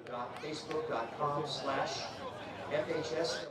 www.facebook.com/FHS.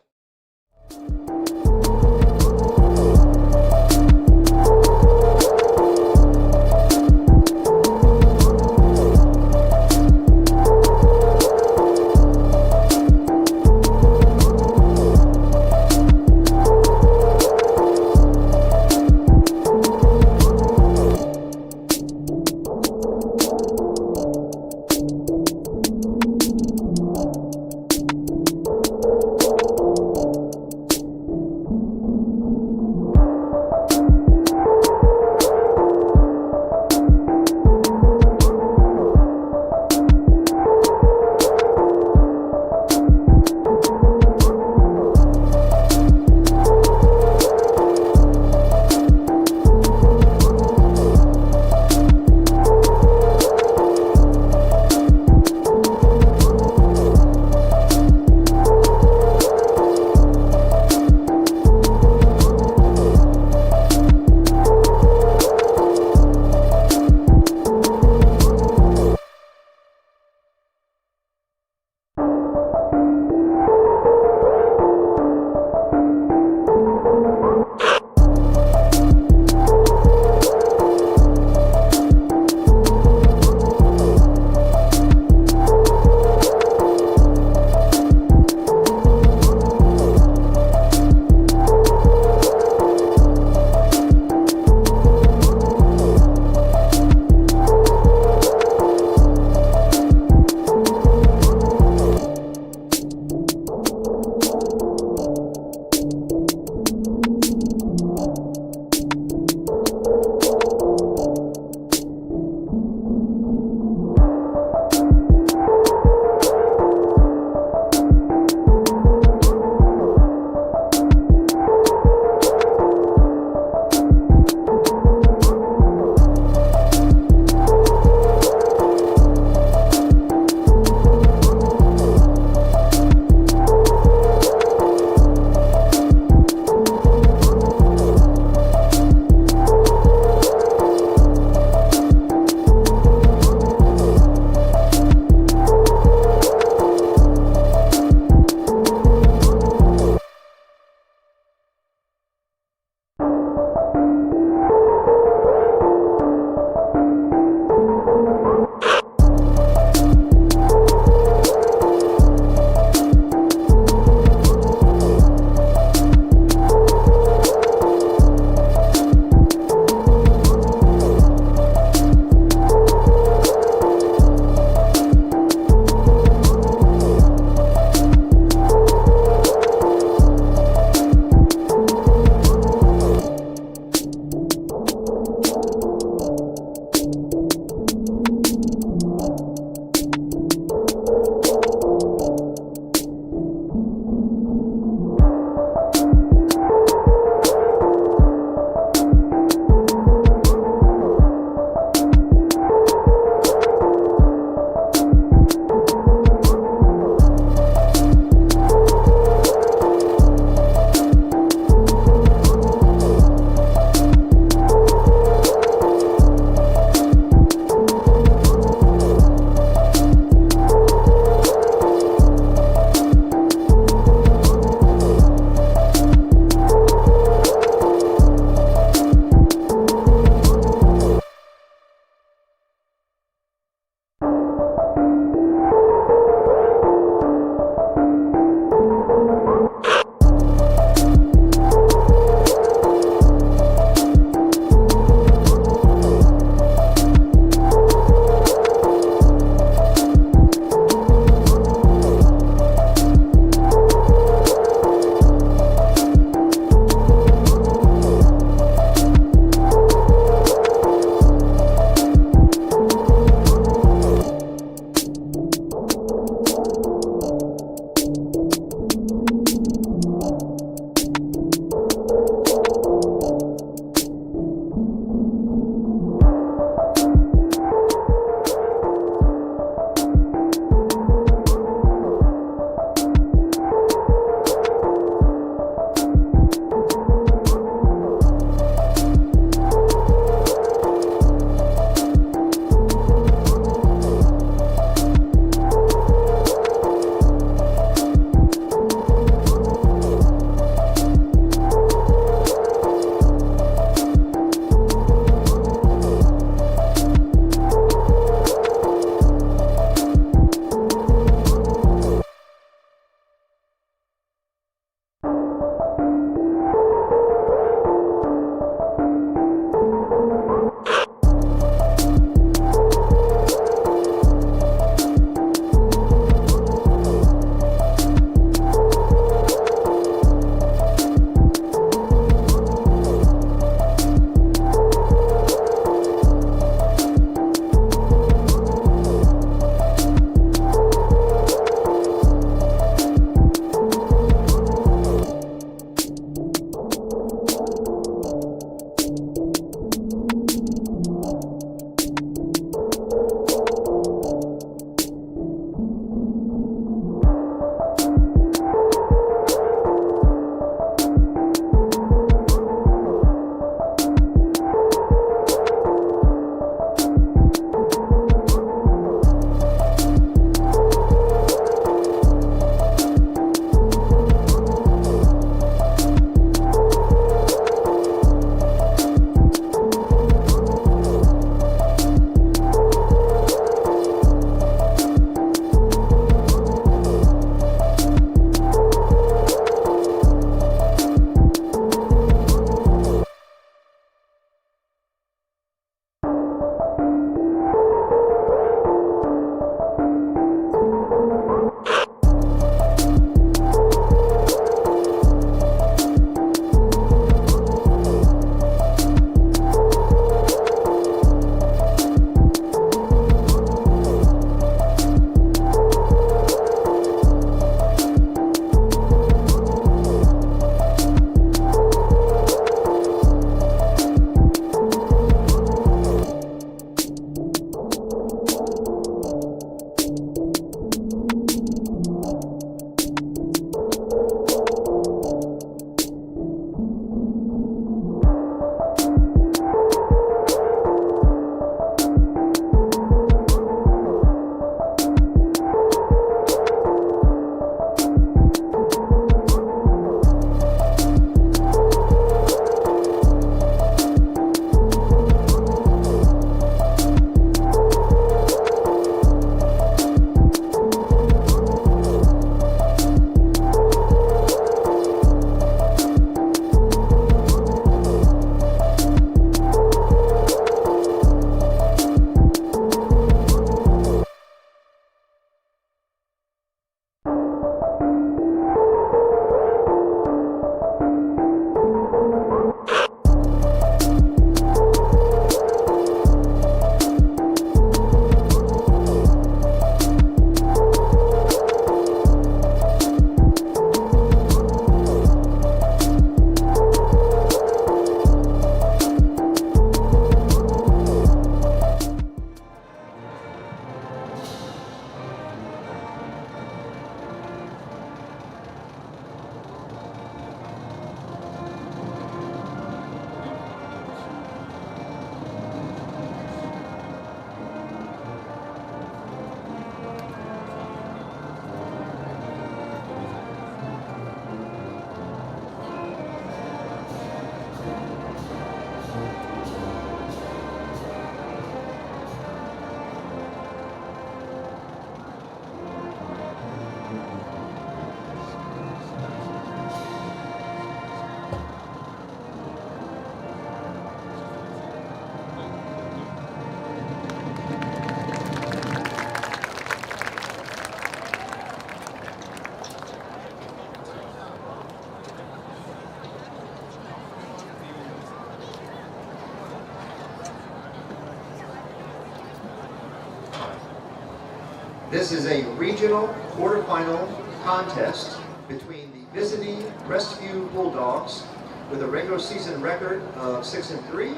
This is a regional quarterfinal contest between the visiting Crestview Bulldogs with a regular season record of 6-3,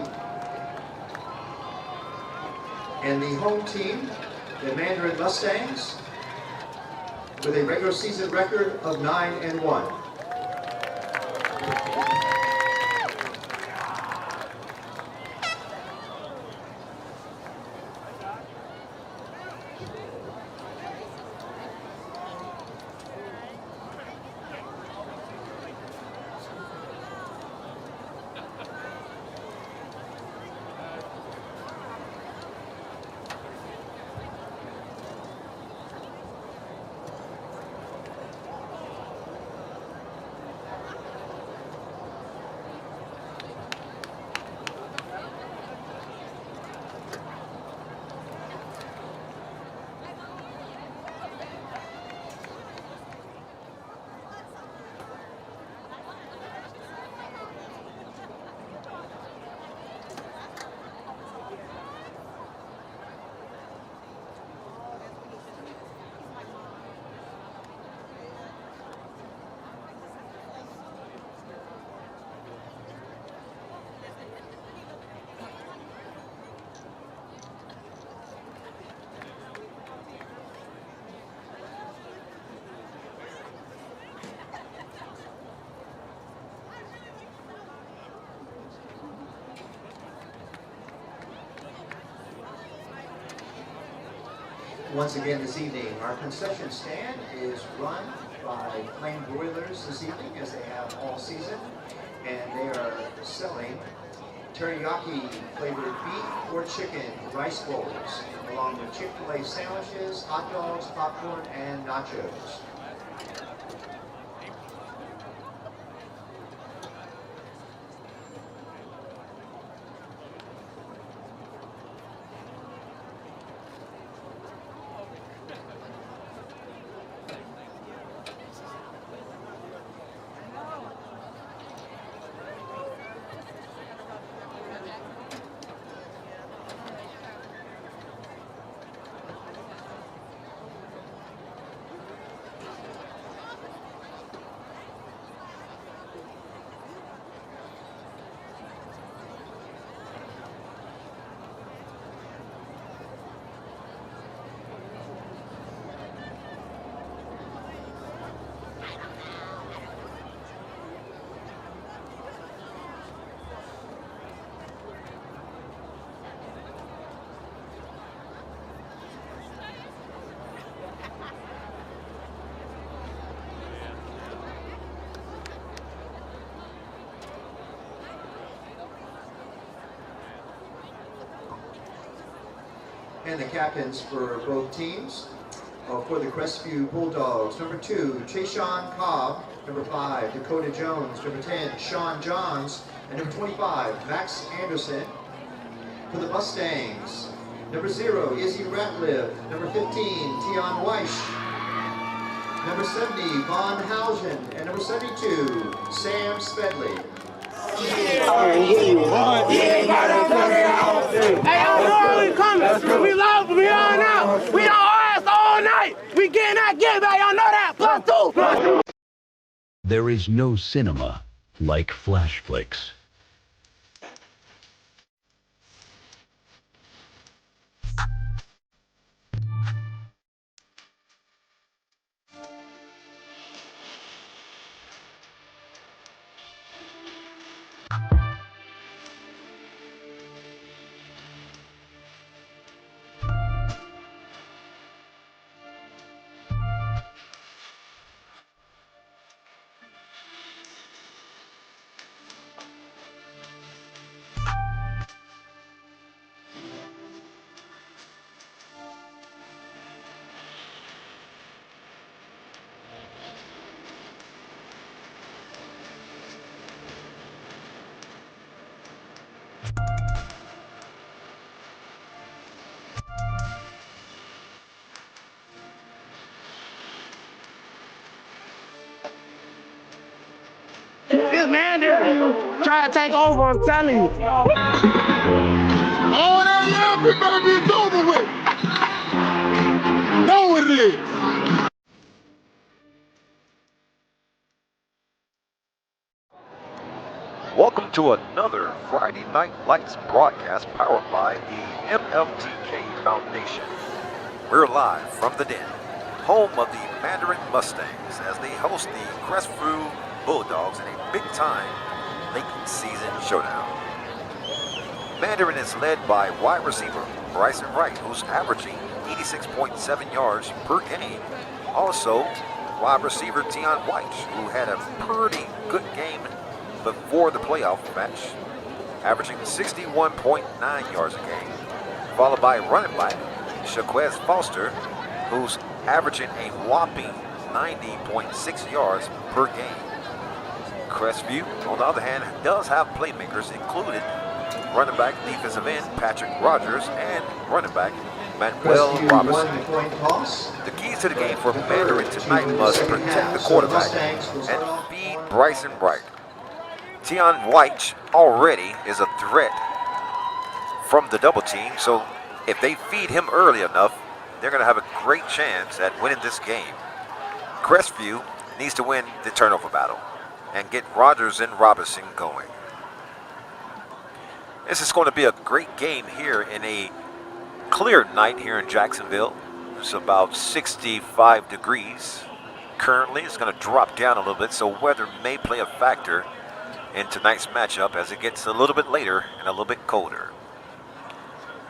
and the home team, the Mandarin Mustangs, with a regular season record of 9-1. Once again this evening, our concession stand is run by Flame Broilers this evening, as they have all season, and they are selling teriyaki flavored beef or chicken rice bowls, along with Chick-fil-A sandwiches, hot dogs, popcorn, and nachos. And the captains for both teams. For the Crestview Bulldogs, number 2, Chayshawn Cobb, number 5, Dakota Jones, number 10, Sean Johns, and number 25, Max Anderson. For the Mustangs, number 0, Izzy Ratliff, number 15, Tion Weish, number 70, Von Hausen, and number 72, Sam Spedley. Hey, I know we coming. We lost, we on out. We on ass all night. We getting that get back. Y'all know that. +2. There is no cinema like Flash Flicks. This man there try to take over, I'm telling you. All that love, we better be over with. Know it ready. Welcome to another Friday Night Lights broadcast powered by the MFTK Foundation. We're live from the Den, home of the Mandarin Mustangs, as they host the Crestview Bulldogs in a big-time late season showdown. Mandarin is led by wide receiver Brysen Wright, who's averaging 86.7 yards per game. Also, wide receiver Tion White, who had a pretty good game before the playoff match, averaging 61.9 yards a game, followed by running back Shaquez Foster, who's averaging a whopping 90.6 yards per game. Crestview, on the other hand, does have playmakers, included running back defensive end Patrick Rogers and running back Manuel Robertson. The keys to the game for Mandarin tonight must protect the quarterback and feed Brysen Wright. Tion White already is a threat from the double team, so if they feed him early enough, they're going to have a great chance at winning this game. Crestview needs to win the turnover battle and get Rogers and Robinson going. This is going to be a great game here in a clear night here in Jacksonville. It's about 65 degrees. Currently, it's going to drop down a little bit, so weather may play a factor in tonight's matchup as it gets a little bit later and a little bit colder.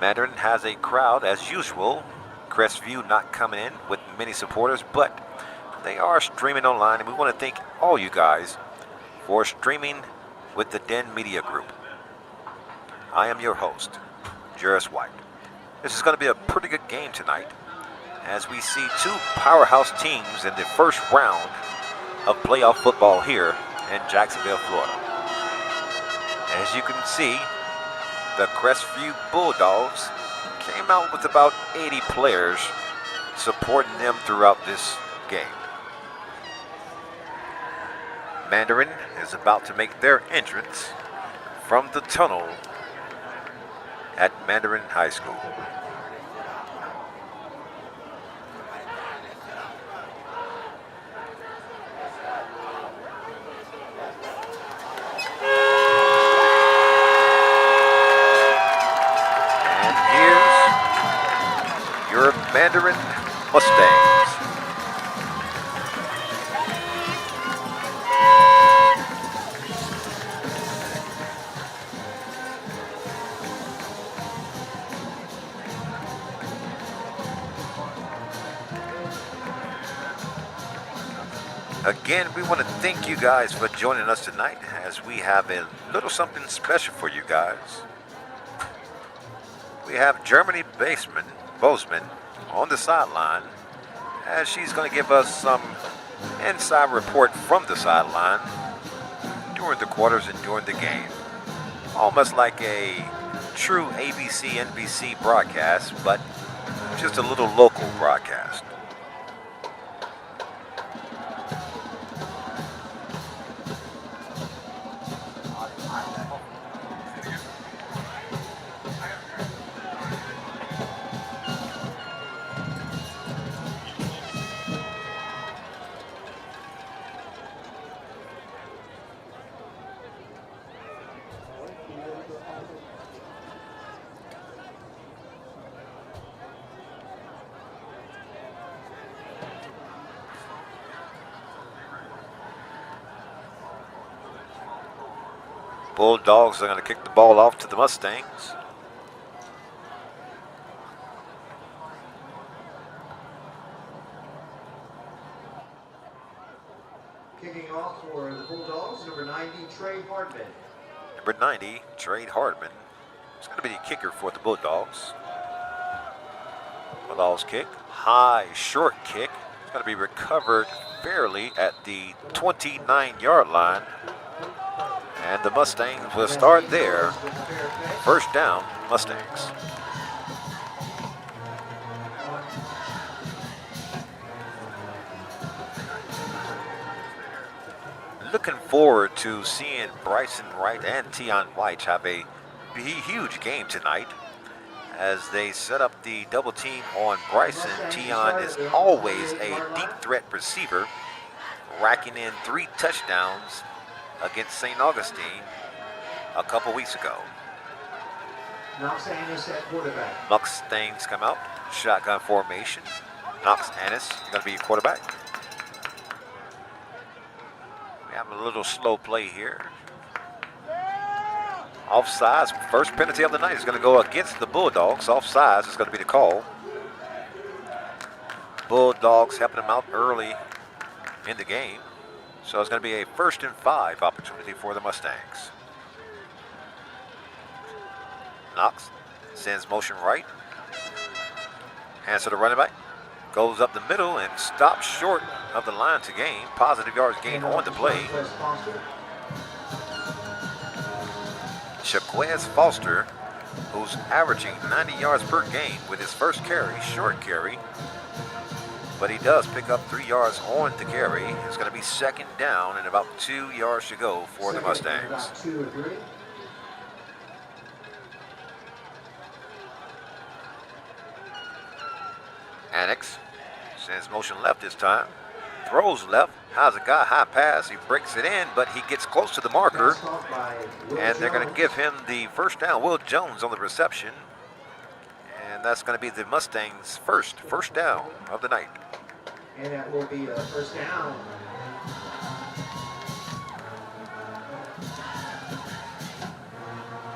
Mandarin has a crowd as usual. Crestview not coming in with many supporters, but they are streaming online, and we want to thank all you guys for streaming with the Den Media Group. I am your host, Juris White. This is going to be a pretty good game tonight, as we see two powerhouse teams in the first round of playoff football here in Jacksonville, Florida. As you can see, the Crestview Bulldogs came out with about 80 players supporting them throughout this game. Mandarin is about to make their entrance from the tunnel at Mandarin High School. Mandarin Mustangs. Again, we want to thank you guys for joining us tonight, as we have a little something special for you guys. We have Germany Bozeman on the sideline, as she's going to give us some inside report from the sideline during the quarters and during the game. Almost like a true ABC, NBC broadcast, but just a little local broadcast. Bulldogs are going to kick the ball off to the Mustangs. Kicking off for the Bulldogs, number 90, Trey Hardman. Number 90, Trey Hardman. It's going to be the kicker for the Bulldogs. Bulldogs kick, high, short kick. It's going to be recovered fairly at the 29-yard line. And the Mustangs will start there. First down, Mustangs. Looking forward to seeing Brysen Wright and Tion White have a huge game tonight, as they set up the double team on Brysen. Tion is always a deep threat receiver, racking in 3 touchdowns against St. Augustine a couple weeks ago. Knox Annis at quarterback. Mustangs come out, shotgun formation. Knox Annis going to be your quarterback. We have a little slow play here. Offsides, first penalty of the night is going to go against the Bulldogs. Offsides is going to be the call. Bulldogs helping them out early in the game. So it's going to be a 1st and 5 opportunity for the Mustangs. Knox sends motion right. Hands to the running back. Goes up the middle and stops short of the line to gain. Positive yards gained on the play. Shaquez Foster, who's averaging 90 yards per game with his first carry, short carry. But he does pick up 3 yards on the carry. It's going to be 2nd down and about 2 yards to go for the Mustangs. Annex sends motion left this time. Throws left, has a guy high pass. He breaks it in, but he gets close to the marker. And they're going to give him the 1st down. Will Jones on the reception. And that's going to be the Mustangs' first down of the night. And that will be a 1st down.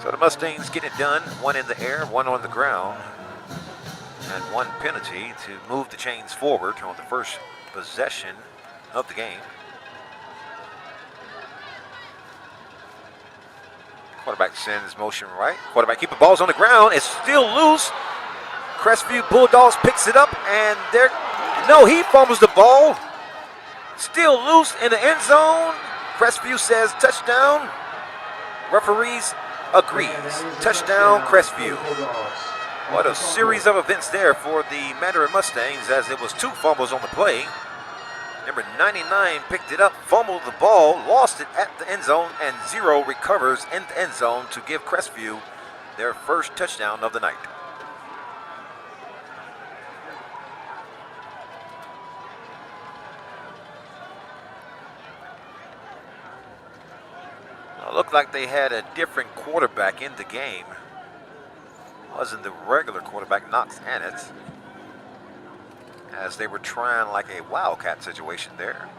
So the Mustangs get it done. 1 in the air, 1 on the ground. And 1 penalty to move the chains forward on the first possession of the game. Quarterback sends motion right. Quarterback keep the balls on the ground. It's still loose. Crestview Bulldogs picks it up and he fumbles the ball. Still loose in the end zone. Crestview says touchdown. Referees agrees. Touchdown Crestview. What a series of events there for the Mandarin Mustangs, as it was 2 fumbles on the play. Number 99 picked it up, fumbled the ball, lost it at the end zone, and 0 recovers in the end zone to give Crestview their first touchdown of the night. It looked like they had a different quarterback in the game. Wasn't the regular quarterback, Knox Annis, as they were trying like a wildcat situation there.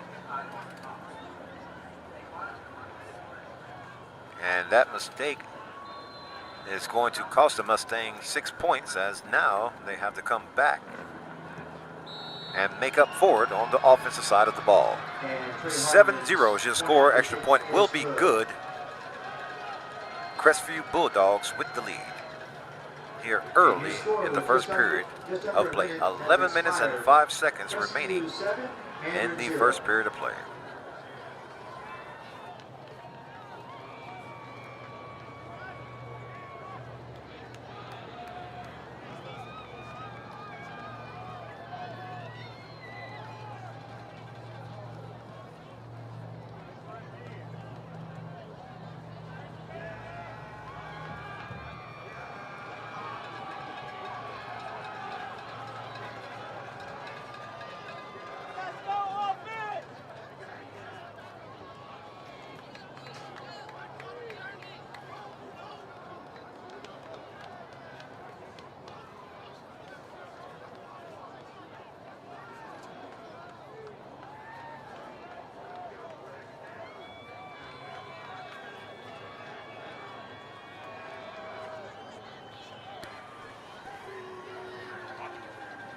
And that mistake is going to cost the Mustangs 6 points, as now they have to come back and make up for it on the offensive side of the ball. 7-0 is your score. Extra point will be good. Crestview Bulldogs with the lead here early in the first period of play. 11 minutes and 5 seconds remaining in the first period of play.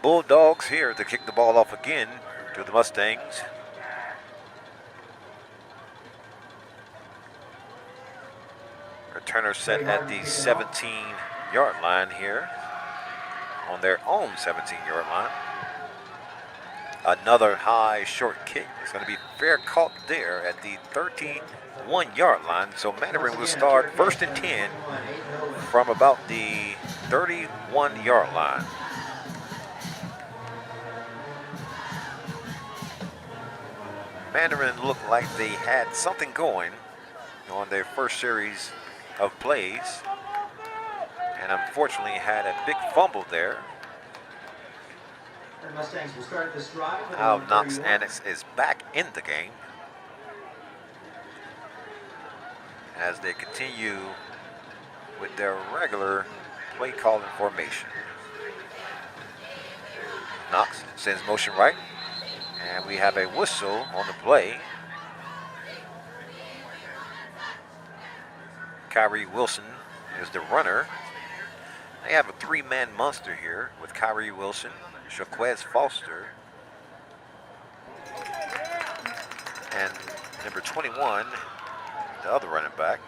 Bulldogs here to kick the ball off again to the Mustangs. Returner set at the 17-yard line here, on their own 17-yard line. Another high short kick. It's going to be fair caught there at the 31-yard line. So Mandarin will start 1st and 10 from about the 31-yard line. Mandarin looked like they had something going on their first series of plays, and unfortunately had a big fumble there. And Mustangs will start this drive. Now Knox Annex is back in the game as they continue with their regular play calling formation. Knox sends motion right, and we have a whistle on the play. Kyrie Wilson is the runner. They have a three-man monster here with Kyrie Wilson, Shaquez Foster, and number 21, the other running back.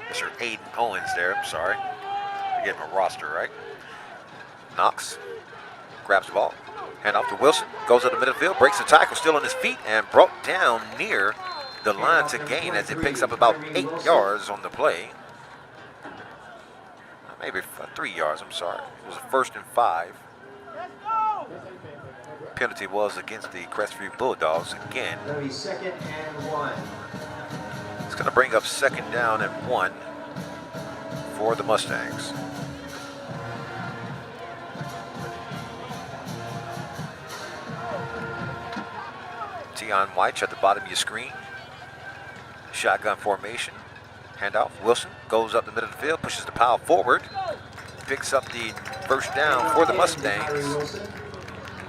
Mr. Aiden Owens there, I'm sorry. I get my roster right. Knox grabs the ball, hand off to Wilson, goes up the middle of the field, breaks the tackle, still on his feet, and brought down near the line to gain as it picks up about 8 yards on the play. Maybe 3 yards, I'm sorry. It was a 1st and 5. Penalty was against the Crestview Bulldogs again. That'll be 2nd and 1. It's going to bring up 2nd down and 1 for the Mustangs. Tion White at the bottom of your screen. Shotgun formation. Handoff. Wilson goes up the middle of the field, pushes the pile forward, picks up the 1st down for the Mustangs.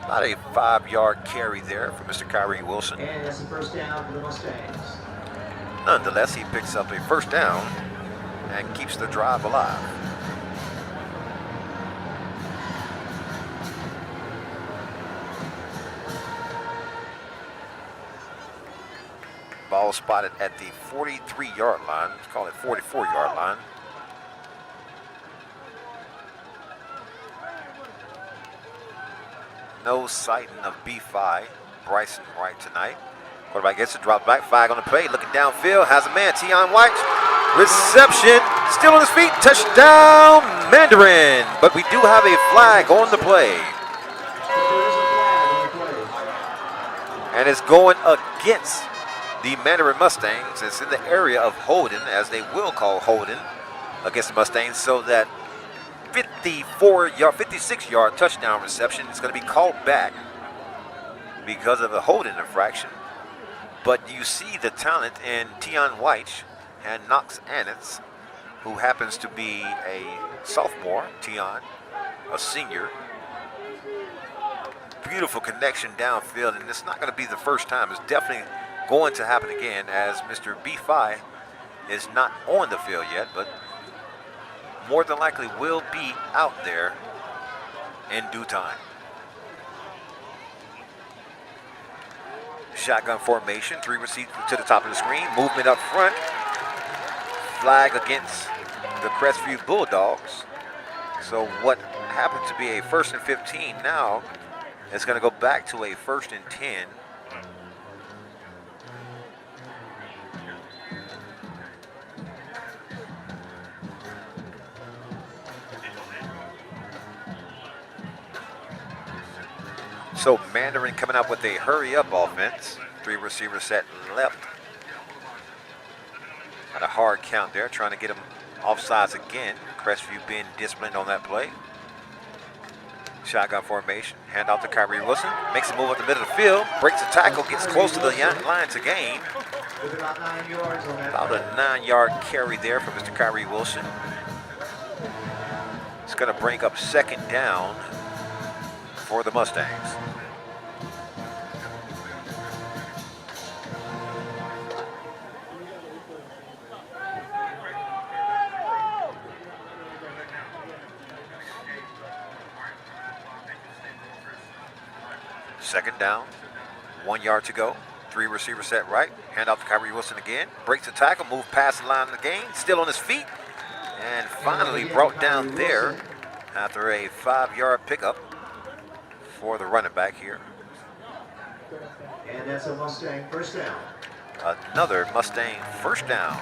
About a 5-yard carry there for Mr. Kyrie Wilson. And that's the 1st down for the Mustangs. Nonetheless, he picks up a 1st down and keeps the drive alive. Ball spotted at the 43-yard line. Let's call it 44-yard line. No sighting of B5, Brysen Wright tonight. Quarterback gets it, drops back, flag on the play, looking downfield, has a man, Tion White. Reception, still on his feet, touchdown, Mandarin. But we do have a flag on the play. And it's going against the Mandarin Mustangs. It's in the area of holding, as they will call holding against the Mustangs, so that 56-yard touchdown reception is going to be called back because of a holding infraction. But you see the talent in Tion White and Knox Annex, who happens to be a sophomore, Tion, a senior. Beautiful connection downfield, and it's not going to be the first time. It's definitely going to happen again, as Mr. B5 is not on the field yet, but more than likely will be out there in due time. Shotgun formation, 3 receivers to the top of the screen, movement up front, flag against the Crestview Bulldogs. So what happened to be a 1st and 15 now is going to go back to a 1st and 10. So Mandarin coming up with a hurry-up offense. 3 receivers set left. Got a hard count there, trying to get him offsides again. Crestview being disciplined on that play. Shotgun formation, hand off to Kyrie Wilson. Makes a move up the middle of the field, breaks the tackle, gets close to the line to gain. About 9 yards on that. About a 9-yard carry there for Mr. Kyrie Wilson. It's going to bring up 2nd down for the Mustangs. Second down, 1 yard to go. 3 receivers set right. Hand off to Kyrie Wilson again. Breaks the tackle, move past the line of the game. Still on his feet. And finally brought down there after a 5-yard pickup for the running back here. And that's a Mustang 1st down. Another Mustang 1st down.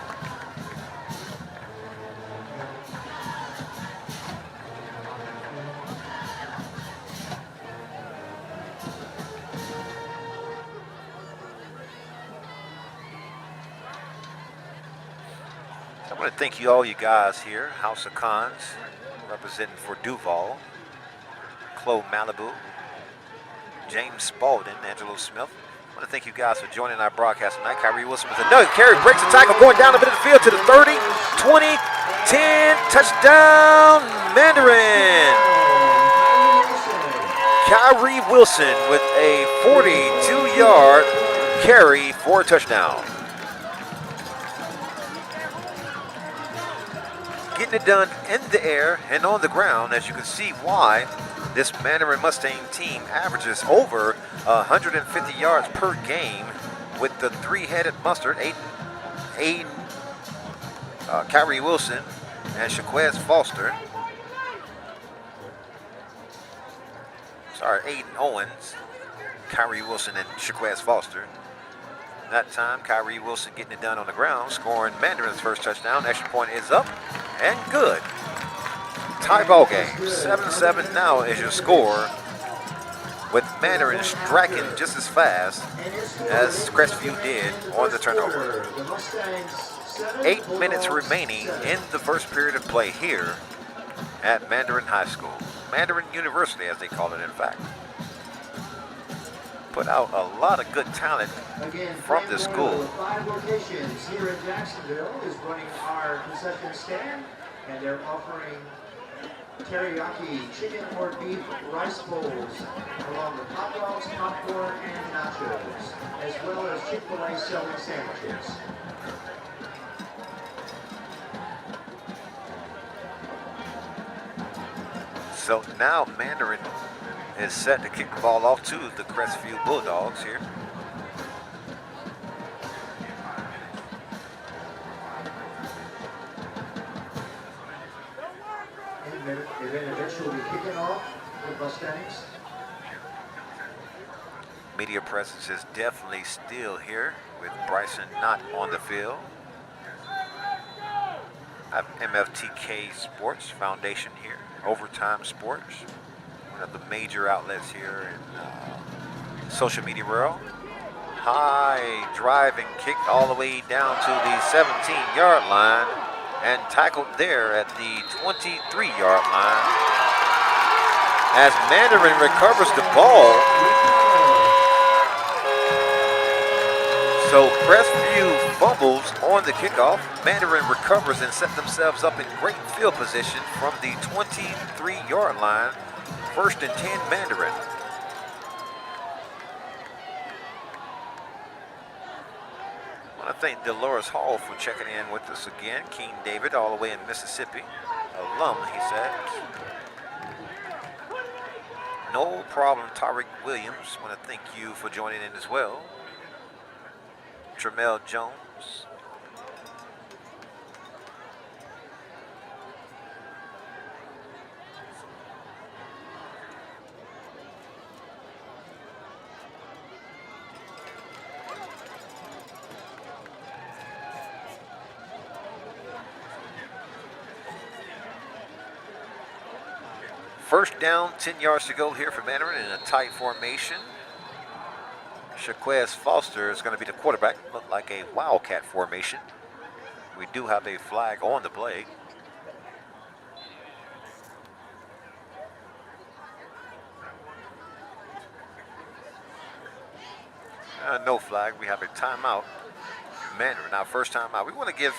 want to thank you all you guys here. House of Cons, representing for Duval. Chloe Malibu. James Spalding, Angelo Smith. I want to thank you guys for joining our broadcast tonight. Kyrie Wilson with another carry, breaks the tackle, going down the middle of the field to the 30, 20, 10, touchdown, Mandarin. Kyrie Wilson with a 42-yard carry for a touchdown. Getting it done in the air and on the ground, as you can see why this Mandarin Mustang team averages over 150 yards per game with the three-headed mustard, Kyrie Wilson and Shaquez Foster. Sorry, Aiden Owens, Kyrie Wilson and Shaquez Foster. That time, Kyrie Wilson getting it done on the ground, scoring Mandarin's first touchdown. Extra point is up and good. Tie ball game, 7-7 now is your score, with Mandarin striking just as fast as Crestview did on the turnover. 8 minutes remaining in the first period of play here at Mandarin High School. Mandarin University, as they call it, in fact. Put out a lot of good talent from this school. 5 locations here in Jacksonville is running our concession stand, and they're offering teriyaki chicken or beef rice bowls, along with hot dogs, popcorn, and nachos, as well as Chick-fil-A selling sandwiches. So now Mandarin is set to kick the ball off to the Crestview Bulldogs here. And then eventually we'll be kicking off with Mustangs. Media presence is definitely still here with Brysen not on the field. I have MFTK Sports Foundation here, Overtime Sports, one of the major outlets here in social media world. High driving kick all the way down to the 17-yard line and tackled there at the 23-yard line as Mandarin recovers the ball. So Crestview fumbles on the kickoff. Mandarin recovers and set themselves up in great field position from the 23-yard line. 1st and 10 Mandarin. I want to thank Dolores Hall for checking in with us again. King David, all the way in Mississippi. Alum, he says. No problem, Tariq Williams. Want to thank you for joining in as well. Tremel Jones. First down, 10 yards to go here for Mandarin in a tight formation. Shaquez Foster is going to be the quarterback. Look like a wildcat formation. We do have a flag on the play. No flag. We have a timeout. Mandarin, our first timeout. We want to give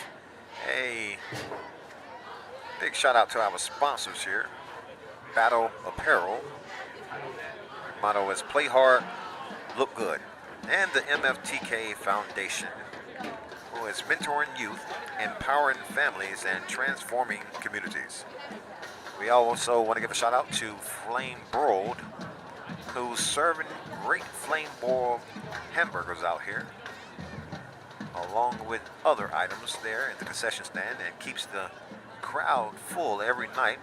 a big shout out to our sponsors here. Battle Apparel. Motto is play hard, look good. And the MFTK Foundation, who is mentoring youth, empowering families, and transforming communities. We also want to give a shout out to Flame Broiled, who's serving great flame broiled hamburgers out here, along with other items there in the concession stand, and keeps the crowd full every night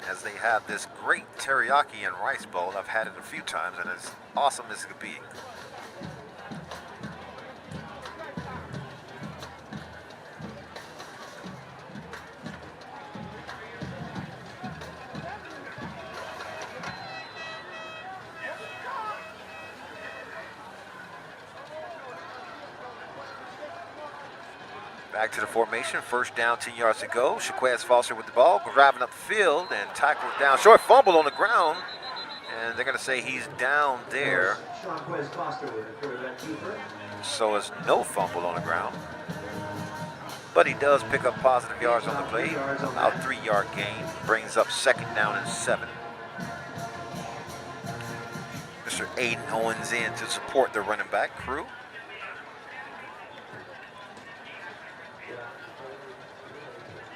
as they have this great teriyaki and rice bowl. I've had it a few times and it's awesome as it could be. Back to the formation. First down, 10 yards to go. Shaquez Foster with the ball, driving up the field and tackled down. Short fumble on the ground. And they're going to say he's down there. So it's no fumble on the ground. But he does pick up positive yards on the play. About 3-yard gain. Brings up 2nd down and 7. Mr. Aiden Owens in to support the running back crew.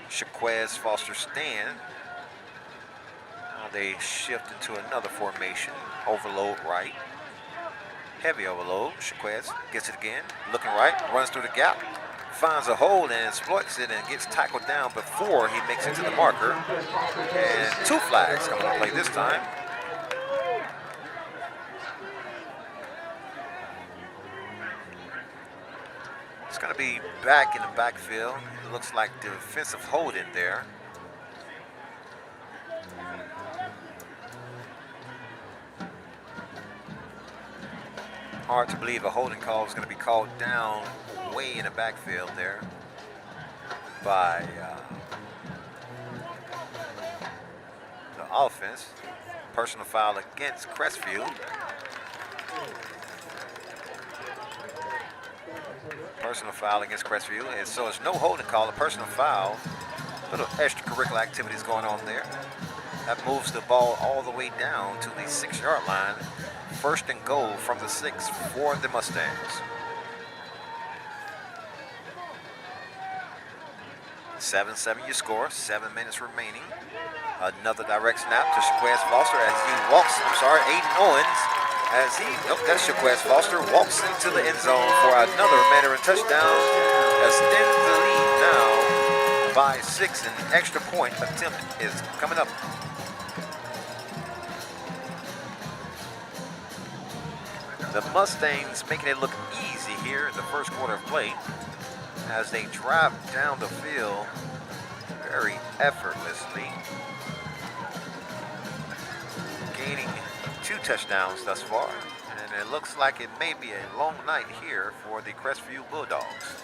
Shaquez Foster stand. Now they shift into another formation. Overload right. Heavy overload. Shaquez gets it again. Looking right. Runs through the gap. Finds a hole and exploits it and gets tackled down before he makes it to the marker. And 2 flags coming to play this time. It's going to be back in the backfield. It looks like defensive hold in there. Hard to believe a holding call is going to be called down way in the backfield there by the offense. Personal foul against Crestview. Personal foul against Crestview, and so it's no holding call, a personal foul. Little extracurricular activities going on there. That moves the ball all the way down to the 6-yard line. 1st and goal from the 6 for the Mustangs. 7-7 you score, 7 minutes remaining. Another direct snap to Shaquez Foster as he walks, Aiden Owens. As he, that's Shaquez Foster, walks into the end zone for another Mandarin touchdown. Extends the lead now by 6. An extra point attempt is coming up. The Mustangs making it look easy here in the first quarter of play as they drive down the field very effortlessly, gaining 2 touchdowns thus far. And it looks like it may be a long night here for the Crestview Bulldogs.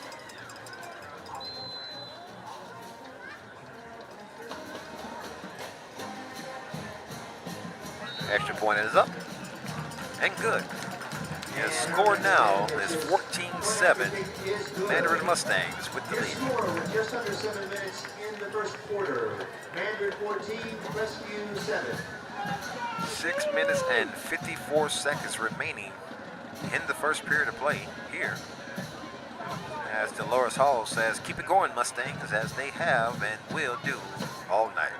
Extra point is up and good. The score now is 14-7. Mandarin Mustangs with the lead. Just under 7 minutes in the first quarter. Mandarin 14, Crestview 7. 6 minutes and 54 seconds remaining in the first period of play here. As Dolores Hall says, keep it going, Mustangs, as they have and will do all night.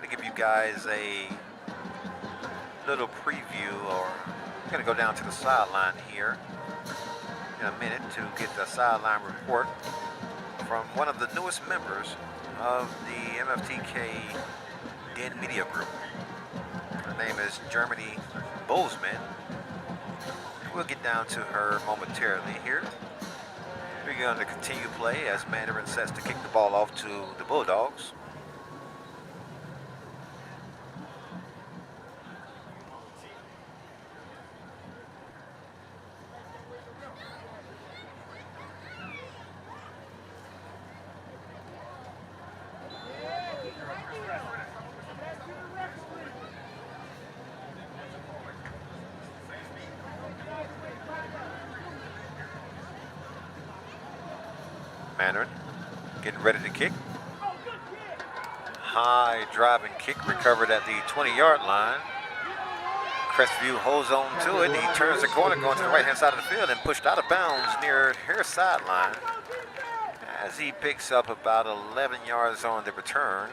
Give you guys a little preview, or I'm going to go down to the sideline here in a minute to get the sideline report from one of the newest members of the MFTK Den Media Group. Her name is Germany Bozeman. We'll get down to her momentarily here. We're going to continue play as Mandarin sets to kick the ball off to the Bulldogs. Mandarin getting ready to kick. High driving kick recovered at the 20-yard line. Crestview holds on to it. He turns the corner going to the right-hand side of the field and pushed out of bounds near her sideline as he picks up about 11 yards on the return.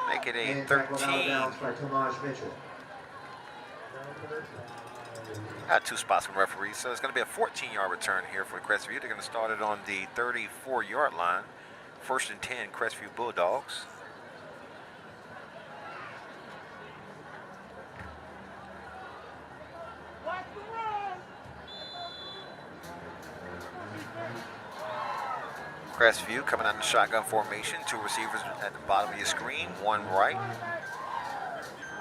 Make it a 13. Got 2 spots from referees, so it's going to be a 14-yard return here for Crestview. They're going to start it on the 34-yard line. 1st and 10, Crestview Bulldogs. Crestview coming out in shotgun formation. Two receivers at the bottom of your screen, one right.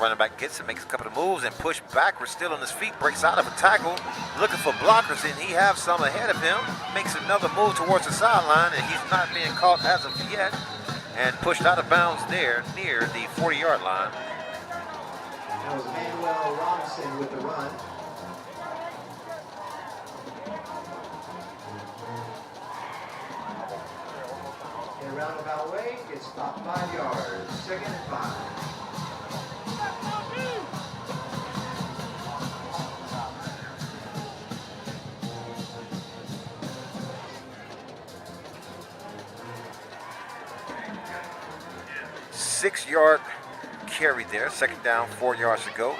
Running back gets it, makes a couple of moves and push backwards, still on his feet, breaks out of a tackle, looking for blockers, and he has some ahead of him. Makes another move towards the sideline, and he's not being caught as of yet, and pushed out of bounds there near the 40-yard line. That was Manuel Robinson with the run. In a roundabout way, gets about 5 yards. 2nd and 5. Six-yard carry there. 2nd down, 4 yards to go.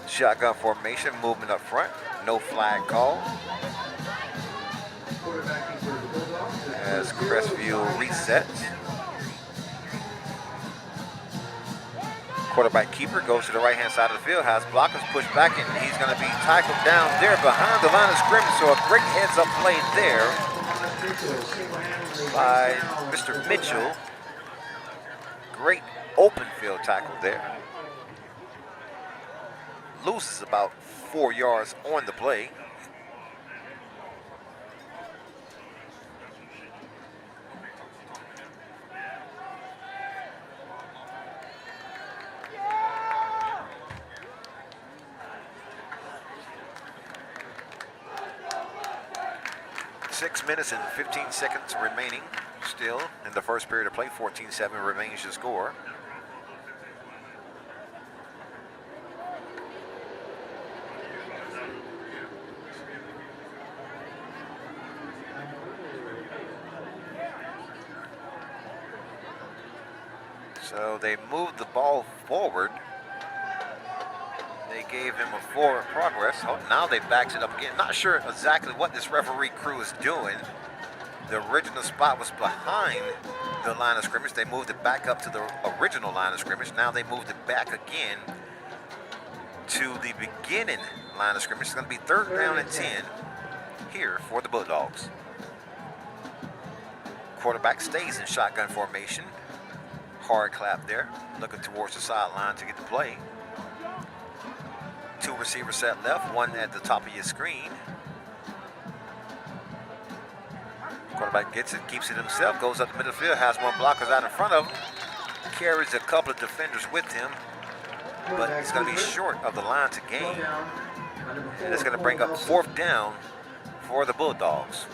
Shotgun formation, movement up front. No flag call. As Crestview resets. Quarterback keeper goes to the right-hand side of the field, has blockers pushed back, and he's going to be tackled down there behind the line of scrimmage. So a great heads-up play there by Mr. Mitchell. Great open field tackle there. Loses about 4 yards on the play. Six minutes and 15 seconds remaining still in the first period of play. 14-7 remains to score. So they moved the ball forward. They gave him a forward progress. Oh, now they backs it up again. Not sure exactly what this referee crew is doing. The original spot was behind the line of scrimmage. They moved it back up to the original line of scrimmage. Now they moved it back again to the beginning line of scrimmage. It's going to be 3rd down and 10 here for the Bulldogs. Quarterback stays in shotgun formation. Hard clap there, looking towards the sideline to get the play. Two receivers set left, one at the top of your screen. Quarterback gets it, keeps it himself, goes up the middle of the field, has one blockers out in front of him, carries a couple of defenders with him, but it's going to be short of the line to gain. And it's going to bring up 4th down for the Bulldogs.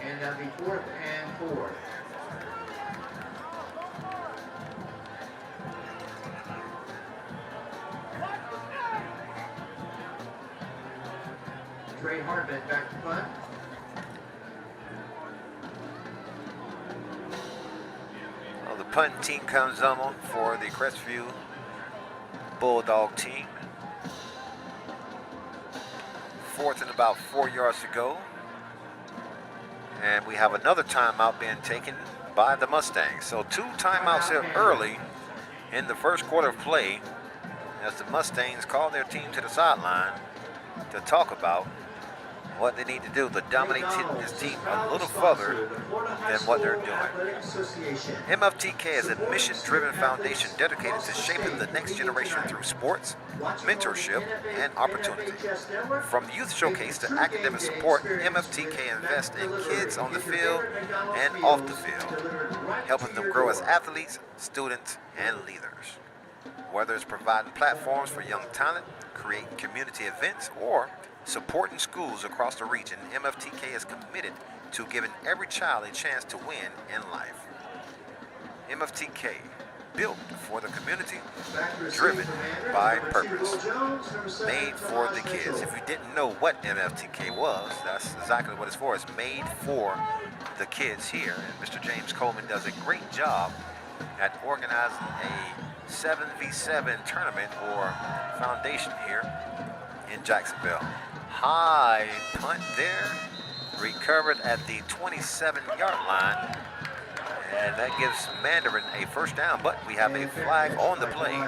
And that'll be 4th and 4. Trey Hartman back to punt. Well, the punt team comes on for the Crestview Bulldog team. 4th and about 4 yards to go. And we have another timeout being taken by the Mustangs. So 2 timeouts here early in the first quarter of play as the Mustangs call their team to the sideline to talk about what they need to do to dominate this team a little further than what they're doing. MFTK is a mission-driven foundation dedicated to shaping the next generation through sports, mentorship, and opportunity. From youth showcase to academic support, MFTK invests in kids on the field and off the field, helping them grow as athletes, students, and leaders. Whether it's providing platforms for young talent, creating community events, or supporting schools across the region, MFTK is committed to giving every child a chance to win in life. MFTK, built for the community, driven by purpose, made for the kids. If you didn't know what MFTK was, that's exactly what it's for. It's made for the kids here. And Mr. James Coleman does a great job at organizing a 7v7 tournament or foundation here in Jacksonville. High punt there, recovered at the 27-yard line, and that gives Mandarin a 1st down, but we have a flag on the play.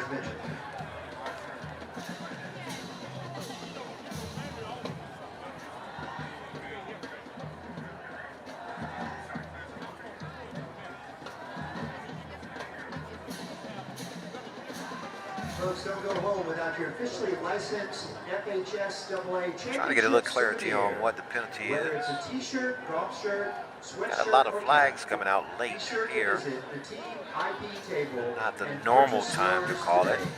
Folks, don't go home without your officially licensed FHSAA championship. Trying to get a little clarity souvenir. on what the penalty Whether is. it's a t-shirt, golf shirt, sweatshirt, Got a lot of or flags cap. coming out late Be sure to here. visit the team IP table. Not the and normal purchase time to yours call it. today.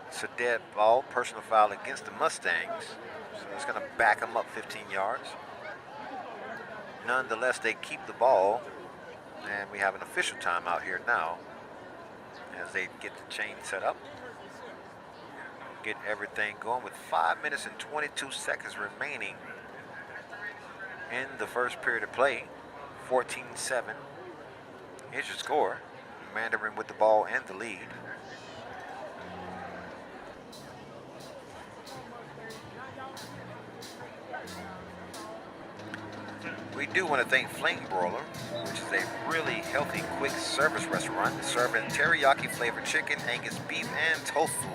It's a dead ball, personal foul against the Mustangs. So it's going to back them up 15 yards. Nonetheless, they keep the ball. And we have an official timeout here now as they get the chain set up. Get everything going with 5 minutes and 22 seconds remaining in the first period of play. 14-7 is your score. Mandarin with the ball and the lead. We do want to thank Flame Broiler, which is a really healthy, quick service restaurant serving teriyaki flavored chicken, Angus beef, and tofu,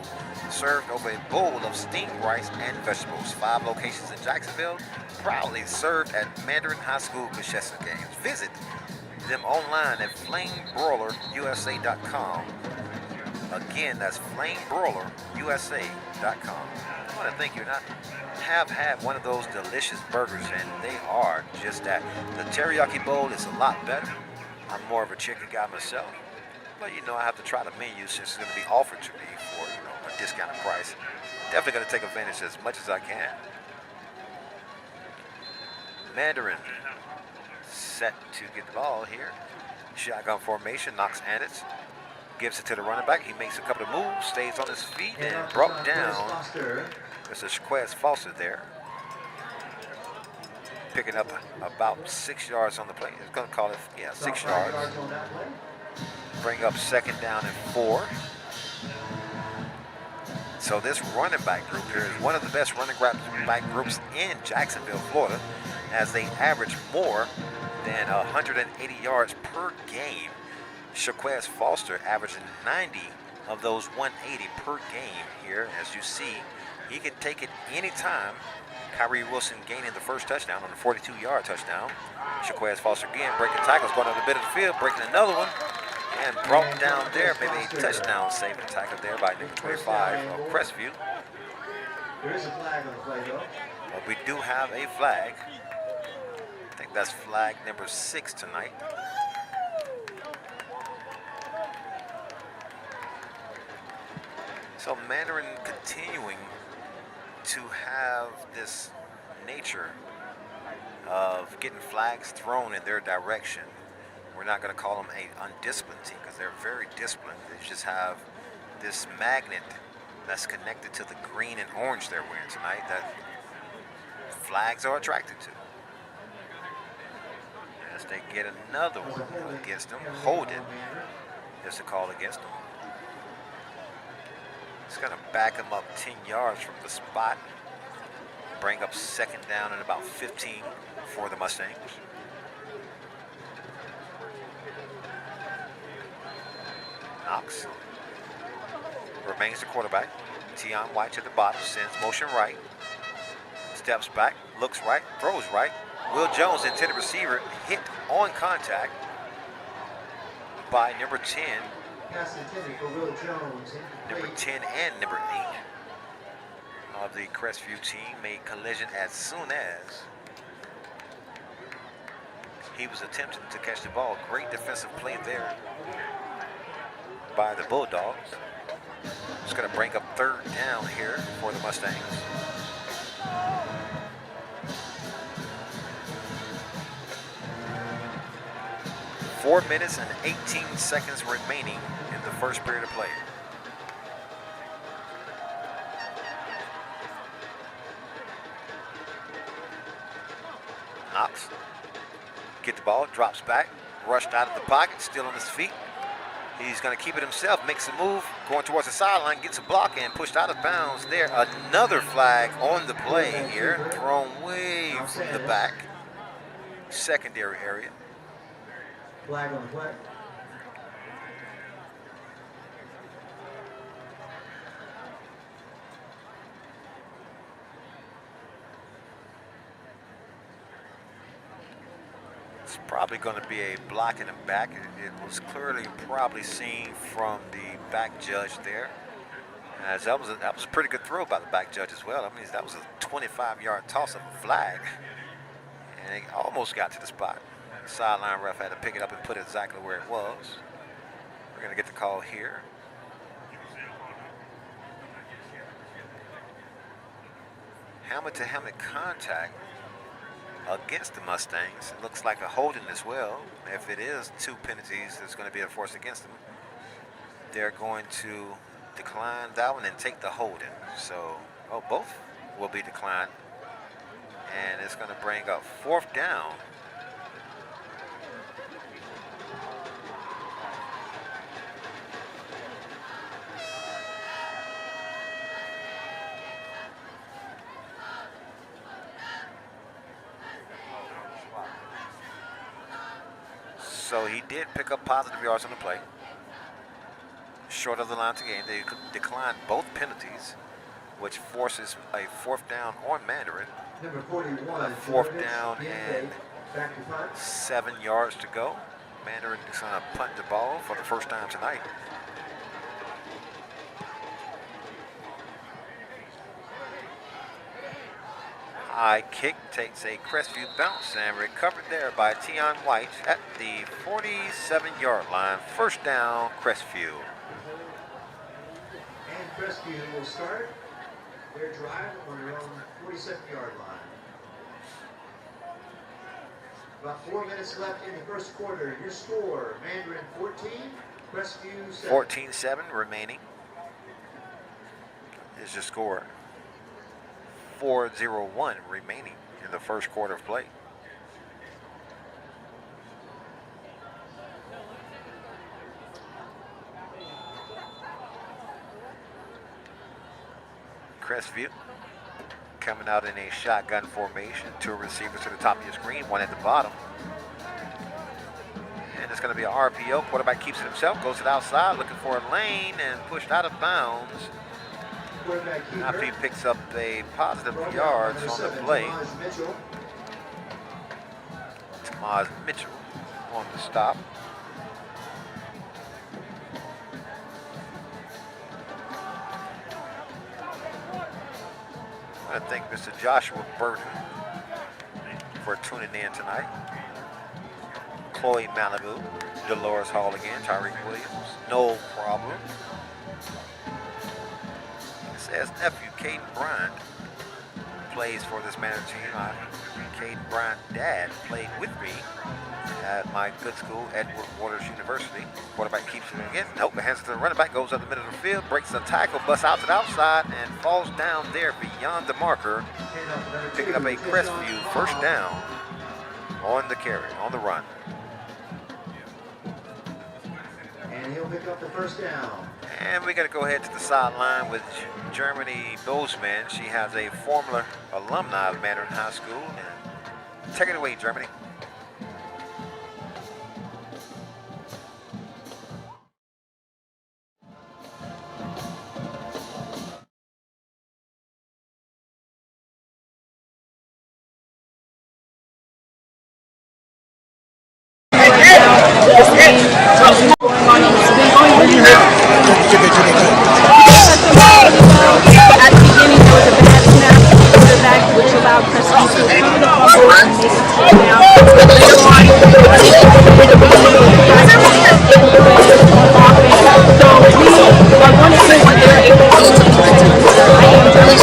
served over a bowl of steamed rice and vegetables. 5 locations in Jacksonville, proudly served at Mandarin High School Cochessa games. Visit them online at flamebroilerusa.com. Again, that's flamebroilerusa.com. I want to thank you. And I have had one of those delicious burgers, and they are just that. The teriyaki bowl is a lot better. I'm more of a chicken guy myself, but you know I have to try the menu since it's going to be offered to me for a discounted price. Definitely going to take advantage as much as I can. Mandarin set to get the ball here. Shotgun formation, knocks Annitz. Gives it to the running back. He makes a couple of moves, stays on his feet, and brought down. There's a Shaquez Foster there. Picking up about 6 yards on the play. He's going to call it, 6 yards. Bring up 2nd down and 4. So this running back group here is one of the best running back groups in Jacksonville, Florida, as they average more than 180 yards per game. Shaquez Foster averaging 90 of those 180 per game here. As you see, he can take it anytime. Kyrie Wilson gaining the first touchdown on the 42-yard touchdown. Shaquez Foster again breaking tackles, going on the bit of the field, breaking another one, and brought down there. Maybe a touchdown saving tackle there by number 25 of Crestview. There is a flag on the play, though. But we do have a flag. I think that's flag number 6 tonight. So Mandarin continuing to have this nature of getting flags thrown in their direction. We're not going to call them an undisciplined team because they're very disciplined. They just have this magnet that's connected to the green and orange they're wearing tonight that flags are attracted to. As they get another one against them, hold it is the call against them. It's going to back them up 10 yards from the spot. Bring up 2nd down and about 15 for the Mustangs. Knox remains the quarterback. Tion White to the bottom, sends motion right. Steps back, looks right, throws right. Will Jones, intended receiver, hit on contact by number 10. Pass intended for Will Jones. Number 10 and number 8 of the Crestview team made collision as soon as he was attempting to catch the ball. Great defensive play there by the Bulldogs. It's going to bring up 3rd down here for the Mustangs. Four minutes and 18 seconds remaining in the first period of play. Knox, get the ball, drops back, rushed out of the pocket, still on his feet. He's going to keep it himself, makes a move, going towards the sideline, gets a block and pushed out of bounds there. Another flag on the play here, thrown way from the back, secondary area. Flag on the play. was probably going to be a block in the back. It was clearly probably seen from the back judge there. As that was a pretty good throw by the back judge as well. I mean, that was a 25-yard toss of a flag. And it almost got to the spot. The sideline ref had to pick it up and put it exactly where it was. We're going to get the call here. Helmet-to-helmet contact against the Mustangs. It looks like a holding as well. If it is 2 penalties, there's going to be a force against them. They're going to decline that one and take the holding. So, both will be declined. And it's going to bring up 4th down. So he did pick up positive yards on the play. Short of the line to gain. They declined both penalties, which forces a 4th down on Mandarin. Number 41. 4th down and 7 yards to go. Mandarin is going to punt the ball for the first time tonight. High kick takes a Crestview bounce and recovered there by Tion White at the 47-yard line. First down, Crestview. And Crestview will start their drive on their own 47-yard line. About 4 minutes left in the first quarter. Your score, Mandarin 14, Crestview 7. 14-7 remaining is your score. 4:01 remaining in the first quarter of play. Crestview coming out in a shotgun formation. 2 receivers to the top of your screen, 1 at the bottom. And it's going to be an RPO. Quarterback keeps it himself, goes to the outside, looking for a lane and pushed out of bounds. After he picks up a positive yards on the play. Tomas Mitchell on the stop. I thank Mr. Joshua Burton for tuning in tonight. Chloe Malibu, Dolores Hall again, Tyreek Williams, no problem. Says nephew Caden Bryant plays for this Mandarin team. Caden Bryant's dad played with me at my good school, Edward Waters University. Quarterback keeps it again. Nope, hands to the running back, goes up the middle of the field, breaks the tackle, busts out to the outside, and falls down there beyond the marker. Picking up a Crestview first down on the carry, on the run. And he'll pick up the first down. And we got to go ahead to the sideline with Germany Bozeman. She has a former alumni of Mandarin High School. And take it away, Germany. At the beginning, there was a bad snap to the quarterback, which allowed Crestview to recover the fumble and make a touchdown. Later on, so we are going to see what they're able to do. I am very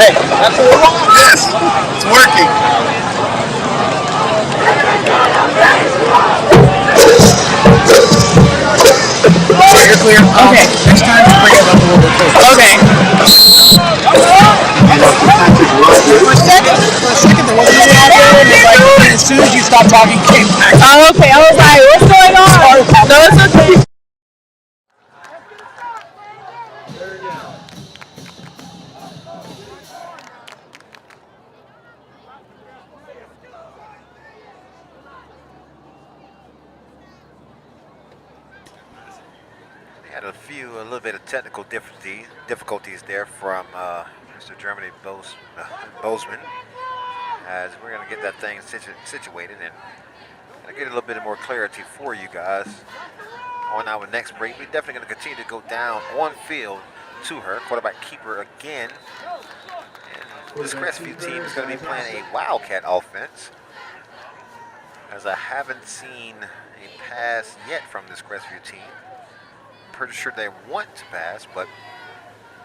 Hey, that's yes, it's working. You're clear. Okay. Next time, bring it up a little bit closer. Okay. For a second, there wasn't any out there, and it's like, as soon as you stopped talking, came back. Oh, okay. I was like, what's going on? No, it's okay. Had a little bit of technical difficulties there from Mr. Germany Bozeman, as we're going to get that thing situated and get a little bit more clarity for you guys on our next break. We're definitely going to continue to go down on field to her. Quarterback keeper again. And this Crestview team is going to be playing a Wildcat offense, as I haven't seen a pass yet from this Crestview team. Pretty sure they want to pass, but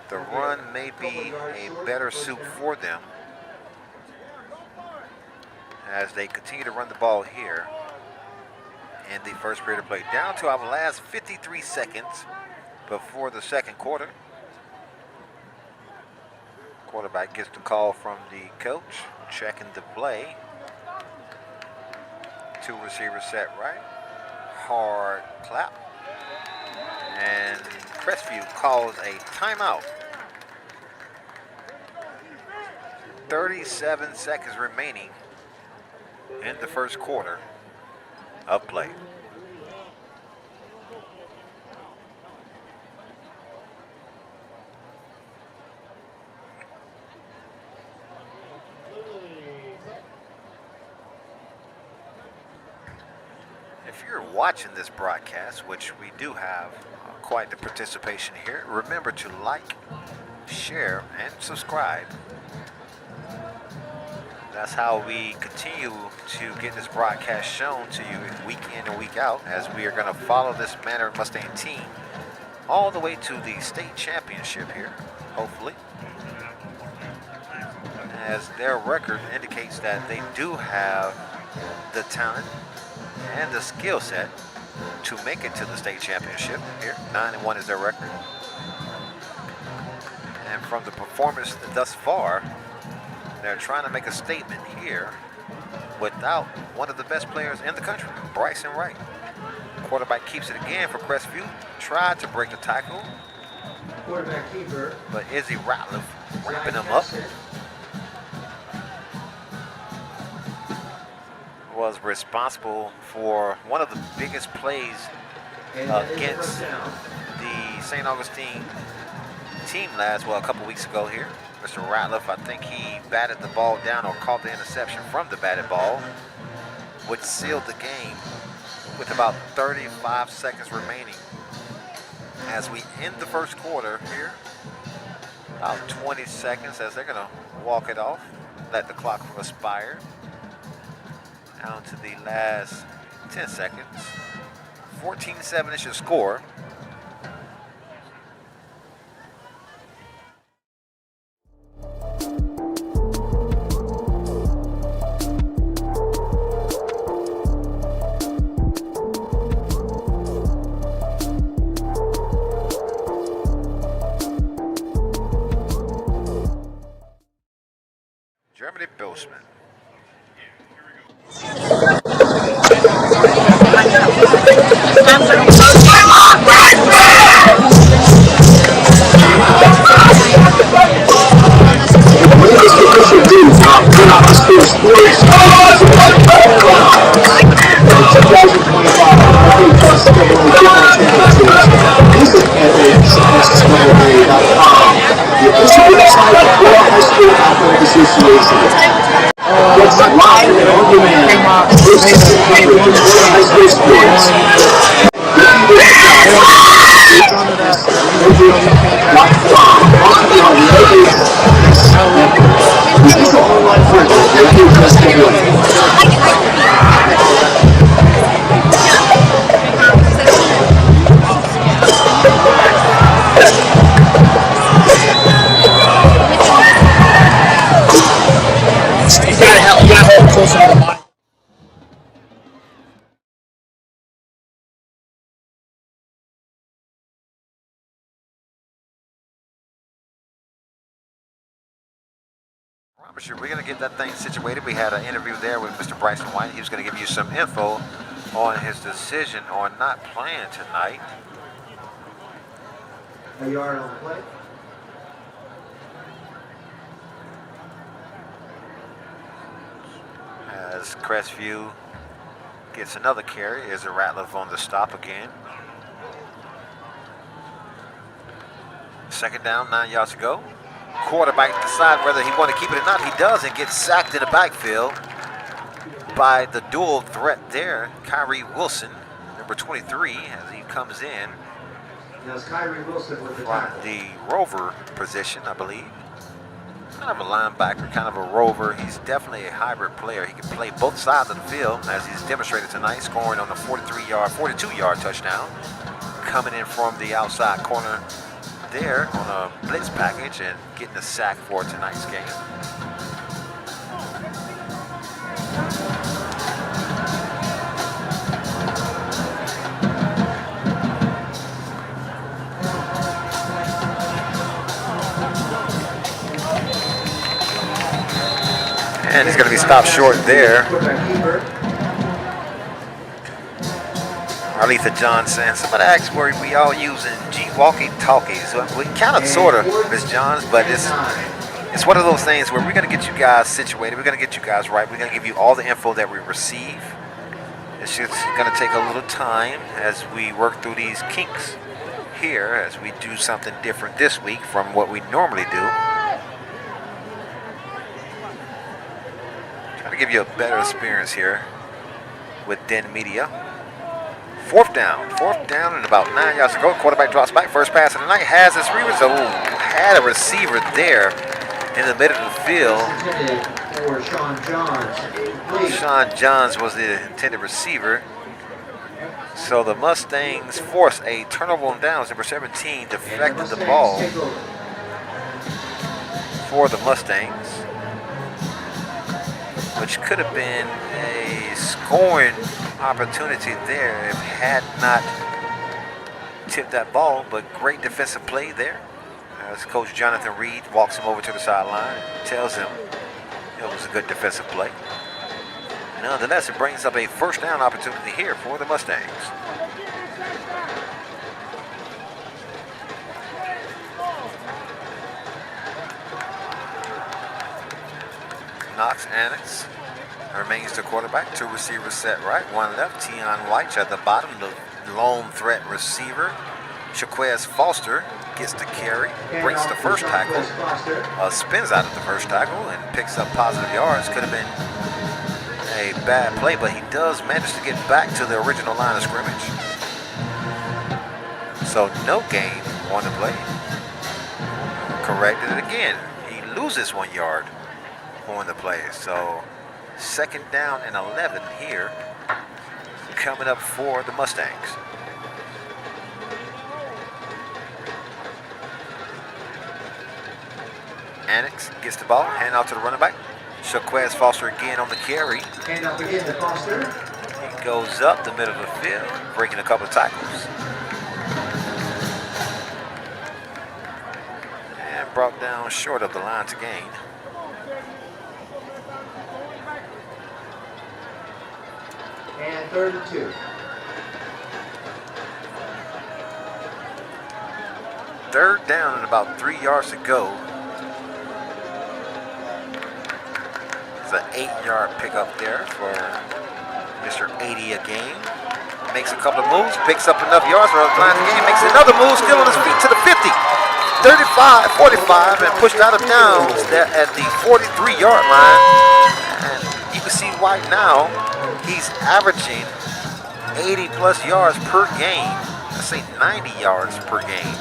the run may be a better suit for them as they continue to run the ball here in the first period of play. Down to our last 53 seconds before the second quarter. Quarterback gets the call from the coach, checking the play. Two receivers set right. Hard clap. And Crestview calls a timeout. 37 seconds remaining in the first quarter of play. If you're watching this broadcast, which we do have quite the participation here, remember to like, share, and subscribe. That's how we continue to get this broadcast shown to you week in and week out, as we are going to follow this Mandarin Mustang team all the way to the state championship here, hopefully, as their record indicates that they do have the talent and the skill set to make it to the state championship here. 9-1 is their record. And from the performance thus far, they're trying to make a statement here without one of the best players in the country, Brysen Wright. Quarterback keeps it again for Crestview. Tried to break the tackle, Quarterback keeper, but Izzy Ratliff wrapping him up. Was responsible for one of the biggest plays against the St. Augustine team a couple weeks ago here. Mr. Ratliff, I think he batted the ball down or caught the interception from the batted ball, which sealed the game with about 35 seconds remaining as we end the first quarter here. About 20 seconds as they're going to walk it off, let the clock expire. Down to the last 10 seconds. 14-7 is your score. Germany Bilsman. We're going to get that thing situated. We had an interview there with Mr. Brysen Wright. He was going to give you some info on his decision on not playing tonight. A yard on the play. As Crestview gets another carry, is a Ratliff on the stop again. Second down, 9 yards to go. quarterback decide whether he want to keep it or not. He does and gets sacked in the backfield by the dual threat there, Kyrie Wilson, number 23, as he comes in Now it's Kyrie Wilson with the from tackle. the rover position, I believe. Kind of a linebacker, kind of a rover. He's definitely a hybrid player. He can play both sides of the field, as he's demonstrated tonight, scoring on a 42-yard touchdown, coming in from the outside corner there on a blitz package and getting a sack for tonight's game. And he's going to be stopped short there. Arletha Johnson. Somebody asked were we all using walkie-talkies. We kind of, sort of, Ms. Johns, but it's one of those things where we're going to get you guys situated. We're going to get you guys right. We're going to give you all the info that we receive. It's just going to take a little time as we work through these kinks here, as we do something different this week from what we normally do. Trying to give you a better experience here with Den Media. Fourth down and about 9 yards to go. Quarterback drops back. First pass of the night has his receiver. So had a receiver there in the middle of the field. For Sean Johns. Sean Johns was the intended receiver. So the Mustangs force a turnover on downs. Number 17 deflected the ball for the Mustangs, which could have been a scoring opportunity there if had not tipped that ball, but great defensive play there. As Coach Jonathan Reed walks him over to the sideline and tells him it was a good defensive play. Nonetheless, it brings up a first down opportunity here for the Mustangs. Knox Annex remains the quarterback. Two receivers set right, one left. Tion White at the bottom, the lone threat receiver. Shaquez Foster gets the carry, breaks the first tackle, spins out of the first tackle, and picks up positive yards. Could have been a bad play, but he does manage to get back to the original line of scrimmage. So no gain on the play. Corrected it again. He loses 1 yard on the play. So second down and 11 here coming up for the Mustangs. Annex gets the ball, hand out to the running back. Shaquez Foster again on the carry. Hand off again to Foster. He goes up the middle of the field, breaking a couple of tackles. And brought down short of the line to gain. And 3rd and 2. Third down and about 3 yards to go. It's an 8-yard pickup there for Mr. 80 a game. Makes a couple of moves, picks up enough yards for the line to gain, makes another move, still on his feet to the 50. 35, 45, and pushed out of downs there at the 43-yard line. And you can see White now, he's averaging 80-plus yards per game. I say 90 yards per game.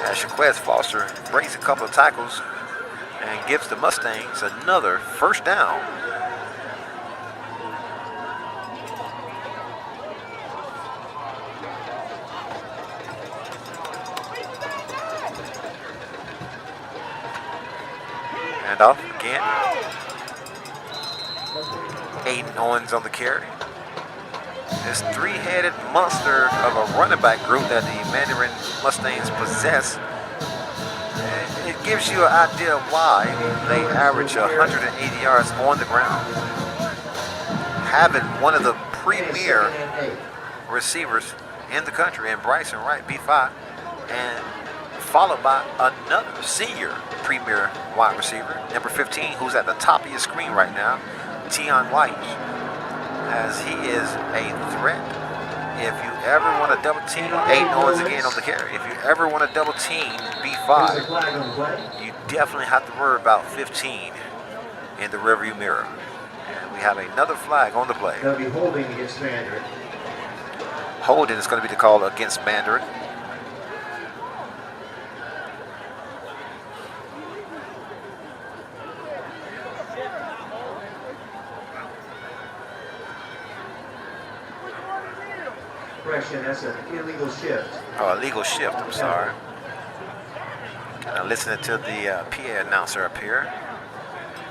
As Shaquez Foster breaks a couple of tackles and gives the Mustangs another first down. And off again. Aiden Owens on the carry. This three-headed monster of a running back group that the Mandarin Mustangs possess. It gives you an idea of why they average 180 yards on the ground. Having one of the premier receivers in the country, and Brysen Wright, B5, and followed by another senior premier wide receiver, number 15, who's at the top of your screen right now, Tion White, as he is a threat if you ever want to double team, Aiden Owens again on the carry. If you ever want to double team B5, you definitely have to worry about 15 in the rearview mirror. And we have another flag on the play. They'll be holding against Mandarin. Holding is going to be the call against Mandarin. That's an illegal shift. Oh, illegal shift, I'm sorry. Kind of listening to the PA announcer up here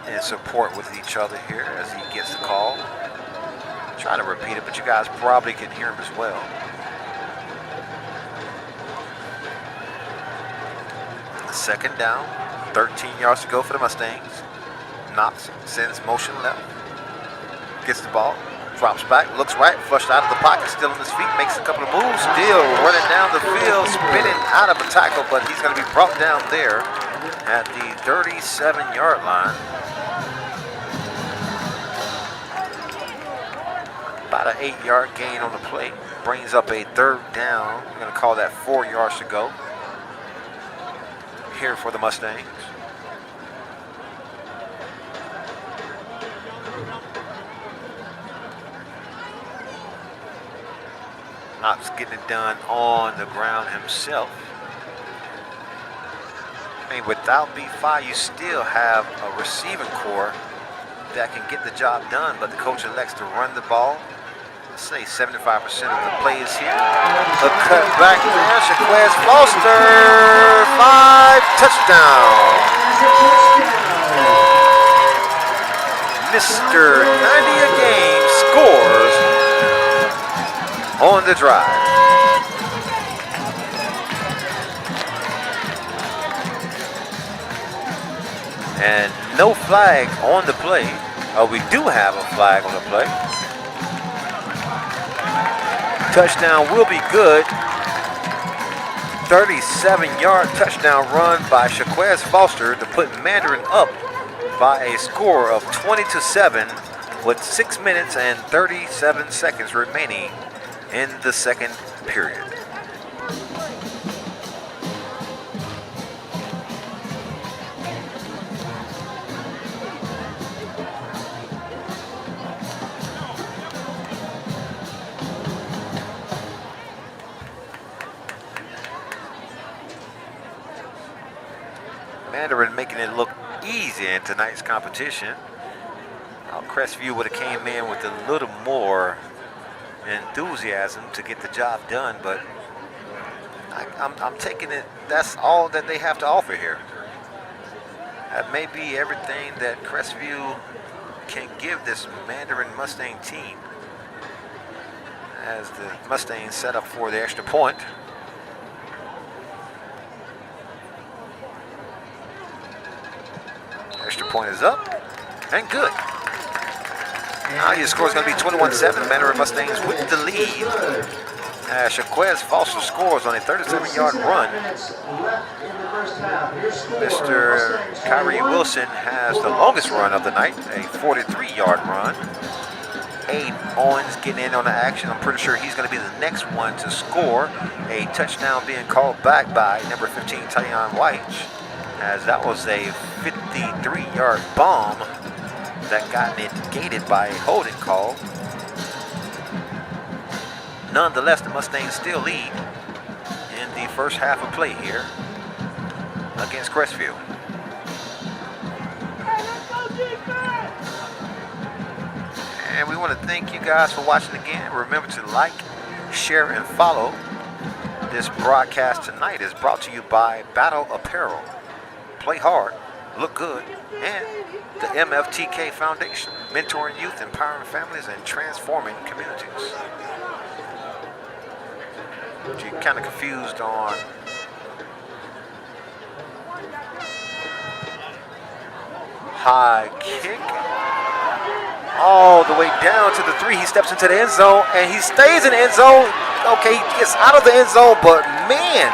in support with each other here as he gets the call. Try to repeat it, but you guys probably can hear him as well. Second down, 13 yards to go for the Mustangs. Knox sends motion left, gets the ball. Drops back, looks right, flushed out of the pocket, still on his feet, makes a couple of moves, still running down the field, spinning out of a tackle, but he's going to be brought down there at the 37-yard line. About an 8-yard gain on the play, brings up a third down. We're going to call that 4 yards to go here for the Mustangs. Knox getting it done on the ground himself. I mean, without B5, you still have a receiving core that can get the job done, but the coach elects to run the ball. Let's say 75% of the play is here. A cut back there, Shaquez Foster, 5 touchdown. Mr. 90 a game scores on the drive. And no flag on the play. We do have a flag on the play. Touchdown will be good. 37-yard touchdown run by Shaquez Foster to put Mandarin up by a score of 20-7 with 6 minutes and 37 seconds remaining in the second period. Mandarin making it look easy in tonight's competition. Crestview would have came in with a little more enthusiasm to get the job done, but I'm taking it that's all that they have to offer here. That may be everything that Crestview can give this Mandarin Mustang team as the Mustangs set up for the extra point. Extra point is up and good. Now your score is going to be 21-7. Mandarin Mustangs with the lead. Shaquez Foster scores on a 37-yard run. Mr. Kyrie Wilson has the longest run of the night, a 43-yard run. Aiden Owens getting in on the action. I'm pretty sure he's going to be the next one to score. A touchdown being called back by number 15, Tyon White, as that was a 53-yard bomb that got negated by a holding call. Nonetheless, the Mustangs still lead in the first half of play here against Crestview. And we want to thank you guys for watching again. Remember to like, share, and follow. This broadcast tonight is brought to you by Battle Apparel. Play hard, look good, and the MFTK Foundation, mentoring youth, empowering families, and transforming communities. If you're kind of confused on high kick, all the way down to the 3, he steps into the end zone, and he stays in the end zone. Okay, he gets out of the end zone, but man,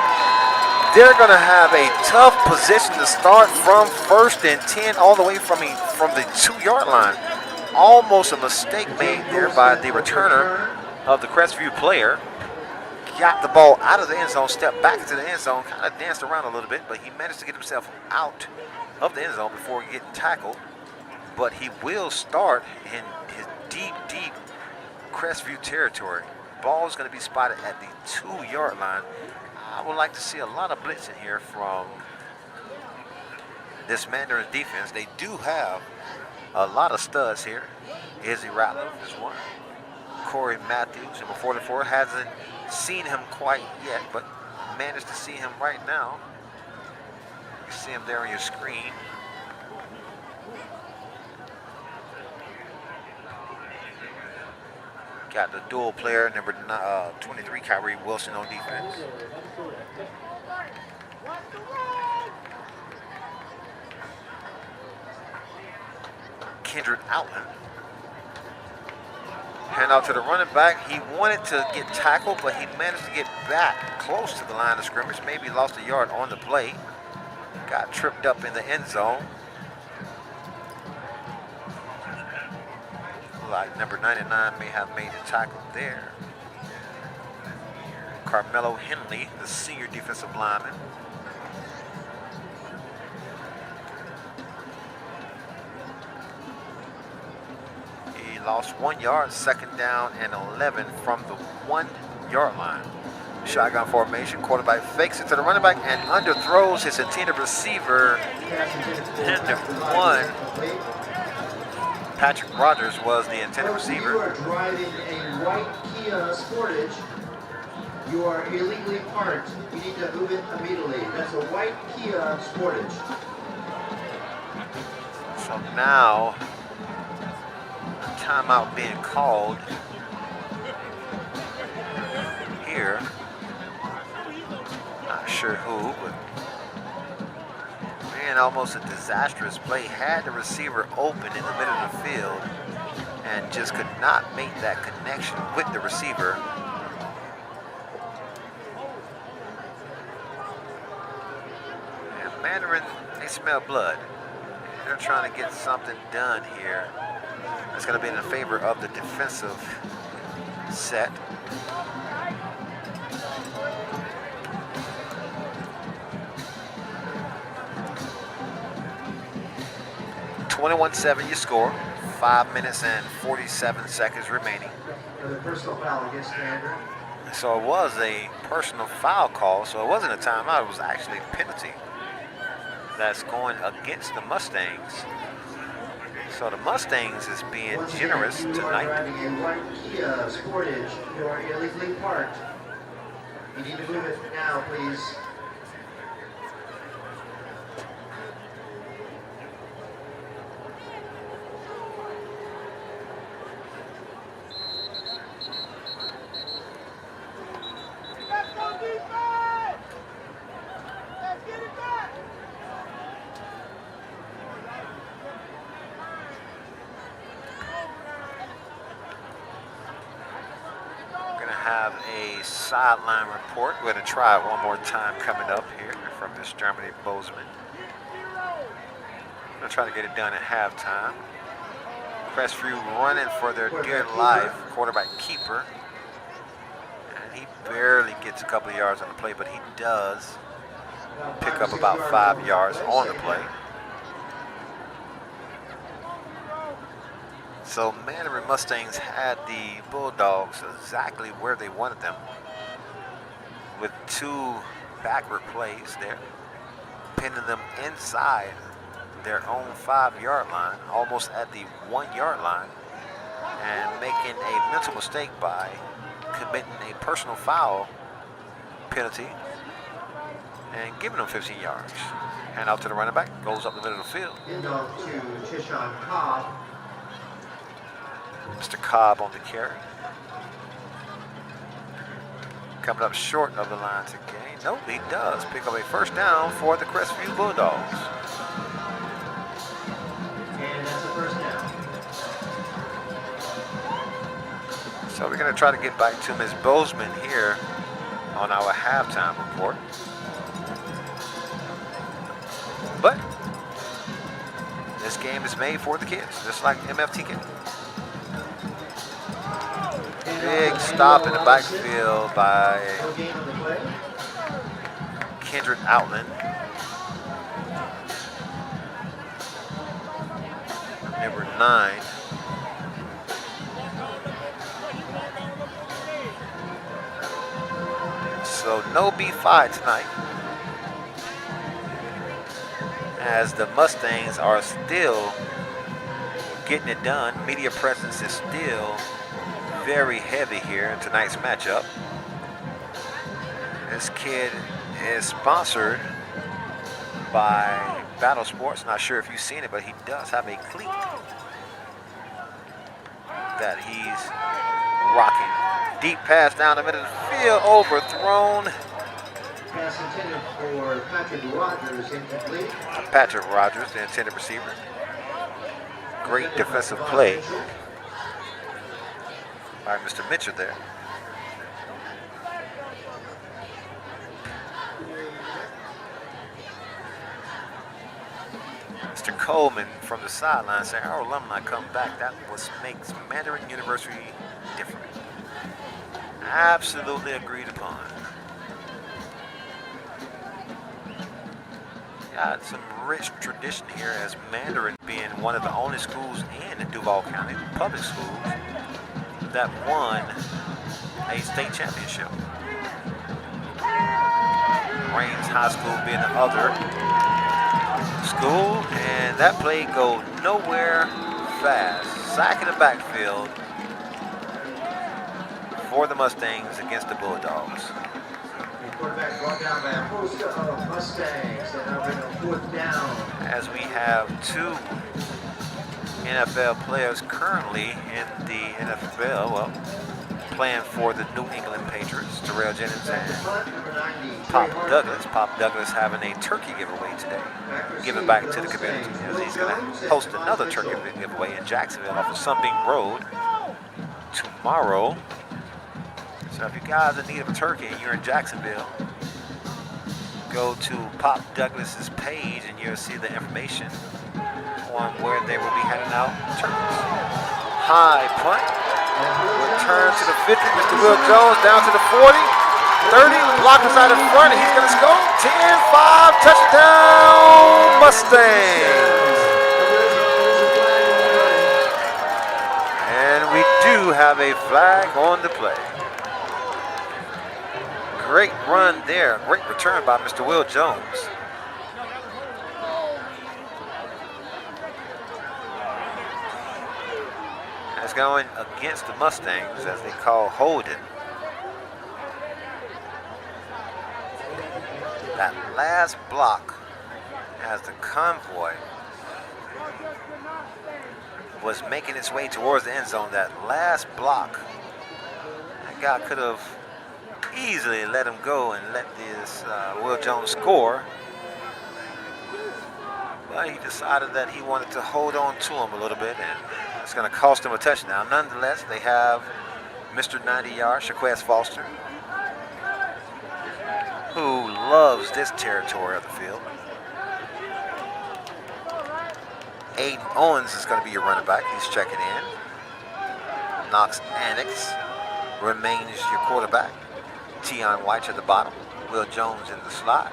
they're going to have a tough position to start from 1st and 10 all the way from the 2-yard line. Almost a mistake made there by the returner of the Crestview player. Got the ball out of the end zone, stepped back into the end zone, kind of danced around a little bit, but he managed to get himself out of the end zone before getting tackled. But he will start in his deep, deep Crestview territory. Ball is going to be spotted at the 2-yard line. I would like to see a lot of blitzing here from this Mandarin defense. They do have a lot of studs here. Izzy Ratliff is one. Corey Matthews, number 44, hasn't seen him quite yet, but managed to see him right now. You see him there on your screen. Got the dual player, number 23, Kyrie Wilson on defense. Kendrick Outland. Hand out to the running back. He wanted to get tackled, but he managed to get back close to the line of scrimmage. Maybe lost a yard on the play. Got tripped up in the end zone. Like number 99 may have made the tackle there. Carmelo Henley, the senior defensive lineman. He lost 1 yard, second down and 11 from the 1-yard line. Shotgun formation, quarterback fakes it to the running back and underthrows his intended receiver. Number 1. Patrick Rogers was the intended receiver. You are driving a white Kia Sportage. You are illegally parked. You need to move it immediately. That's a white Kia Sportage. So now, a timeout being called here. Not sure who, but man, almost a disastrous play. Had the receiver open in the middle of the field and just could not make that connection with the receiver. And Mandarin, they smell blood. They're trying to get something done here. It's going to be in favor of the defensive set. (21-7) you score. 5 minutes and 47 seconds remaining. The personal foul against Mandarin. So it was a personal foul call. So it wasn't a timeout. It was actually a penalty that's going against the Mustangs. So the Mustangs is being generous tonight. You are driving a white Kia Sportage. You are illegally parked. You need to move it now, please. Sideline report. We're going to try it one more time coming up here from this Germany Bozeman. I'm going to try to get it done at halftime. Crestview running for their dear life. Quarterback keeper. And he barely gets a couple of yards on the play, but he does pick up about 5 yards on the play. So Mandarin Mustangs had the Bulldogs exactly where they wanted them, with 2 backward plays there, pinning them inside their own 5-yard line, almost at the 1-yard line, and making a mental mistake by committing a personal foul penalty and giving them 15 yards. Hand out to the running back, goes up the middle of the field. Hand off to Tishon Cobb. Mr. Cobb on the carry. Coming up short of the line to gain. Nope, he does pick up a first down for the Crestview Bulldogs. And that's a first down. So we're going to try to get back to Ms. Bozeman here on our halftime report. But this game is made for the kids, just like MFTK. And Big stop in the backfield by No gain on the play. Kendrick Outland. Number 9. So no B5 tonight, as the Mustangs are still getting it done. Media presence is still very heavy here in tonight's matchup. This kid is sponsored by Battle Sports. Not sure if you've seen it, but he does have a cleat that he's rocking. Deep pass down the middle of the field, overthrown. Pass intended for Patrick Rogers, incomplete. Patrick Rogers, the intended receiver. Great defensive play by Mr. Mitchell there. Mr. Coleman from the sideline saying, our alumni come back. That was makes Mandarin University different. Absolutely agreed upon. Got some rich tradition here, as Mandarin being one of the only schools in Duval County, public schools, that won a state championship. Rains High School being the other school, and that play go nowhere fast. Sack in the backfield for the Mustangs against the Bulldogs. The quarterback brought down by a host of Mustangs, and now bring a 4th down. As we have 2 NFL players currently in the NFL, well, playing for the New England Patriots, Terrell Jennings and Pop Douglas. Pop Douglas having a turkey giveaway today, giving back to the community, as he's going to host another turkey giveaway in Jacksonville off of Sunbeam Road tomorrow. So if you guys are in need of a turkey and you're in Jacksonville, go to Pop Douglas's page and you'll see the information on where they will be handing out turkeys. High punt, return to the 50, Mr. Will Jones down to the 40, 30, block inside in front, and he's going to score. 10-5, touchdown, Mustangs. And we do have a flag on the play. Great run there. Great return by Mr. Will Jones. That's going against the Mustangs, as they call holding. That last block, as the convoy was making its way towards the end zone, that last block, that guy could have easily let him go and let this Will Jones score, but he decided that he wanted to hold on to him a little bit, and it's going to cost him a touchdown. Nonetheless, they have Mr. 90-yard, Shaquez Foster, who loves this territory of the field. Aiden Owens is going to be your running back. He's checking in. Knox Annex remains your quarterback. Tion White at the bottom. Will Jones in the slot.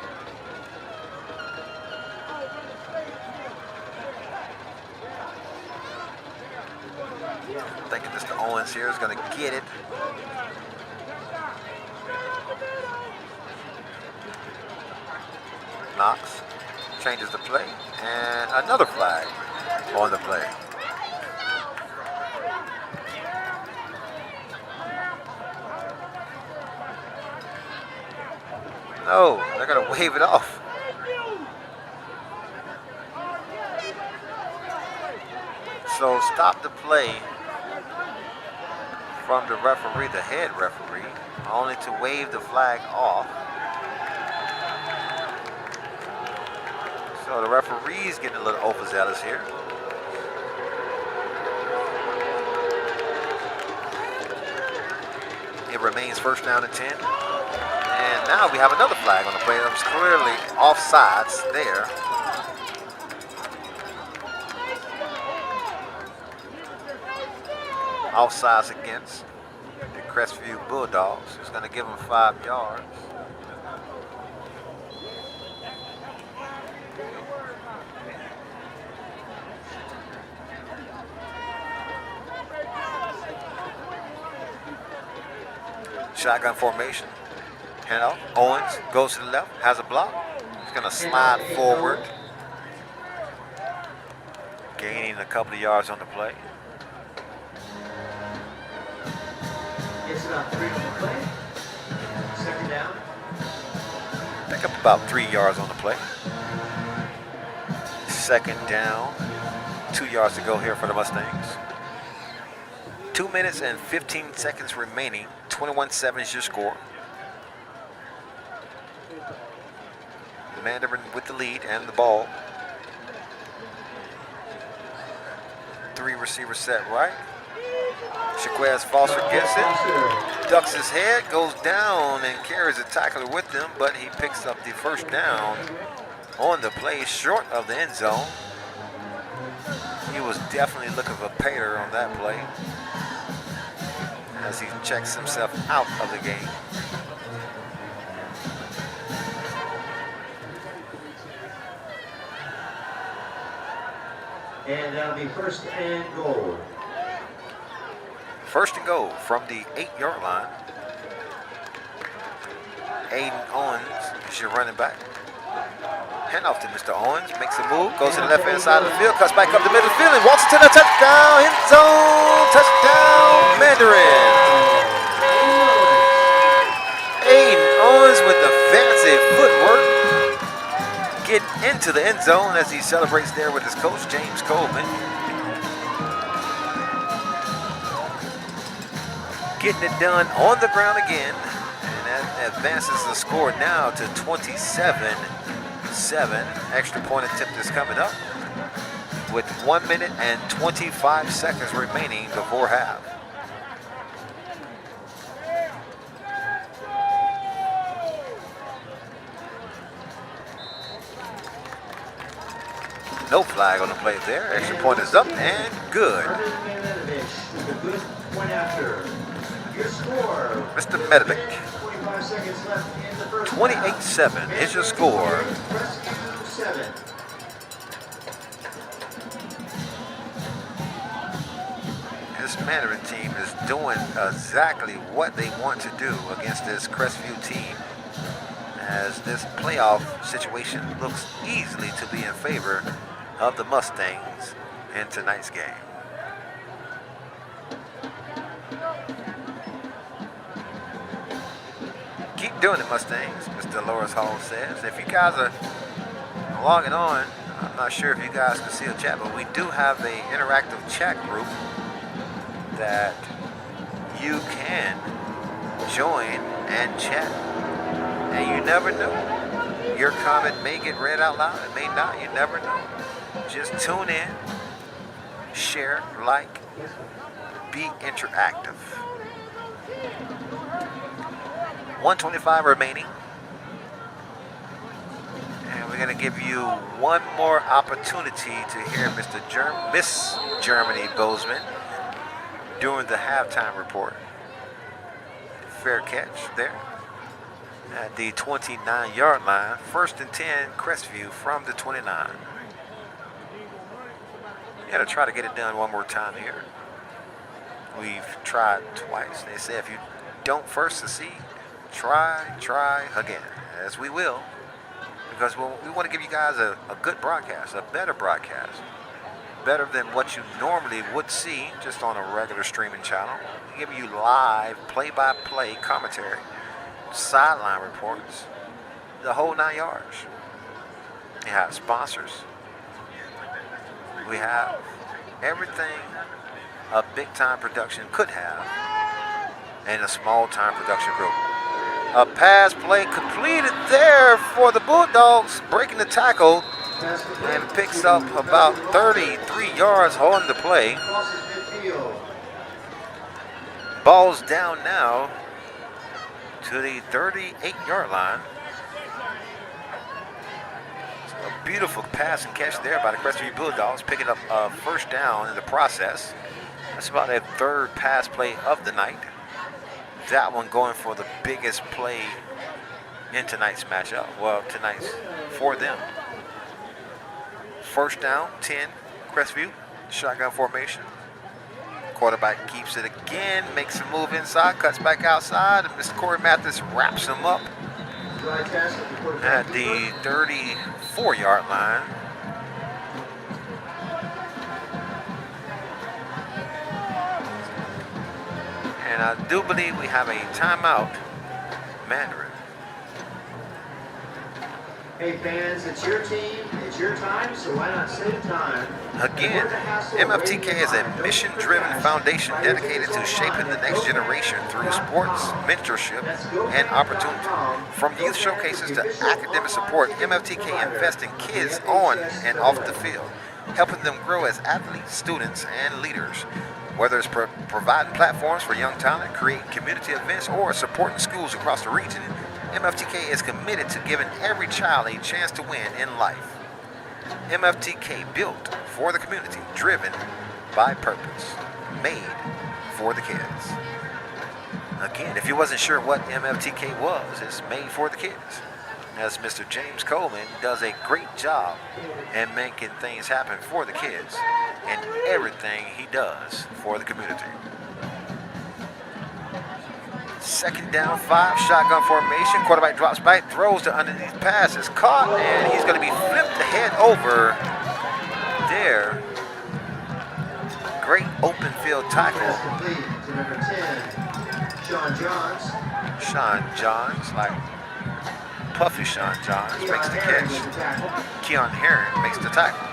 I'm thinking Mr. Owens here is going to get it. Knox changes the play, and another flag on the play. No, they're going to wave it off. So stop the play from the referee, the head referee, only to wave the flag off. So the referee's getting a little overzealous here. It remains first down and 10. And now we have another flag on the play. That was clearly offsides there. Offsides against the Crestview Bulldogs. It's going to give them 5 yards. Shotgun formation. Handoff. Owens goes to the left, has a block. He's going to slide forward, gaining a couple of yards on the play. Gets about 3 on the play. Second down. Pick up about 3 yards on the play. Second down. 2 yards to go here for the Mustangs. 2 minutes and 15 seconds remaining. 21-7 is your score. Mandarin with the lead and the ball. 3 receivers set right. Shaquez Foster gets it, ducks his head, goes down and carries a tackler with him, but he picks up the first down on the play short of the end zone. He was definitely looking for Pater on that play as he checks himself out of the game. And that'll be first and goal. First and goal from the 8-yard line. Aiden Owens is your running back. Hand off to Mr. Owens, makes a move, goes to the left-hand side of the field, cuts back up the middle of the field, and walks to the touchdown, end zone, touchdown, Mandarin. Aiden Owens with the fancy footwork, get into the end zone as he celebrates there with his coach, James Coleman. Getting it done on the ground again, and that advances the score now to 27-7. Extra point attempt is coming up with 1 minute and 25 seconds remaining before half. No flag on the play there. Extra point is up and good. Your score. Mr. Medovic. 25 seconds left in the first 28-7 is your score. Crestview 7. This Mandarin team is doing exactly what they want to do against this Crestview team, as this playoff situation looks easily to be in favor of the Mustangs in tonight's game. Keep doing it, Mustangs, Mr. Loris Hall says. If you guys are logging on, I'm not sure if you guys can see the chat, but we do have an interactive chat group that you can join and chat. And you never know. Your comment may get read out loud, it may not, you never know. Just tune in, share, like, be interactive. 1:25 remaining. And we're going to give you one more opportunity to hear Miss Germany Bozeman during the halftime report. Fair catch there at the 29-yard line. First and 10, Crestview from the 29. You got to try to get it done one more time here. We've tried twice. They say if you don't first succeed, try again, as we will, because we want to give you guys a good broadcast, a better broadcast, better than what you normally would see just on a regular streaming channel. We give you live play-by-play commentary, sideline reports, the whole 9 yards. We have sponsors. We have everything a big-time production could have and a small-time production group. A pass play completed there for the Bulldogs, breaking the tackle and picks up about 33 yards on the play. Ball's down now to the 38-yard line. A beautiful pass and catch there by the Crestview Bulldogs, picking up a first down in the process. That's about their third pass play of the night. that one going for the biggest play in tonight's matchup. Well, tonight's for them. First down, 10, Crestview, shotgun formation. Quarterback keeps it again, makes a move inside, cuts back outside, and Mr. Corey Mathis wraps him up at the 34-yard line. And I do believe we have a timeout, Mandarin. Hey fans, it's your team, it's your time, so why not save time? Again, MFTK is a mission-driven foundation dedicated to shaping the next generation through sports, mentorship, and opportunity. From youth showcases to academic support, MFTK invests in kids on and off the field, helping them grow as athletes, students, and leaders. Whether it's providing platforms for young talent, creating community events, or supporting schools across the region, MFTK is committed to giving every child a chance to win in life. MFTK, built for the community, driven by purpose, made for the kids. Again, if you wasn't sure what MFTK was, it's made for the kids. As Mr. James Coleman does a great job in making things happen for the kids and everything he does for the community. Second down, 5, shotgun formation. Quarterback drops back, throws the underneath pass, is caught, and he's going to be flipped the head over there. Great open field tackle. Complete to number 10, Sean Johns. Sean Johns, like Puffy Sean Johns, makes the catch. Keon Herron makes the tackle.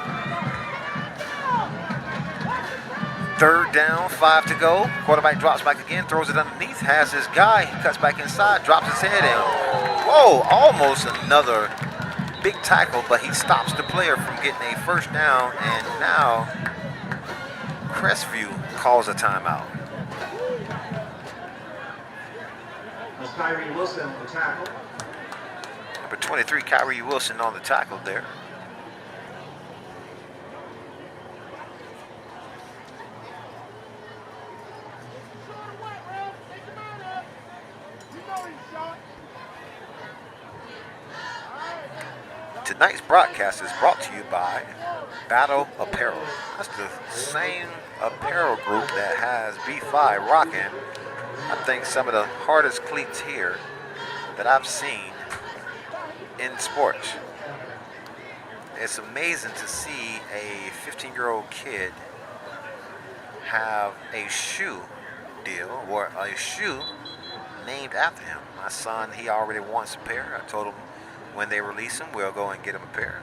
Third down, 5 to go. Quarterback drops back again, throws it underneath, has his guy, he cuts back inside, drops his head in. Whoa, almost another big tackle, but he stops the player from getting a first down, and now Crestview calls a timeout. Kyrie Wilson on the tackle. Number 23, Kyrie Wilson on the tackle there. Tonight's broadcast is brought to you by Battle Apparel. That's the same apparel group that has B5 rocking, I think, some of the hardest cleats here that I've seen in sports. It's amazing to see a 15-year-old kid have a shoe deal or a shoe named after him. My son, he already wants a pair. I told him when they release him, we'll go and get him a pair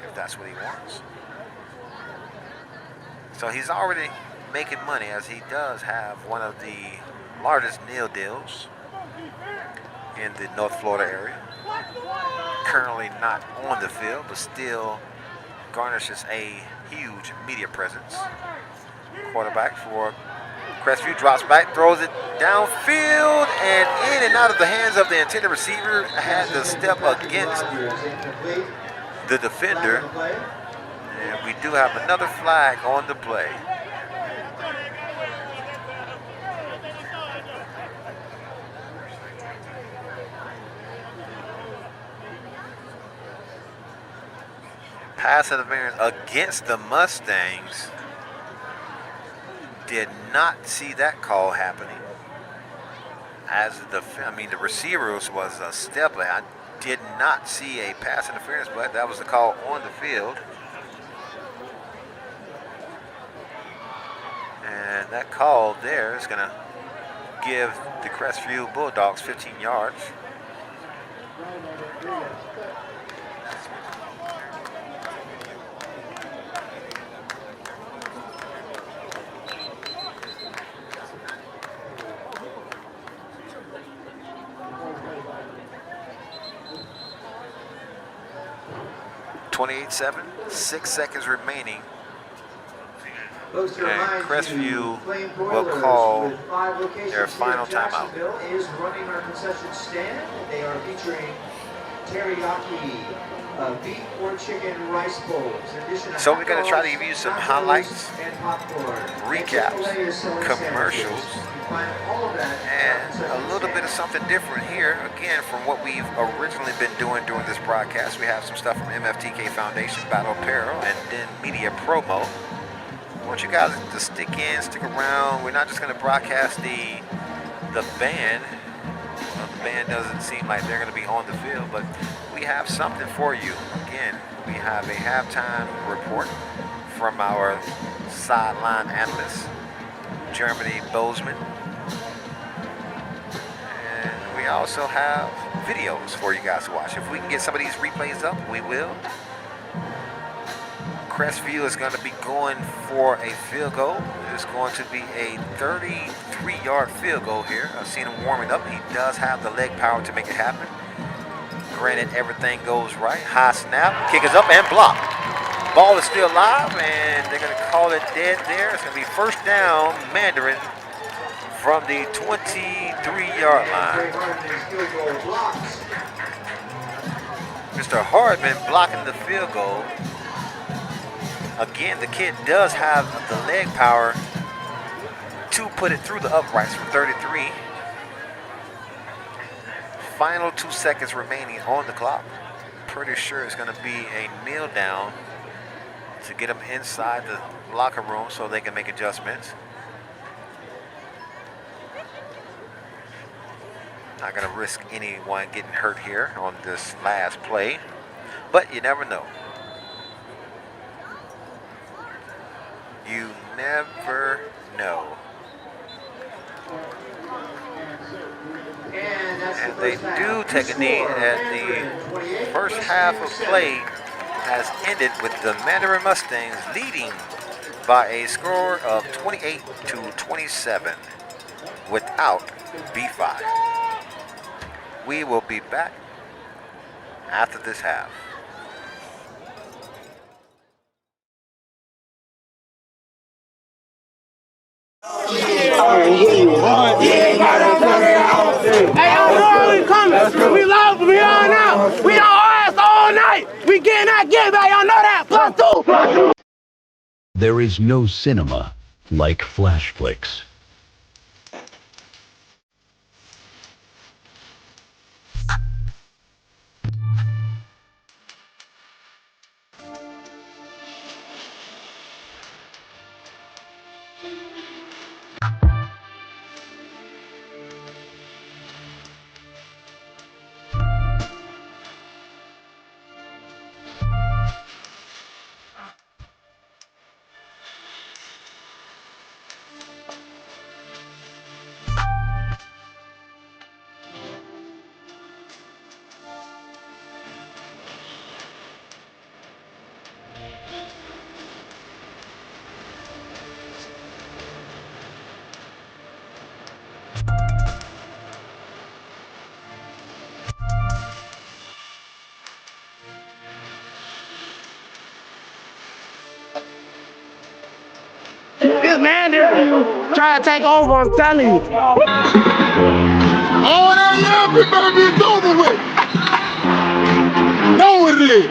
if that's what he wants. So he's already making money, as he does have one of the largest nail deals in the North Florida area. Currently not on the field, but still garnishes a huge media presence. Quarterback for Crestview drops back, throws it downfield, and in and out of the hands of the intended receiver. Had to step against the defender. And we do have another flag on the play. Pass interference against the Mustangs. Did not see that call happening. As the receiver was a step. I did not see a pass interference, but that was the call on the field. And that call there is going to give the Crestview Bulldogs 15 yards. .28-7, 6 seconds remaining. And Crestview will call their final timeout. Is running our concession stand. They are featuring teriyaki beef or chicken rice bowls. In addition to So we're going to try to hot give you some dogs, highlights, nachos, and popcorn. recaps, Chick-fil-A is selling commercials, sandwiches. You can find all of that and a little bit of something different here. Again, from what we've originally been doing during this broadcast, we have some stuff from MFTK Foundation, Battle Apparel, and then Media Promo. I want you guys to stick around. We're not just going to broadcast the band. Well, the band doesn't seem like they're going to be on the field, but we have something for you. Again, we have a halftime report from our sideline analyst, Germany Bozeman. And we also have videos for you guys to watch. If we can get some of these replays up, we will. Crestview is going to be going for a field goal. It's going to be a 33-yard field goal here. I've seen him warming up. He does have the leg power to make it happen. Granted, everything goes right. High snap, kick is up and blocked. Ball is still alive, and they're going to call it dead there. It's going to be first down, Mandarin, from the 23-yard line. Mr. Hardman blocking the field goal. Again, the kid does have the leg power to put it through the uprights from 33. Final 2 seconds remaining on the clock. Pretty sure it's going to be a kneel down to get them inside the locker room so they can make adjustments. Not going to risk anyone getting hurt here on this last play, but you never know. You never know. And they do take a knee, and the first half of play has ended with the Mandarin Mustangs leading by a score of 28-27 without B5. We will be back after this half. Hey, y'all know we coming. We love from here on out. We on ass all night. We getting that get back. Y'all know that. +2. There is no cinema like flash flicks. This man there trying to take over, I'm telling you. All that love, it better be over with. Know what it is.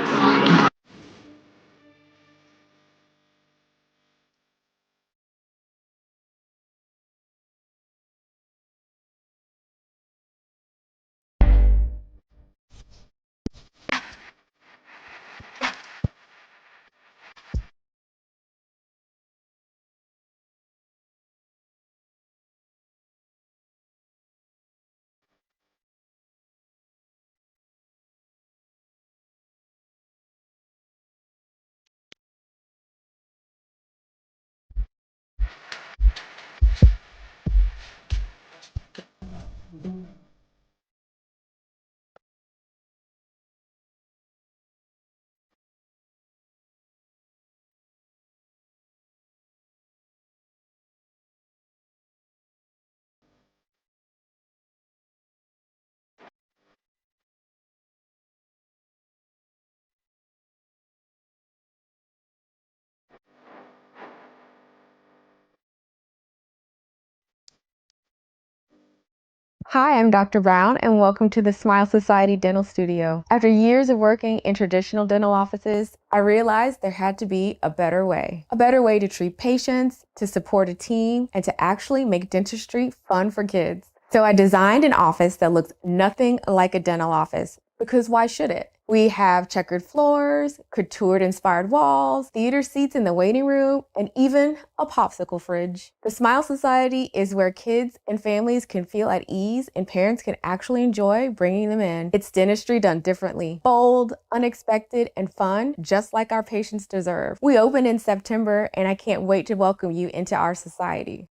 Hi, I'm Dr. Brown, and welcome to the Smile Society Dental Studio. After years of working in traditional dental offices, I realized there had to be a better way. A better way to treat patients, to support a team, and to actually make dentistry fun for kids. So I designed an office that looks nothing like a dental office, because why should it? We have checkered floors, couture-inspired walls, theater seats in the waiting room, and even a popsicle fridge. The Smile Society is where kids and families can feel at ease and parents can actually enjoy bringing them in. It's dentistry done differently. Bold, unexpected, and fun, just like our patients deserve. We open in September, and I can't wait to welcome you into our society.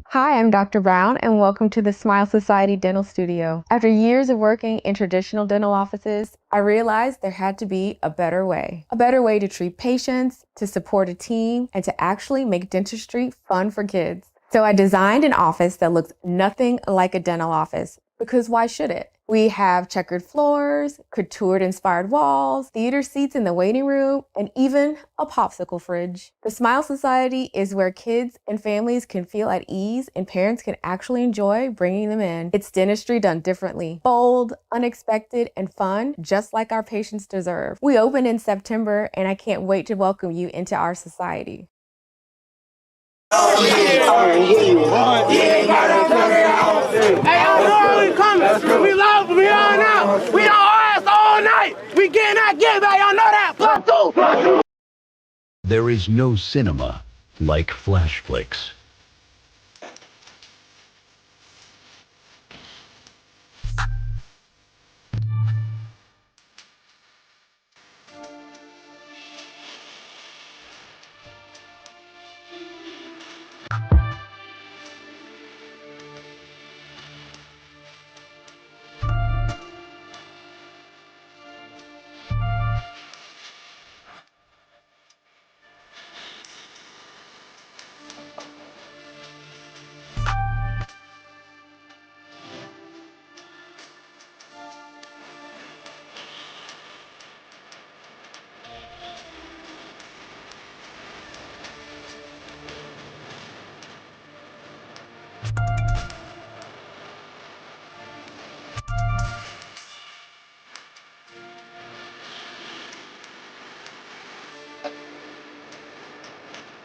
Hi, I'm Dr. Brown, and welcome to the Smile Society Dental Studio. After years of working in traditional dental offices, I realized there had to be a better way. A better way to treat patients, to support a team, and to actually make dentistry fun for kids. So I designed an office that looks nothing like a dental office, because why should it? We have checkered floors, couture-inspired walls, theater seats in the waiting room, and even a popsicle fridge. The Smile Society is where kids and families can feel at ease and parents can actually enjoy bringing them in. It's dentistry done differently. Bold, unexpected, and fun, just like our patients deserve. We open in September, and I can't wait to welcome you into our society. Hey, y'all know we coming. We love from here on out. We on ass all night. We getting that get back. Y'all know that. +2. There is no cinema like flash flicks.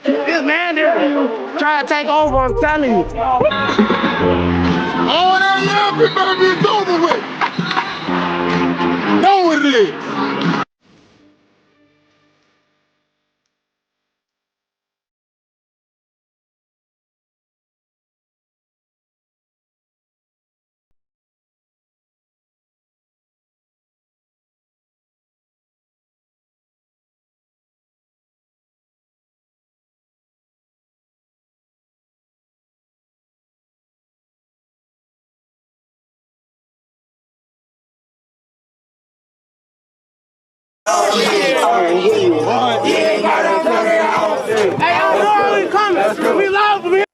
This man there trying to take over. I'm telling you. All that laughing, baby, it's over with. Know it is. Hey, y'all know we coming. We love from here.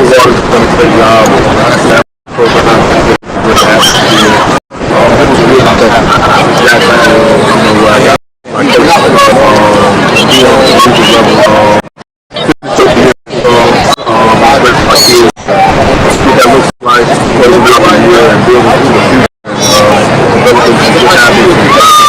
Water's done a great job. That program with that year. It was good to Jack Daniel, where I got my coach what that looks like, closing out the year and building to the future. Developing some good habits and culture.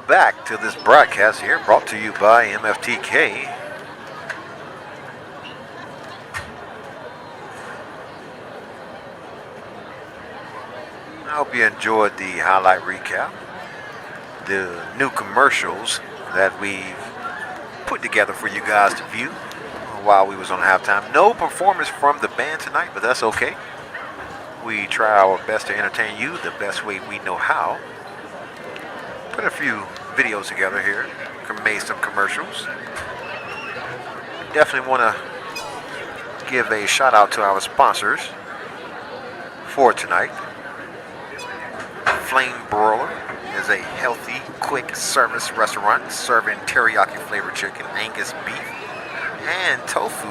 Back to this broadcast here, brought to you by MFTK. I hope you enjoyed the highlight recap. The new commercials that we've put together for you guys to view while we was on halftime. No performance from the band tonight, but that's okay. We try our best to entertain you the best way we know how. Put a few videos together here, made some commercials. Definitely want to give a shout out to our sponsors for tonight. Flame Broiler is a healthy, quick service restaurant serving teriyaki flavored chicken, Angus beef, and tofu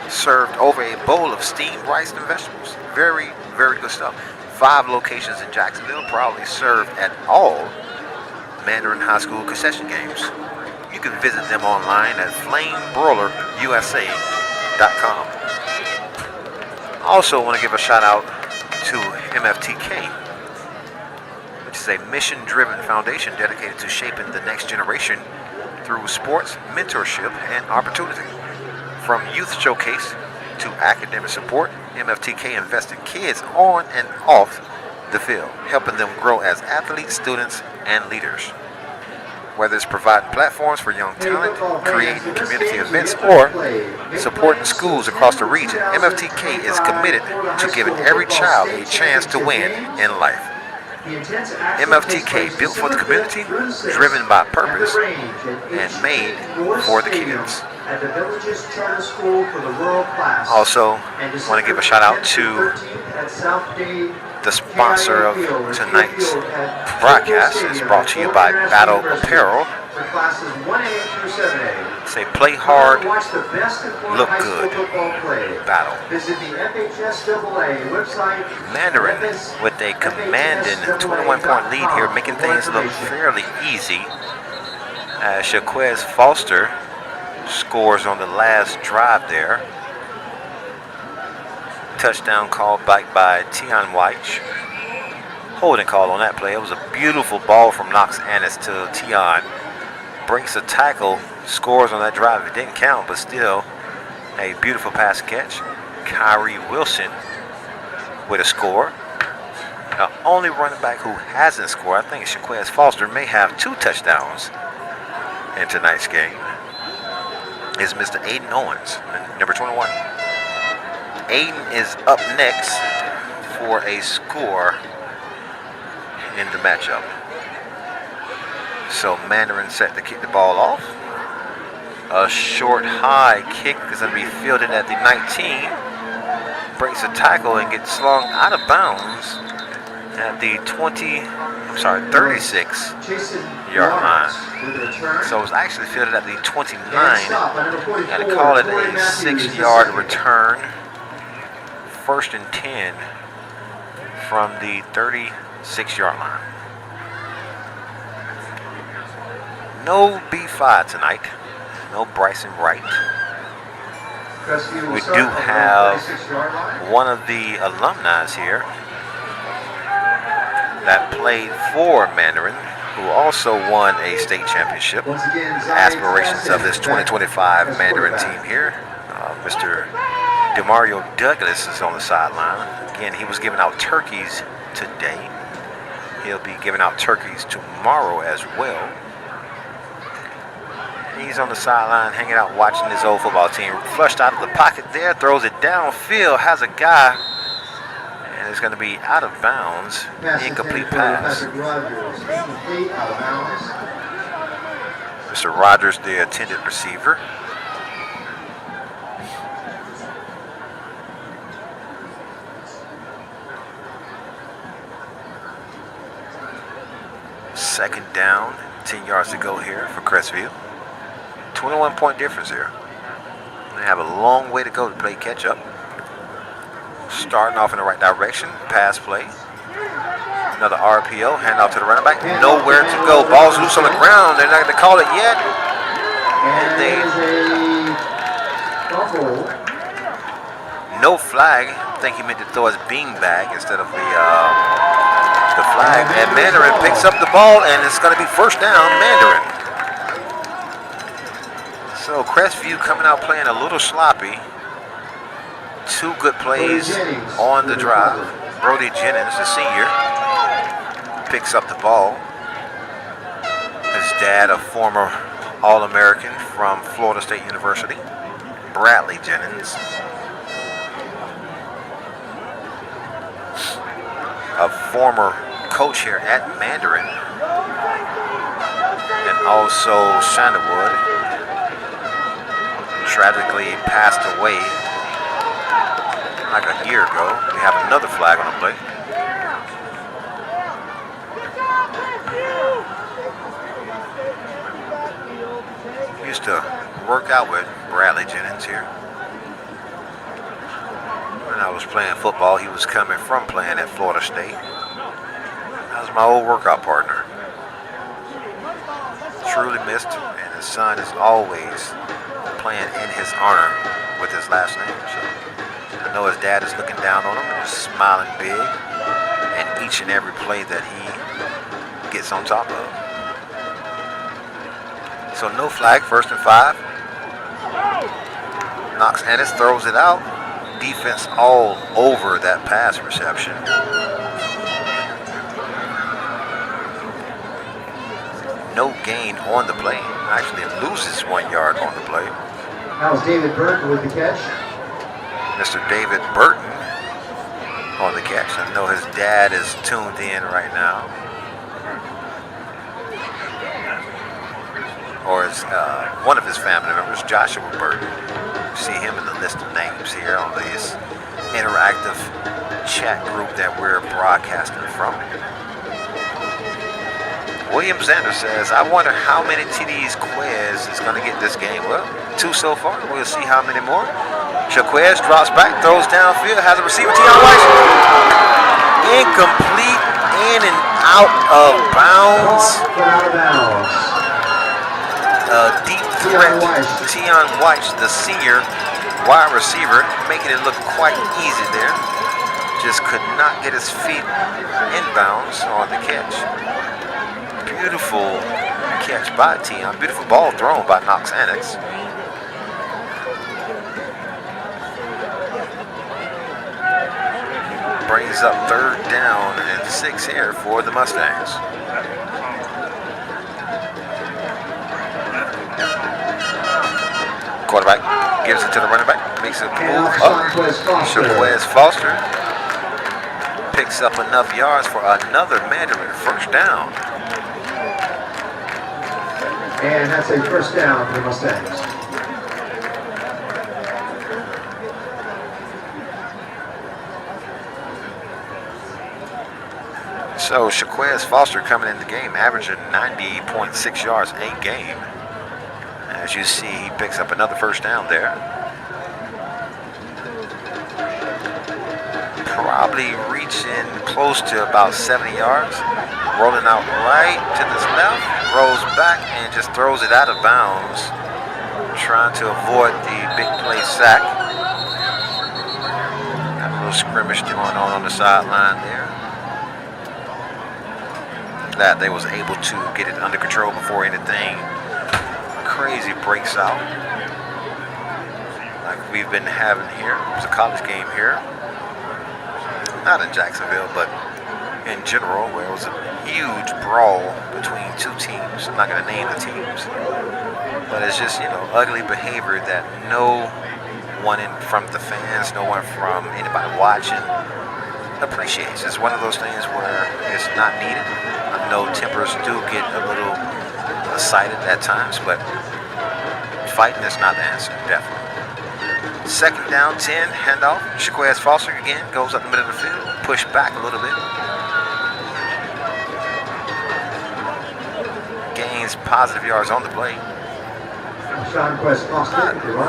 served over a bowl of steamed rice and vegetables. Very, very good stuff. 5 locations in Jacksonville, proudly served at all Mandarin High School concession games. You can visit them online at flamebroilerusa.com. Also want to give a shout out to MFTK, which is a mission-driven foundation dedicated to shaping the next generation through sports, mentorship, and opportunity. From youth showcase to academic support, MFTK invests in kids on and off the field, helping them grow as athletes, students, and leaders. Whether it's providing platforms for young talent, creating community events, or supporting schools across the region, MFTK is committed to giving every child a chance to win in life. MFTK, built for the community, driven by purpose, and made for the kids. Also, want to give a shout out to the sponsor of tonight's broadcast. It's brought to you by Battle Apparel. Say, play hard, look good, Battle. Mandarin with a commanding 21-point lead here, making things look fairly easy. Shaquez Foster scores on the last drive there. Touchdown called back by Tion White. Holding call on that play. It was a beautiful ball from Knox Annis to Tion. Breaks a tackle, scores on that drive. It didn't count, but still a beautiful pass catch. Kyrie Wilson with a score. The only running back who hasn't scored, I think Shaquez Foster, may have 2 touchdowns in tonight's game, is Mr. Aiden Owens, number 21. Aiden is up next for a score in the matchup. So Mandarin set to kick the ball off. A short high kick is going to be fielded at the 19. Breaks a tackle and gets slung out of bounds at the 36-yard line. So it was actually fielded at the 29. Got to call it a 6-yard return. 1st and 10 from the 36-yard line. No B5 tonight. No Brysen Wright. We do have one of the alumni here that played for Mandarin, who also won a state championship. Aspirations of this 2025 Mandarin team here. Mr. DeMario Douglas is on the sideline. Again, he was giving out turkeys today. He'll be giving out turkeys tomorrow as well. He's on the sideline hanging out watching his old football team. Flushed out of the pocket there, throws it downfield, has a guy, and it's going to be out of bounds. Incomplete pass. Mr. Rogers, the intended receiver. Second down, 10 yards to go here for Crestview. 21-point difference here. They have a long way to go to play catch up. Starting off in the right direction. Pass play. Another RPO. Handoff to the running back. Nowhere to go. Ball's loose on the ground. They're not going to call it yet. And no flag. I think he meant to throw his beanbag instead of the flag. And Mandarin picks up the ball, and it's going to be first down, Mandarin. So Crestview coming out playing a little sloppy. 2 good plays on the drive. Brody Jennings, the senior, picks up the ball. His dad, a former All-American from Florida State University, Bradley Jennings. A former coach here at Mandarin. And also Sandalwood. Tragically passed away like a year ago. We have another flag on the play. Used to work out with Bradley Jennings here. When I was playing football, he was coming from playing at Florida State. That was my old workout partner. Truly missed, and his son is always playing in his honor with his last name. So I know his dad is looking down on him and is smiling big in each and every play that he gets on top of. So no flag, 1st and 5. Knox Ennis throws it out. Defense all over that pass reception. No gain on the play. Actually, it loses 1 yard on the play. That was David Burton with the catch. Mr. David Burton on the catch. I know his dad is tuned in right now. Or is one of his family members, Joshua Burton. You see him in the list of names here on this interactive chat group that we're broadcasting from. William Sanders says, I wonder how many TDs Quez is going to get this game. Well, 2 so far. We'll see how many more. Shaquez drops back, throws downfield, has a receiver, Tion White. Incomplete, in and out of bounds. Deep threat, Tion White, the senior wide receiver, making it look quite easy there. Just could not get his feet inbounds on the catch. Beautiful catch by Tion. Beautiful ball thrown by Knox Annex. Brings up 3rd down and 6 here for the Mustangs. Quarterback gives it to the running back. Makes it move up. Shaquez Foster picks up enough yards for another Mandarin 1st down. And that's a 1st down for the Mustangs. So Shaquez Foster coming in the game, averaging 90.6 yards a game. As you see, he picks up another 1st down there. Probably reaching close to about 70 yards. Rolling out right to the left, rolls back and just throws it out of bounds. Trying to avoid the big play sack. Got a little scrimmage going on the sideline there. That they was able to get it under control before anything crazy breaks out. Like we've been having here. It was a college game here. Not in Jacksonville, but in general, where it was a huge brawl between 2 teams. I'm not going to name the teams. But it's just, ugly behavior that no one from the fans, no one from anybody watching appreciates. It's one of those things where it's not needed. I know tempers do get a little excited at times, but fighting is not the answer, definitely. 2nd down, 10, handoff. Shaquez Foster again goes up the middle of the field, push back a little bit. Gains positive yards on the play.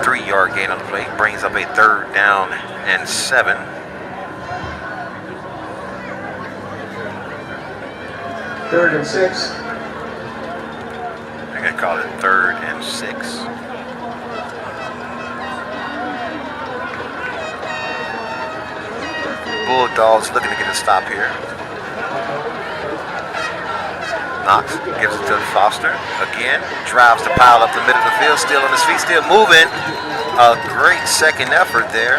3-yard gain on the play, brings up a 3rd down and 7. Third and 6. I'm going to call it 3rd and 6. Bulldogs looking to get a stop here. Knox gives it to Foster. Again, drives the pile up the middle of the field, still on his feet, still moving. A great second effort there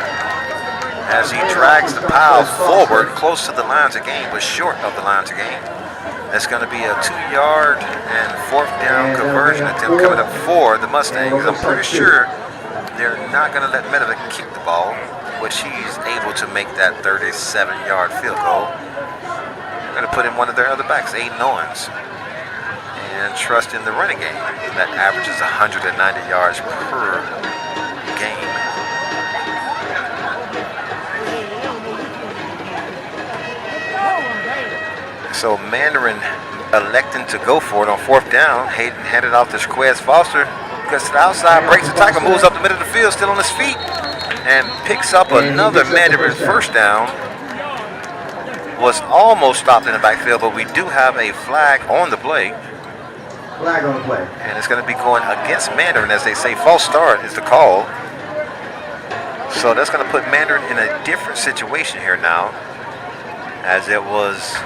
as he drags the pile forward close to the lines of game, but short of the lines of game. It's going to be a 2-yard and 4th down conversion attempt coming up for the Mustangs. I'm pretty sure they're not going to let Medovic kick the ball, which he's able to make that 37-yard field goal. They're going to put in one of their other backs, Aiden Owens, and trust in the running game that averages 190 yards per game. So Mandarin electing to go for it on 4th down. Hayden handed off to Shaquez Foster. Gets to the outside, breaks the tackle, moves up the middle of the field, still on his feet, and picks up another Mandarin first down. Was almost stopped in the backfield, but we do have a flag on the play. Flag on the play. And it's going to be going against Mandarin, as they say. False start is the call. So that's going to put Mandarin in a different situation here now, as it was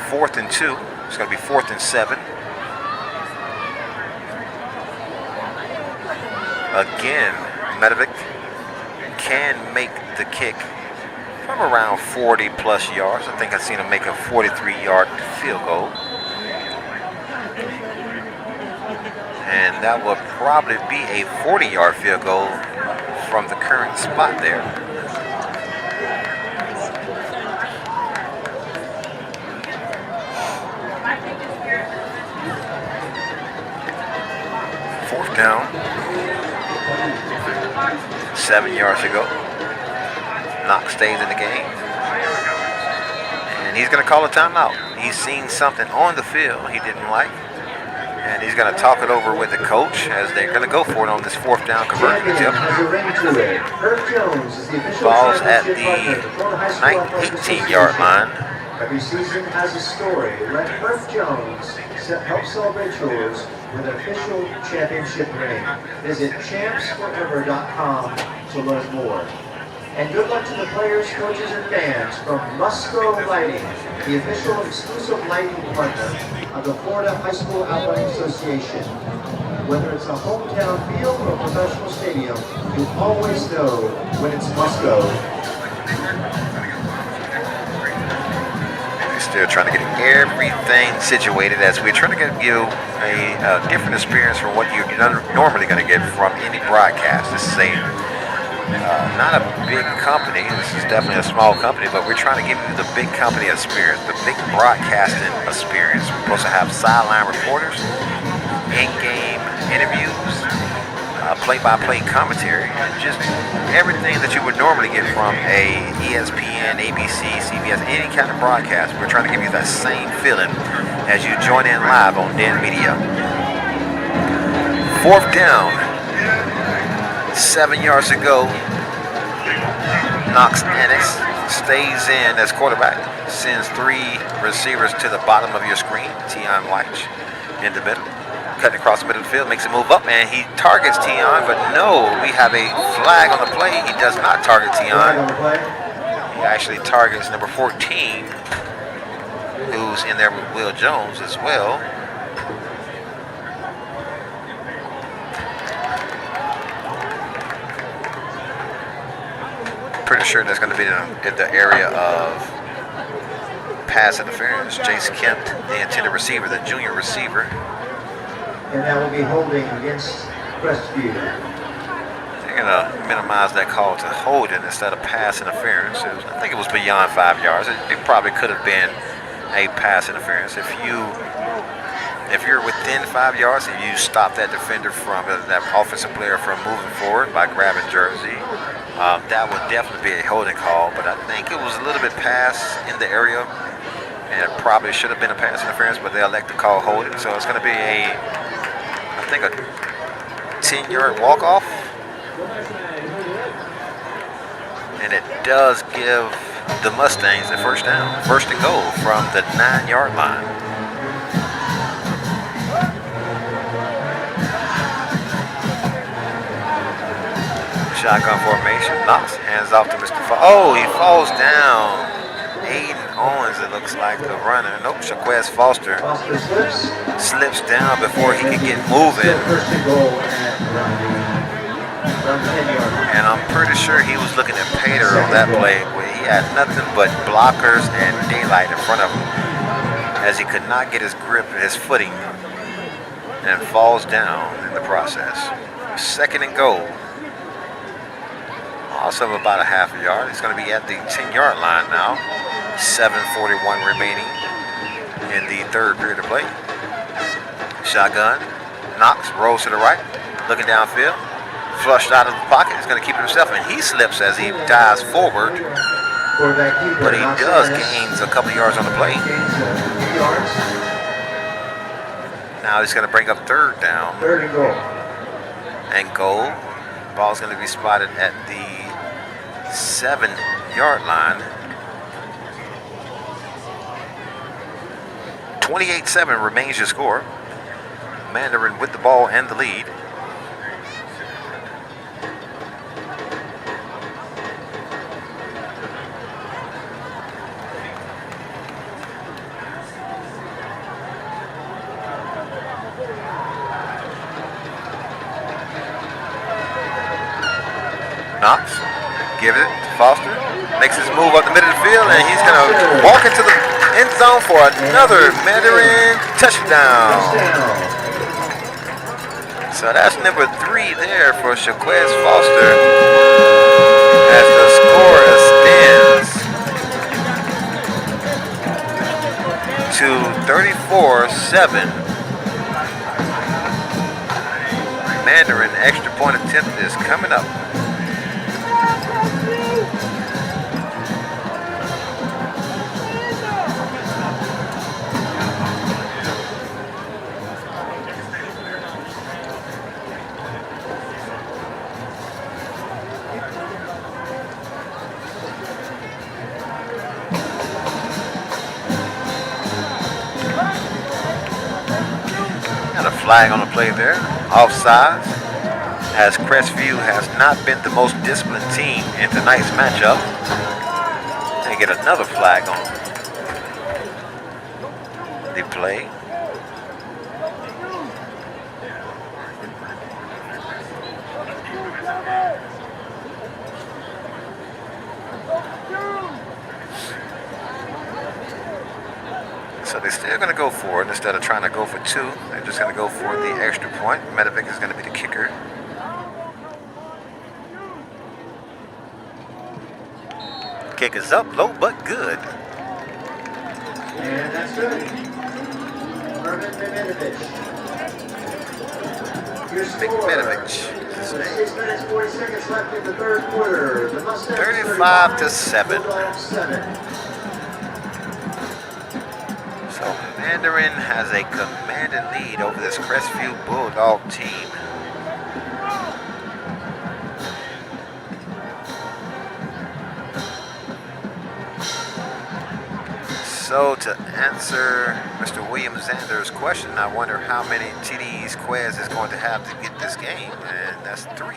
4th and 2. It's going to be 4th and 7. Again, Medovic can make the kick from around 40 plus yards. I think I've seen him make a 43-yard field goal. And that will probably be a 40-yard field goal from the current spot there. Fourth down. 7 yards to go. Knox stays in the game. And he's going to call a timeout. He's seen something on the field he didn't like. And he's going to talk it over with the coach as they're going to go for it on this 4th down conversion attempt. Ball's at the 18-yard line. Every season has a story. Let Herb Jones help celebrate yours with an official championship ring. Visit champsforever.com to learn more. And good luck to the players, coaches, and fans from Musco Lighting, the official exclusive lighting partner of the Florida High School Athletic Association. Whether it's a hometown field or a professional stadium, you always know when it's Musco. Still trying to get everything situated as we're trying to give you a different experience from what you're normally going to get from any broadcast. This is not a big company. This is definitely a small company, but we're trying to give you the big company experience, the big broadcasting experience. We're supposed to have sideline reporters, in-game interviews, play-by-play commentary, and just everything that you would normally get from a ESPN, ABC, CBS, any kind of broadcast. We're trying to give you that same feeling as you join in live on Den Media. 4th down, 7 yards to go. Knox Annex stays in as quarterback, sends 3 receivers to the bottom of your screen. Tion White in the middle. Cutting across the middle of the field, makes a move up, and he targets Tion, but no, we have a flag on the play. He does not target Tion. He actually targets number 14, who's in there with Will Jones as well. Pretty sure that's going to be in the area of pass interference. Jace Kemp, the intended receiver, the junior receiver. And that will be holding against Crestview. They're going to minimize that call to holding instead of pass interference. I think it was beyond 5 yards. It probably could have been a pass interference. If you're within 5 yards and you stop that defender from that offensive player from moving forward by grabbing jersey, that would definitely be a holding call. But I think it was a little bit past in the area, and it probably should have been a pass interference, but they elect to call holding. So it's going to be I think a 10-yard walk-off. And it does give the Mustangs a first down, 1st and goal from the 9-yard line. Shotgun formation. Knox hands off to Mr. Oh, he falls down. Aiden Owens, it looks like, the runner. Nope, Shaquez Foster slips down before he can get moving. And I'm pretty sure he was looking at Pater on that play where he had nothing but blockers and daylight in front of him. as he could not get his grip and his footing and falls down in the process. 2nd and goal. Also about a half a yard. He's going to be at the 10-yard line now. 7:41 remaining in the 3rd period of play. Shotgun. Knox rolls to the right, looking downfield. Flushed out of the pocket. He's going to keep it himself, and he slips as he dives forward. But he does gains a couple yards on the play. Now he's going to bring up 3rd down. 3rd and goal. And goal. Ball's going to be spotted at the 7-yard line. 28-7 remains your score. Mandarin with the ball and the lead. Knox, give it to Foster, makes his move up the middle of the field, and he's going to walk into the end zone for another Mandarin touchdown. So that's number 3 there for Shaquez Foster, as the score stands to 34-7. Mandarin extra point attempt is coming up. And a flag on the play there, offsides, as Crestview has not been the most disciplined team in tonight's matchup. They get another flag on the play. So they're still going to go for it instead of trying to go for 2. They're just going to go for the extra point. Medovic is going to be the kicker. Kick is up, low, but good. And that's good. Mervin Medovic. Your score. Medovic. 6 minutes, 40 seconds left in the 3rd quarter. The Mustangs 35-7. Bulldogs 7. So Mandarin has a commanding lead over this Crestview Bulldog team. So to answer Mr. William Zander's question, I wonder how many TDs Quez is going to have to get this game, and that's 3.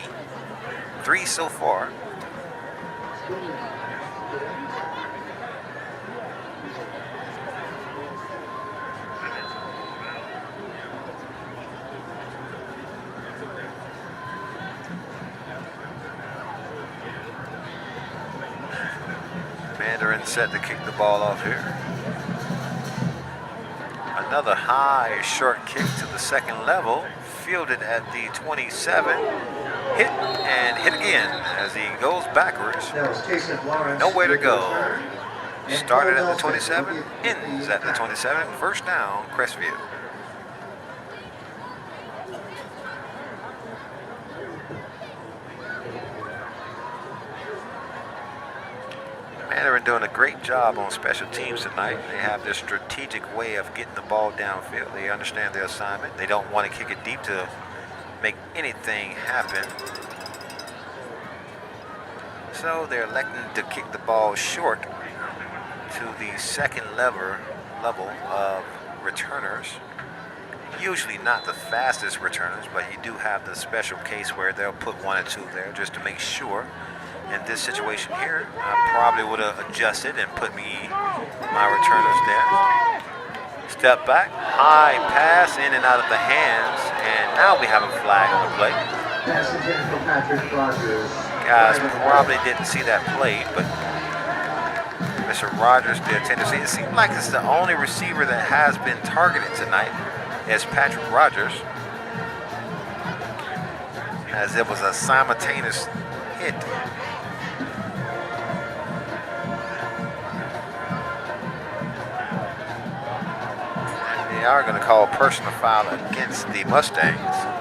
3 so far. Mandarin set to kick the ball off here. Another high short kick to the 2nd level, fielded at the 27. Hit and hit again as he goes backwards. Nowhere to go. Started at the 27, ends at the 27. 1st down, Crestview. Mandarin doing a great job on special teams tonight. They have this strategic way of getting the ball downfield. They understand their assignment. They don't want to kick it deep to make anything happen. So they're electing to kick the ball short to the 2nd level of returners. Usually not the fastest returners, but you do have the special case where they'll put 1 and 2 there just to make sure. In this situation here, I probably would have adjusted and put my returners there. Step back, high pass in and out of the hands, and now we have a flag on the play. Guys probably didn't see that play, but Mr. Rogers, the attendance. It seems like it's the only receiver that has been targeted tonight is Patrick Rogers, as it was a simultaneous hit. And they are going to call a personal foul against the Mustangs.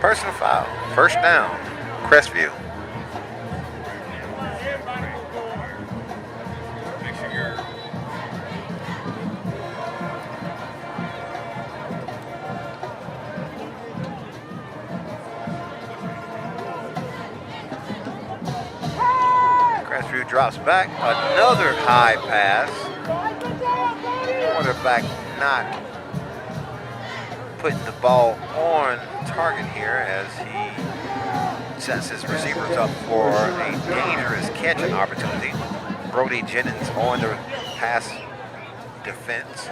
Personal foul, first down, Crestview. Crestview drops back, another high pass. Quarterback not putting the ball on target here as he sets his receivers up for a dangerous catching opportunity. Brody Jennings on the pass defense.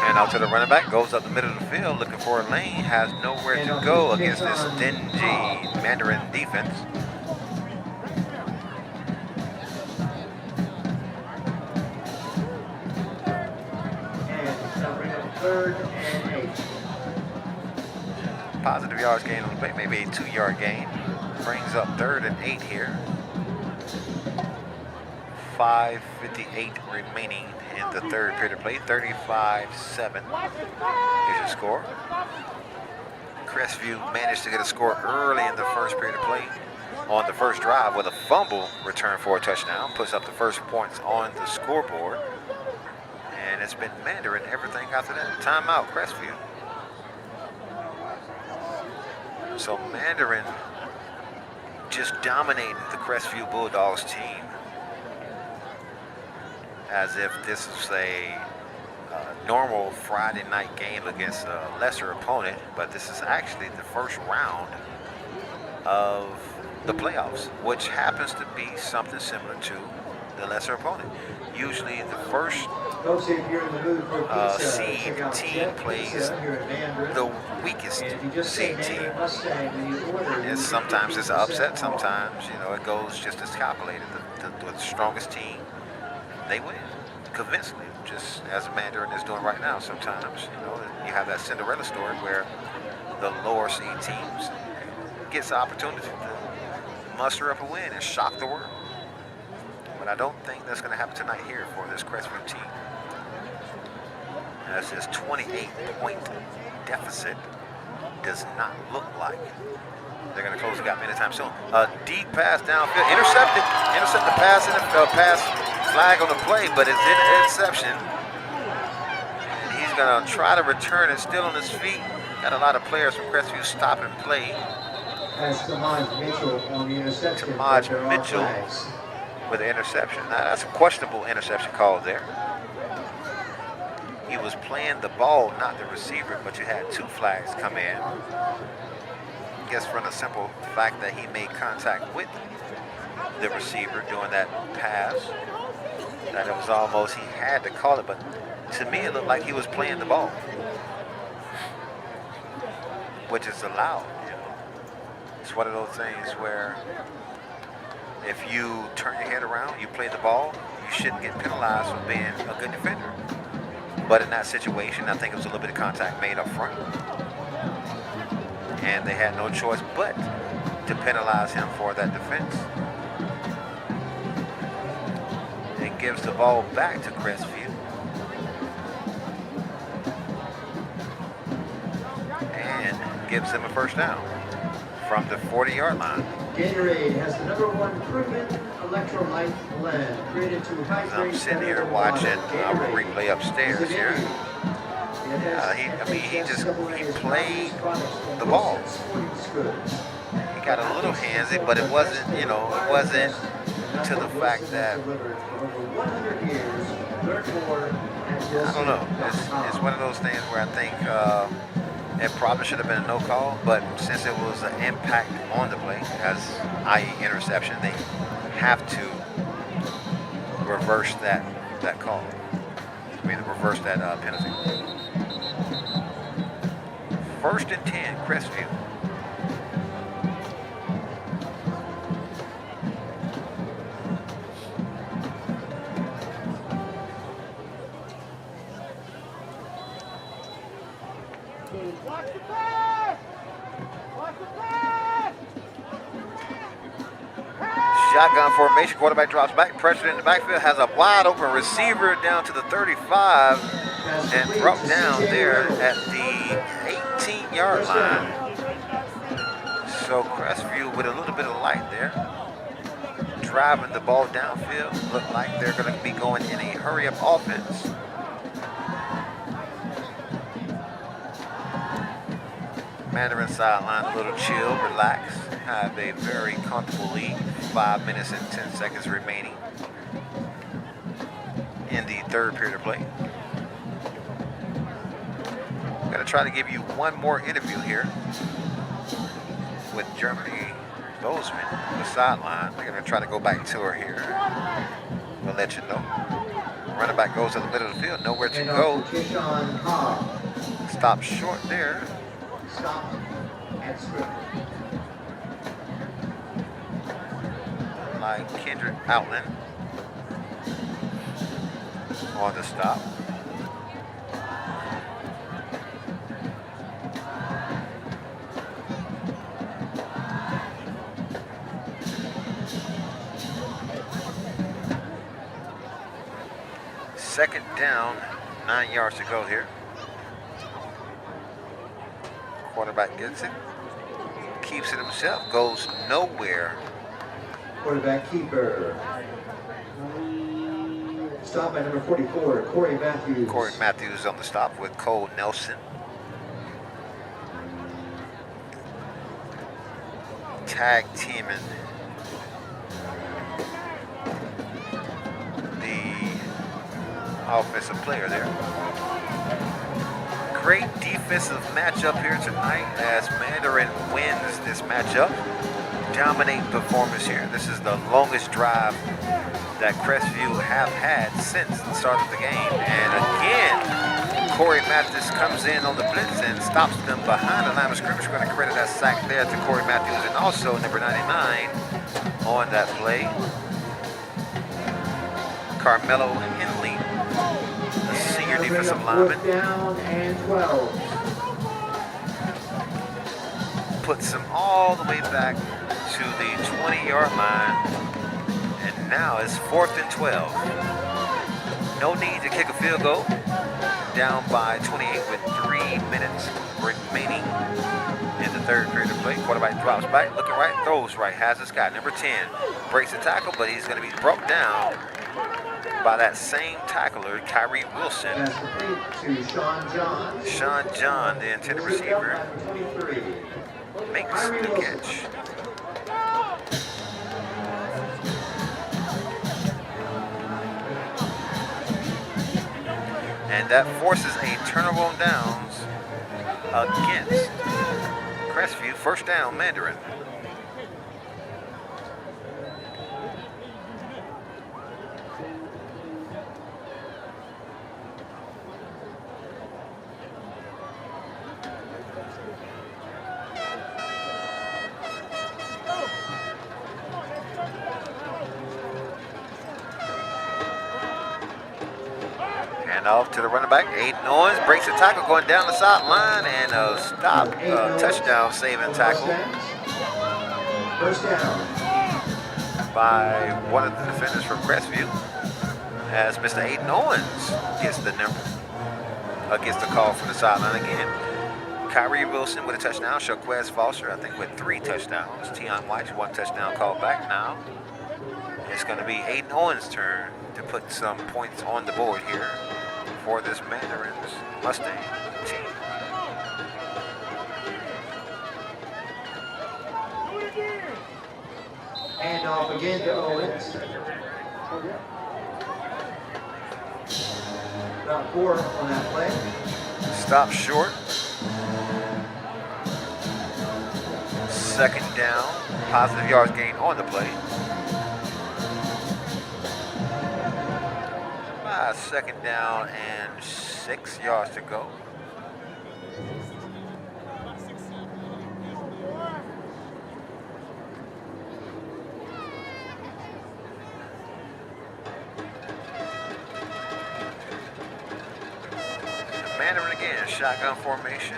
And out to the running back, goes up the middle of the field looking for a lane, has nowhere to go against this dingy Mandarin defense. Third and 8. Positive yards gain on the play, maybe a 2-yard gain. Brings up 3rd and 8 here. 5:58 remaining in the third period of play. 35-7 is your score. Crestview managed to get a score early in the first period of play on the first drive with a fumble return for a touchdown. Puts up the first points on the scoreboard. And it's been Mandarin everything after that. Timeout, Crestview. So Mandarin just dominating the Crestview Bulldogs team as if this is a normal Friday night game against a lesser opponent, but this is actually the first round of the playoffs, which happens to be something similar to the lesser opponent. Usually the first seed team plays the weakest seed team. And sometimes it's an upset, sometimes, you know, it goes just as calculated. The strongest team, they win convincingly, just as Mandarin is doing right now. Sometimes, you know, you have that Cinderella story where the lower seed teams gets the opportunity to muster up a win and shock the world. But I don't think that's going to happen tonight here for this Crestview team. As this 28-point deficit does not look like they're going to close the gap anytime soon. A deep pass downfield, intercept the pass, and pass flag on the play, but it's an interception. And he's going to try to return it, still on his feet. Got a lot of players from Crestview stop and play. As Tamaj Mitchell on the interception. Tamaj Mitchell with the interception. Now, that's a questionable interception call there. He was playing the ball, not the receiver, but you had 2 flags come in. I guess from the simple fact that he made contact with the receiver during that pass, that it was almost, he had to call it, but to me it looked like he was playing the ball, which is allowed, you know. It's one of those things where if you turn your head around, you play the ball, you shouldn't get penalized for being a good defender. But in that situation, I think it was a little bit of contact made up front. And they had no choice but to penalize him for that defense. It gives the ball back to Crestview. And gives them a first down from the 40-yard line. Gatorade has the #1 proven electrolyte blend created to hydrate. I'm sitting here watching our replay upstairs here. He played the ball. He got a little handsy, but it wasn't, you know, it wasn't to the fact that, I don't know, it's one of those things where I think it probably should have been a no call, but since it was an impact on the play, as i.e. interception, they have to reverse that call. I mean, reverse that penalty. 1st and 10, Crestview. Shotgun formation, quarterback drops back, pressure in the backfield, has a wide open receiver down to the 35 and brought down there at the 18-yard line. So Crestview with a little bit of light there, driving the ball downfield. Look like they're going to be going in a hurry-up offense. Mandarin sideline, a little chill, relax, have a very comfortable lead. 5 minutes and 10 seconds remaining in the 3rd period of play. I'm gonna try to give you one more interview here with Germany Bozeman on the sideline. We're gonna try to go back to her here. We'll let you know. Running back goes to the middle of the field, nowhere to go. Stop short there. Stop and script. Like Kendrick Outland on the stop. Second down, 9 yards to go here. Quarterback gets it, keeps it himself, goes nowhere. Quarterback keeper. Stop by number 44, Corey Matthews. Corey Matthews on the stop with Cole Nelson. Tag teaming the offensive player there. Great defensive matchup here tonight as Mandarin wins this matchup. Dominate performance here. This is the longest drive that Crestview have had since the start of the game. And again, Corey Matthews comes in on the blitz and stops them behind the line of scrimmage. We're going to credit that sack there to Corey Matthews and also number 99 on that play, Carmelo Henley, the senior defensive lineman. Down and 12. Puts them all the way back to the 20-yard line, and now it's 4th and 12. No need to kick a field goal. Down by 28 with 3 minutes remaining in the 3rd period of play. Quarterback drops back, looking right, throws right, has this guy, number 10. Breaks the tackle, but he's going to be brought down by that same tackler, Kyrie Wilson. To Sean John. Sean John, the intended receiver, makes the catch. And that forces a turnover on downs against Crestview. 1st down, Mandarin. Off to the running back, Aiden Owens breaks the tackle going down the sideline and a stop, touchdown saving tackle 1st down by one of the defenders from Crestview as Mr. Aiden Owens gets the call from the sideline again. Kyrie Wilson with a touchdown, Shaquez Foster I think with 3 touchdowns, Tion White's 1 touchdown called back. Now it's going to be Aiden Owens' turn to put some points on the board here for this Mandarin's Mustang team. Hand off again to Owens. About 4 on that play. Stop short. Second down. Positive yards gain on the play. Second down and 6 yards to go. Mandarin again, shotgun formation.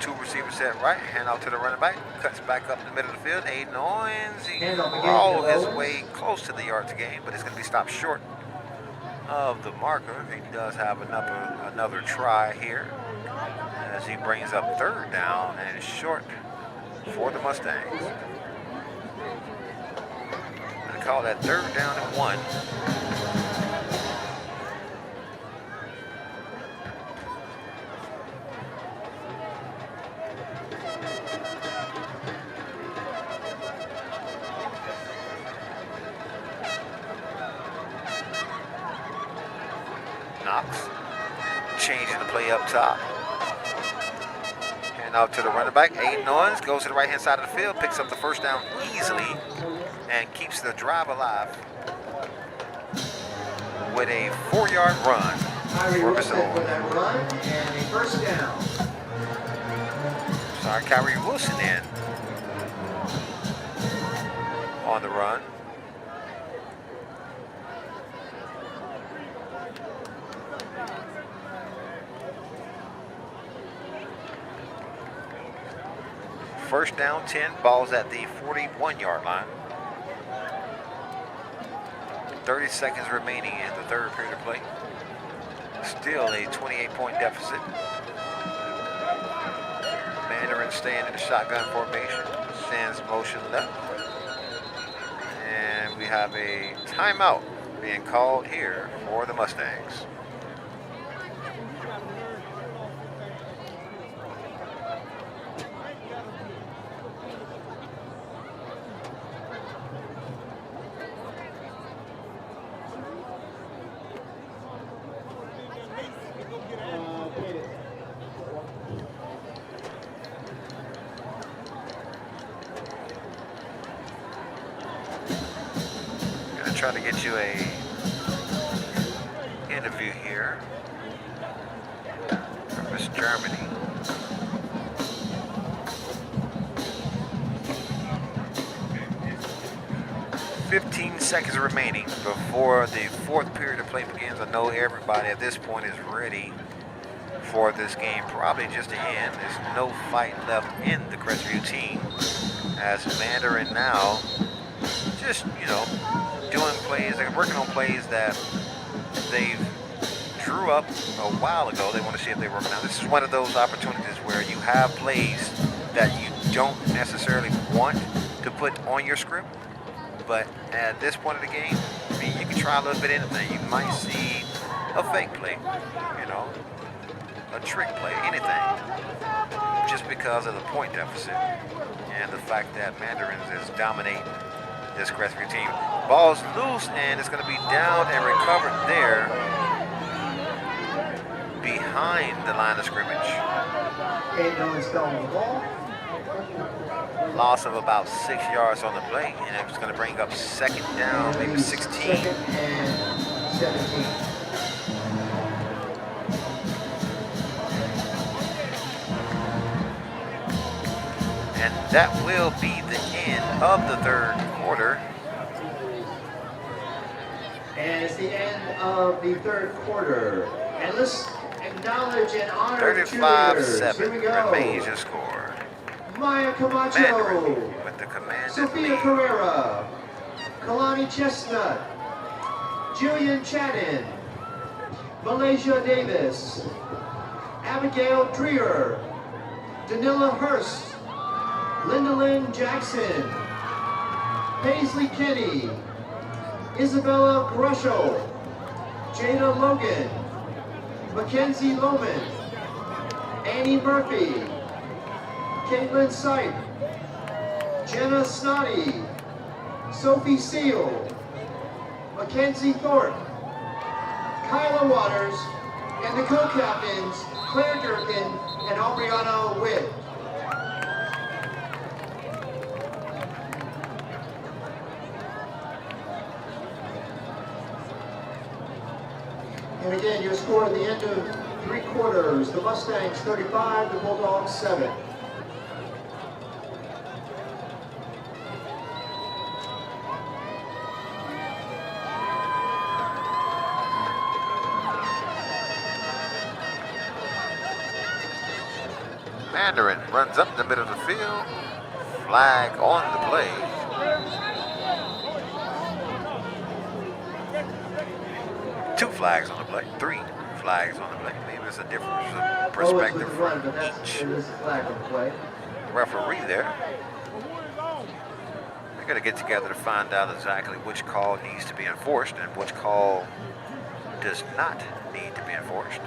2 receivers set right, hand out to the running back, cuts back up the middle of the field. Aiden Owens, he crawled his way close to the yards gain, but it's going to be stopped short of the marker. He does have another try here as he brings up 3rd down and short for the Mustangs. They call that 3rd down and 1. Changing the play up top. Hand out to the running back. Aiden Owens goes to the right-hand side of the field, picks up the 1st down easily, and keeps the drive alive with a 4-yard run for Mr. Owens. That run and a 1st down. Sorry, Kyrie Wilson in on the run. First down, 10, ball's at the 41-yard line. 30 seconds remaining in the 3rd period of play. Still a 28-point deficit. Mandarin staying in the shotgun formation, sends motion left. And we have a timeout being called here for the Mustangs. Trying to get you a interview here from Miss Germany. "15 seconds remaining before the 4th period of play begins. I know everybody at this point is ready for this game probably just to end. There's no fight left in the Crestview team as Mandarin now just, doing plays, they're working on plays that they've drew up a while ago. They want to see if they work now. This is one of those opportunities where you have plays that you don't necessarily want to put on your script, but at this point of the game, I mean, you can try a little bit of anything. You might see a fake play, a trick play, anything, just because of the point deficit and the fact that Mandarins is dominating this Crestview team. Ball's loose and it's going to be down and recovered there behind the line of scrimmage. Loss of about 6 yards on the play, and it's going to bring up 2nd down, maybe 16. 2nd and 17. And that will be the end of the 3rd quarter. And it's the end of the 3rd quarter. And let's acknowledge and honor 35-7 Here we go. remains your score. Maya Camacho, Mandarin with the commanded Sophia lead. Carrera, Kalani Chestnut, Jillian Chadden, Malaysia Davis, Abigail Dreer, Danila Hurst, Linda Lynn Jackson, Paisley Kenny, Isabella Grusho, Jada Logan, Mackenzie Lohman, Annie Murphy, Caitlin Sipe, Jenna Snoddy, Sophie Seal, Mackenzie Thorpe, Kyla Waters, and the co-captains, Claire Durkin and Aubriana Witt. And again, your score at the end of 3 quarters, the Mustangs 35, the Bulldogs 7. Mandarin runs up the middle of the field. Flag on the play. Two flags on the play. 3 flags on the play. Maybe there's a difference of perspective from each referee there. They're going to get together to find out exactly which call needs to be enforced and which call does not need to be enforced.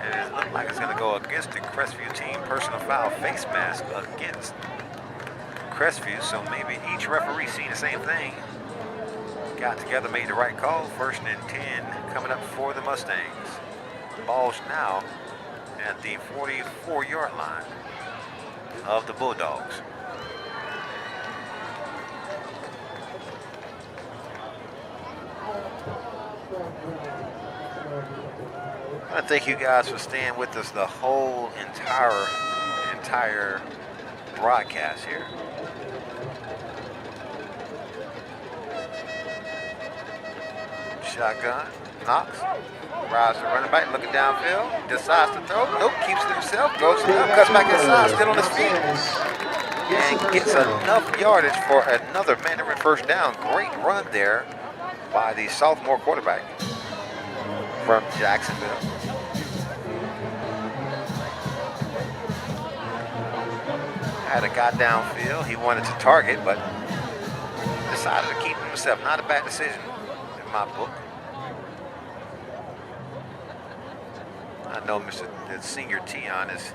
It looks like it's going to go against the Crestview team. Personal foul, face mask against Crestview. So maybe each referee seen the same thing. Got together, made the right call. 1st and 10 coming up for the Mustangs. Ball's now at the 44-yard line of the Bulldogs. I thank you guys for staying with us the whole entire broadcast here. Shotgun, Knox, rides the running back, looking downfield, decides to throw, nope, keeps it himself, throws it up, cuts back inside, still on his feet, and gets enough yardage for another Mandarin first down. Great run there by the sophomore quarterback from Jacksonville. Had a guy downfield he wanted to target, but decided to keep himself. Not a bad decision in my book. I know the senior Tion is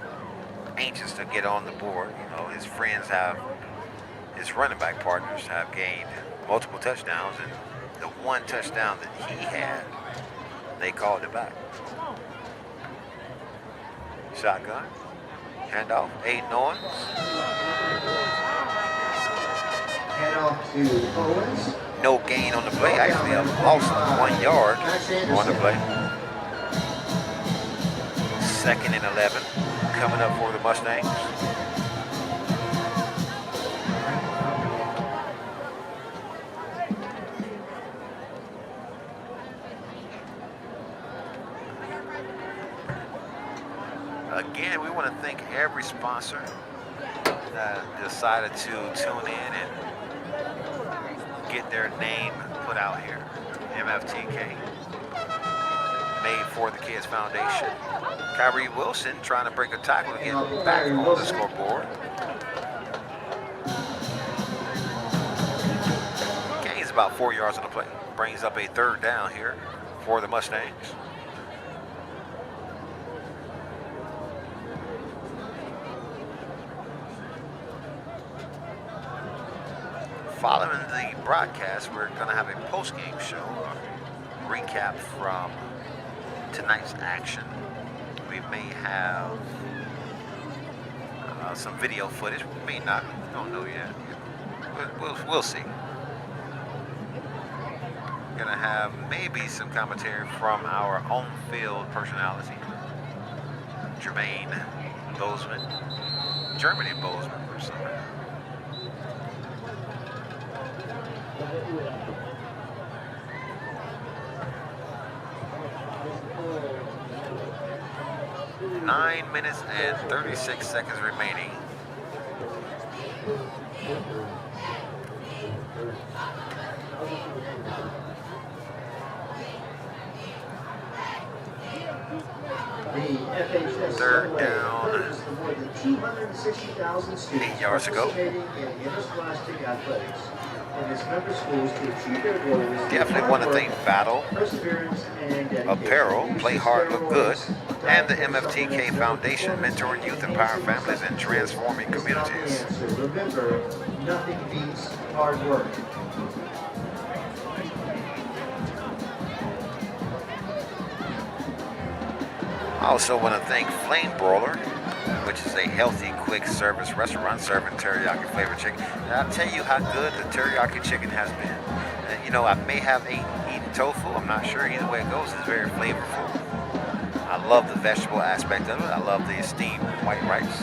anxious to get on the board. You know, his friends his running back partners have gained multiple touchdowns, and the one touchdown that he had, they called it back. Shotgun. Handoff. Aiden Owens. Handoff to Owens. No gain on the play. Actually, a loss of 1 yard on the play. 2nd and 11 coming up for the Mustangs. Again, we want to thank every sponsor that decided to tune in and get their name put out here. MFTK, Made for the Kids Foundation. Kyrie Wilson trying to break a tackle to get back on the scoreboard. Gains about 4 yards on the play. Brings up a 3rd down here for the Mustangs. Following the broadcast, we're going to have a post-game show, a recap from tonight's action. We may have some video footage. We may not. We don't know yet. We'll see. Going to have maybe some commentary from our on-field personality, Jermaine Bozeman, Germany Bozeman or something. Nine minutes and 36 seconds remaining. Third down. 8 yards to go. in his member schools to achieve their goals. Definitely want to thank Battle, Perseverance, and dedication. Apparel, Play Hard, Look Good, and the MFTK Foundation, mentoring youth, empowering families, and transforming communities. Remember, nothing beats hard work. I also want to thank Flame Broiler, which is a healthy, quick service restaurant serving teriyaki flavored chicken. And I'll tell you how good the teriyaki chicken has been. And, you know, I may have eaten tofu. I'm not sure. Either way it goes, it's very flavorful. I love the vegetable aspect of it. I love the steamed white rice,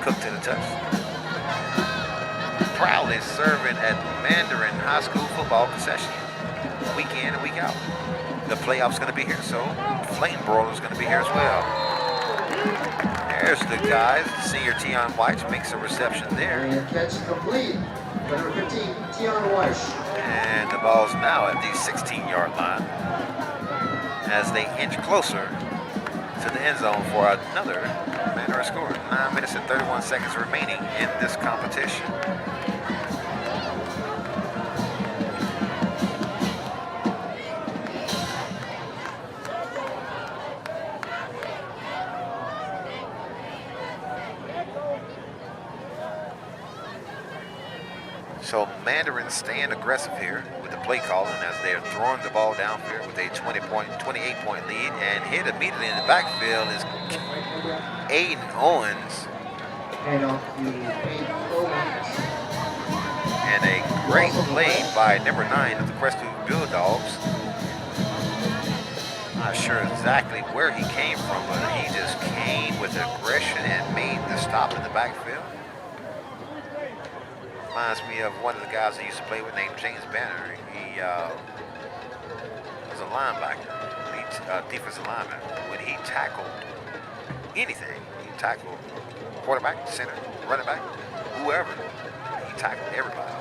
cooked to the touch. Proudly serving at Mandarin High School football concession, week in and week out. The playoffs going to be here, so Flame Broiler is going to be here as well. There's the guys. Senior Tion White makes a reception there. And catch complete. Number 15, Tion White. And the ball's now at the 16-yard line as they inch closer to the end zone for another Mandarin score. 9 minutes and 31 seconds remaining in this competition. So Mandarin staying aggressive here with the play calling as they're throwing the ball downfield with a 28-point lead, and hit immediately in the backfield is Aiden Owens. And a great play by number 9 of the Crestview Bulldogs. Not sure exactly where he came from, but he just came with aggression and made the stop in the backfield. Reminds me of one of the guys I used to play with named James Banner. He was a linebacker, defensive lineman. When he tackled anything, he tackled quarterback, center, running back, whoever. He tackled everybody.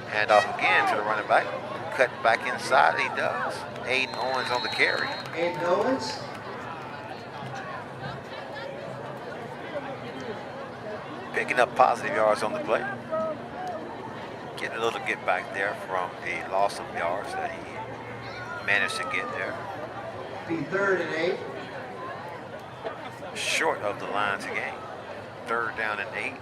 Hand off again to the running back. Cutting back inside, he does. Aiden Owens on the carry. Aiden Owens. Picking up positive yards on the play. Getting a little get back there from the loss of yards that he managed to get there. Be 3rd and 8. Short of the line to gain. 3rd down and 8.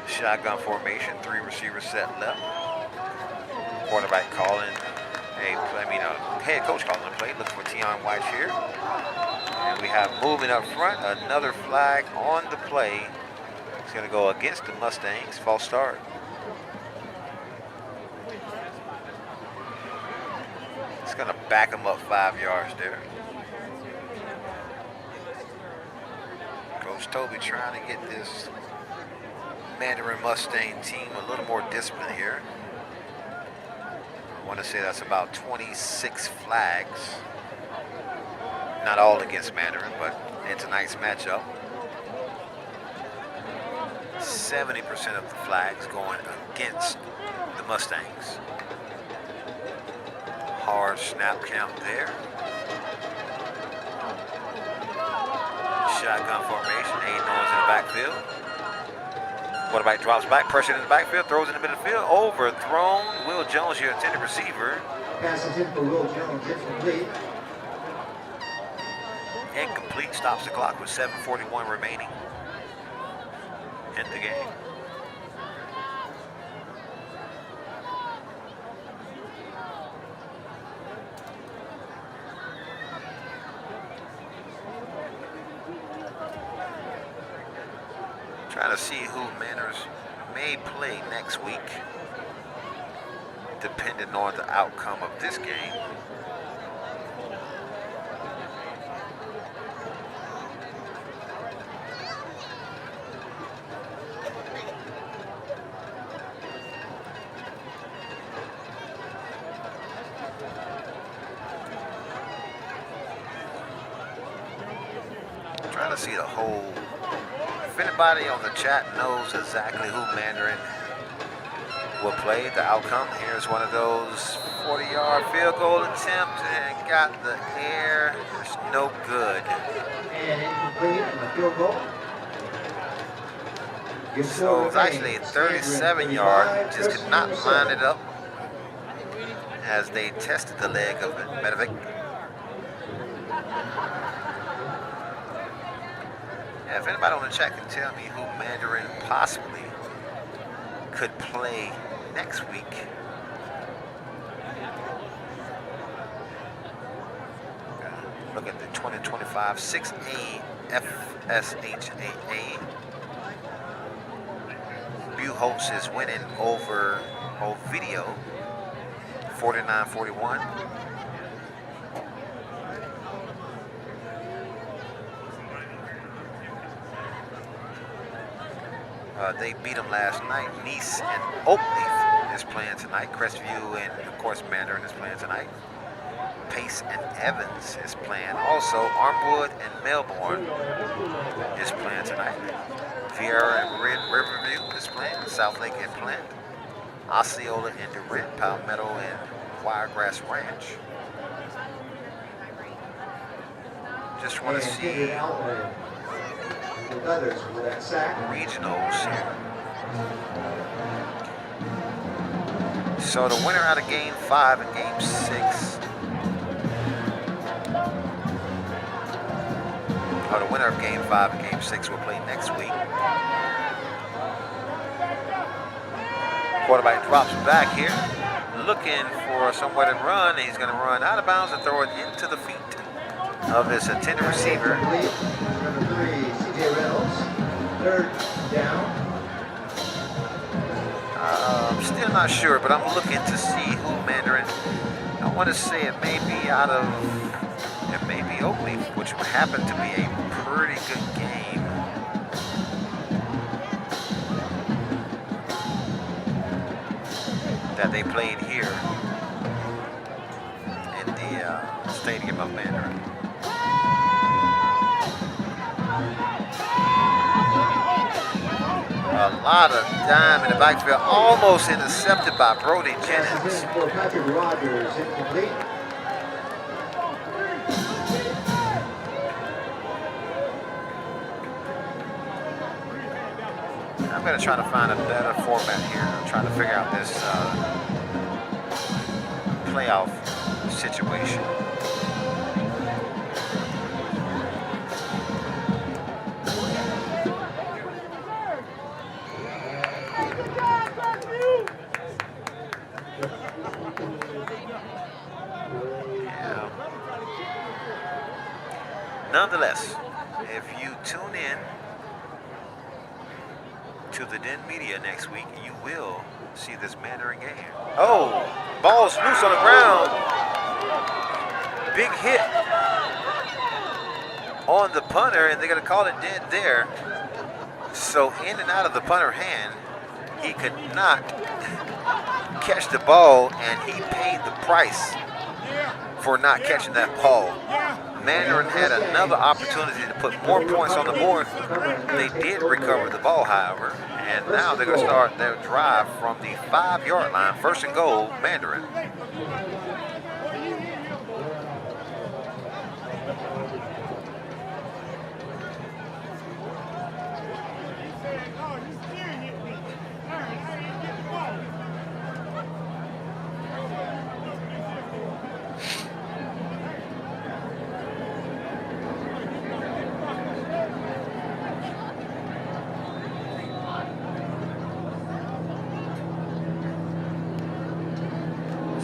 Shotgun formation, 3 receivers set left. Quarterback calling head coach calling the play. Looking for Tion White here. And we have moving up front, another flag on the play. It's going to go against the Mustangs. False start. It's going to back them up 5 yards there. Coach Toby trying to get this Mandarin Mustang team a little more disciplined here. I want to say that's about 26 flags. Not all against Mandarin, but in tonight's matchup. 70% of the flags going against the Mustangs. Hard snap count there. Shotgun formation, Aiden Owens in the backfield. Quarterback drops back, pressure in the backfield, throws in the middle of the field, overthrown. Will Jones, your intended receiver. Pass intended for Will Jones, incomplete. Incomplete, stops the clock with 7:41 remaining in the game. Trying to see who Manners may play next week, depending on the outcome of this game. Trying to see the whole. If anybody on the chat knows exactly who Mandarin will play, the outcome, here's one of those 40-yard field goal attempt and got the air. It's no good. And incomplete on the field goal. So it's actually a 37-yard. Just could not line it up as they tested the leg of Medovic. If anybody on the chat can tell me who Mandarin possibly could play next week. Look at the 2025 6A FSHAA. Buchholz is winning over Ovidio 49-41. They beat them last night. Nice and Oakleaf is playing tonight. Crestview and, of course, Mandarin is playing tonight. Pace and Evans is playing. Also, Armwood and Melbourne is playing tonight. Vieira and Riverview is playing. Southlake and Plant. Osceola and DeRitt. Palmetto and Wiregrass Ranch. Just want to see regionals here. So the winner out of game 5 and game 6. The winner of game 5 and game 6 will play next week. Quarterback drops back here, looking for somewhere to run. He's going to run out of bounds and throw it into the feet of his intended receiver. Number 3, C.J. Reynolds. 3rd down. I'm still not sure, but I'm looking to see who Mandarin. I want to say it may be out of. It may be Oakleaf, which would happen to be a pretty good game. That they played here in the stadium of Mandarin. A lot of dime in the backfield, almost intercepted by Brody Jennings. For Patrick Rogers, incomplete. I'm going to try to find a better format here. I'm trying to figure out this playoff situation. Yeah. Nonetheless, if you tune in to the Den Media next week, you will see this Mandarin game. Oh, ball's loose on the ground. Big hit on the punter, and they're going to call it dead there. So in and out of the punter hand, he could not catch the ball, and he paid the price for not catching that ball. Mandarin had another opportunity to put more points on the board. They did recover the ball, however, and now they're going to start their drive from the 5-yard line. 1st and goal, Mandarin.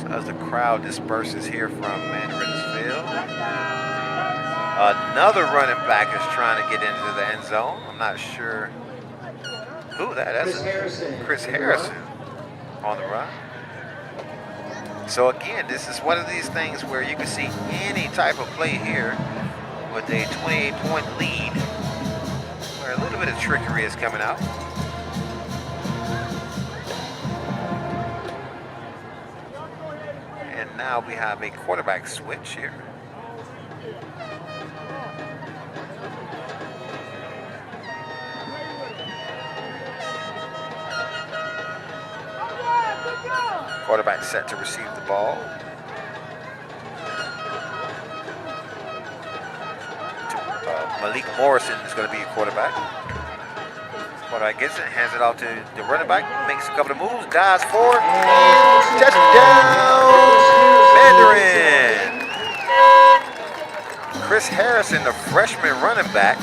As the crowd disperses here from Mandarinsville. Another running back is trying to get into the end zone. I'm not sure who that is. Chris Harrison on the run. So again, this is one of these things where you can see any type of play here with a 28-point lead, where a little bit of trickery is coming out. Now we have a quarterback switch here. Quarterback set to receive the ball. Malik Morrison is going to be a quarterback. Quarterback gets it, hands it off to the running back, makes a couple of moves, dives forward, touchdown, Mandarin. Chris Harrison, the freshman running back,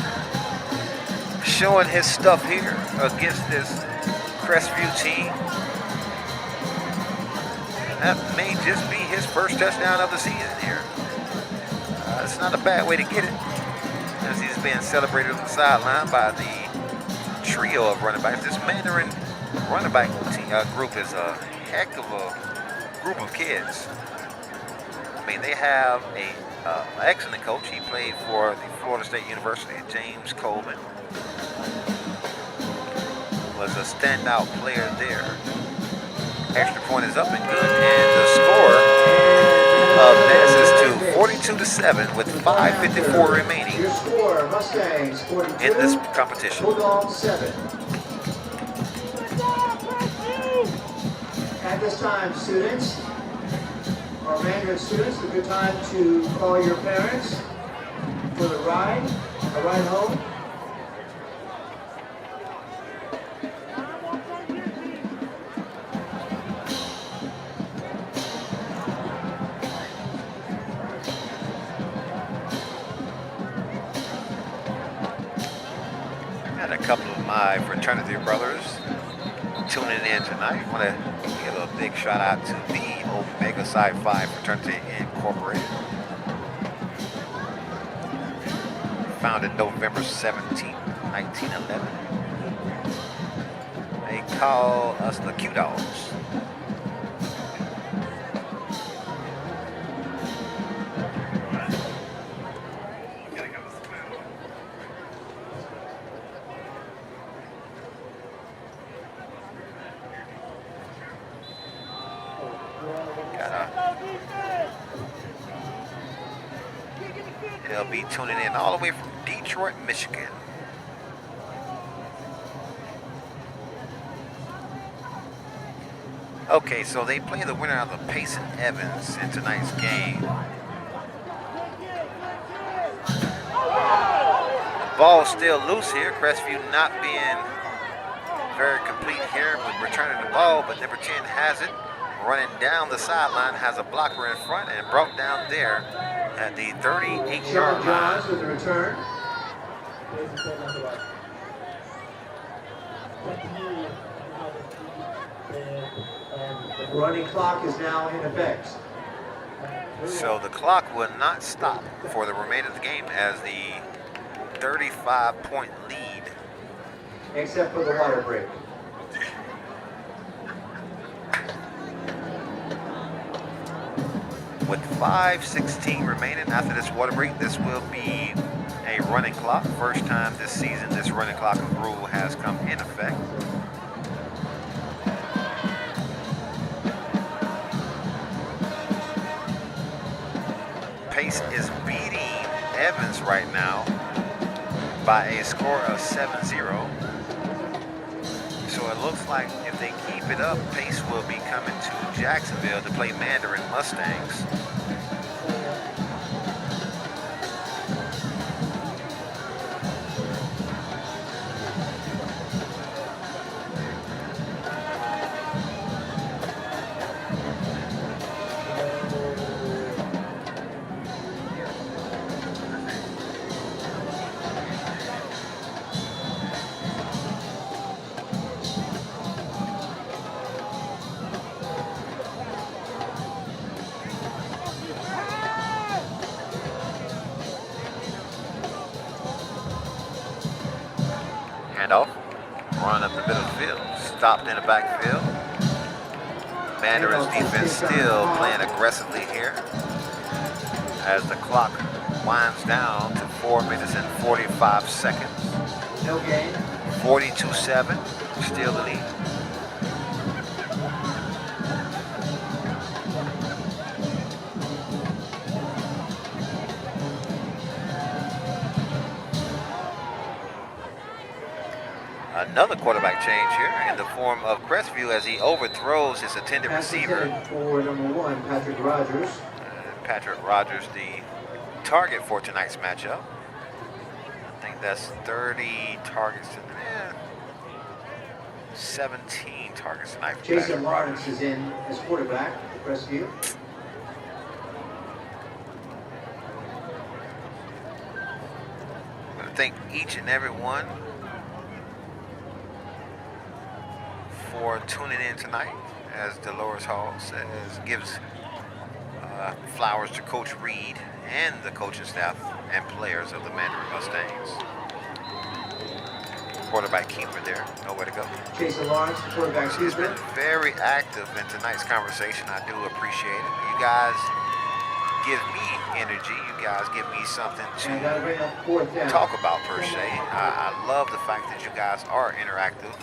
showing his stuff here against this Crestview team. That may just be his first touchdown of the season here. It's not a bad way to get it, as he's being celebrated on the sideline by the trio of running backs. This Mandarin running back group is a heck of a group of kids. I mean, they have an excellent coach. He played for the Florida State University. James Coleman was a standout player there. Extra point is up and good, and the score of this is to 42-7 with 5:54 remaining Your score, Mustangs 42, in this competition. Bulldogs 7. At this time, students, our Mandarin students, a good time to call your parents for the ride, a ride home. A couple of my fraternity brothers tuning in tonight. Want to give a big shout out to the Omega Psi Phi Fraternity Incorporated. Founded November 17, 1911. They call us the Q Dogs. They'll be tuning in all the way from Detroit, Michigan. Okay, so they play the winner of the Pace and Evans in tonight's game. The ball's still loose here. Crestview not being very complete here with returning the ball, but number 10 has it. Running down the sideline, has a blocker in front and brought down there at the 38-yard line. With the return. The running clock is now in effect. So the clock will not stop for the remainder of the game as the 35-point lead. Except for the water break. With 5:16 remaining after this water break, this will be a running clock. First time this season this running clock rule has come in effect. Pace is beating Evans right now by a score of 7-0. So it looks like if they keep it up, Pace will be coming to Jacksonville to play Mandarin Mustangs. Handoff, run up the middle of the field, stopped in the backfield. Mandarin's defense still playing aggressively here as the clock winds down to 4 minutes and 45 seconds. No gain. 42-7, still the lead. another quarterback change here in the form of Crestview as he overthrows his intended receiver. For number 1, Patrick Rogers. Patrick Rogers, the target for tonight's matchup. I think that's 30 targets to 17 targets tonight for Jason Patrick Lawrence Rogers. is in as quarterback for Crestview. I want to thank each and every one for tuning in tonight, as Dolores Hall says, gives flowers to Coach Reed and the coaching staff and players of the Mandarin Mustangs. Quarterback keeper there, nowhere to go. Jason Lawrence, quarterback He's keeper. been very active in tonight's conversation. I do appreciate it. You guys give me energy. You guys give me something to talk about per se. I love the fact that you guys are interactive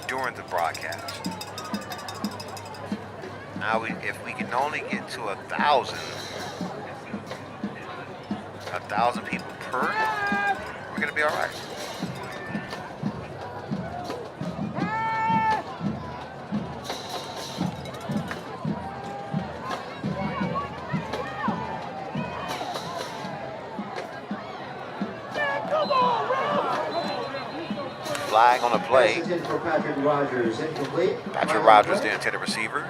during the broadcast. Now, if we can only get to 1,000 people per, we're gonna be all right. Flag on the play. For Patrick Rogers, incomplete. Patrick Rogers, the intended receiver.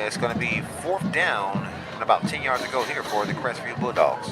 It's going to be 4th down and about 10 yards to go here for the Crestview Bulldogs.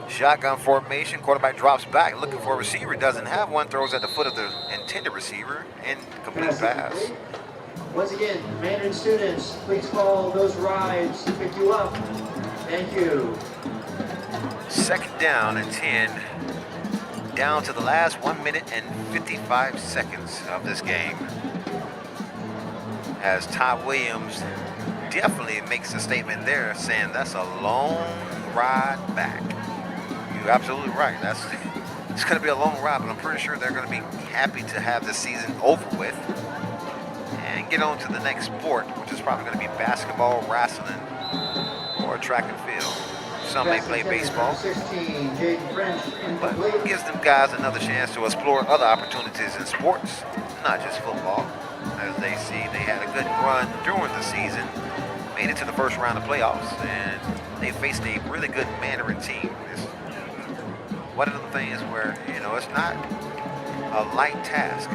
Shotgun formation, quarterback drops back, looking for a receiver, doesn't have one, throws at the foot of the intended receiver, incomplete pass. Once again, Mandarin students, please call those rides to pick you up. Thank you. 2nd down and 10, down to the last 1 minute and 55 seconds of this game. As Ty Williams definitely makes a statement there saying that's a long ride back. You're absolutely right. It's going to be a long ride, but I'm pretty sure they're going to be happy to have the season over with and get on to the next sport, which is probably going to be basketball, wrestling, or track and field. Some may play baseball, but it gives them guys another chance to explore other opportunities in sports, not just football. As they see, they had a good run during the season, made it to the first round of playoffs, and they faced a really good Mandarin team. It's one of them things where, it's not a light task.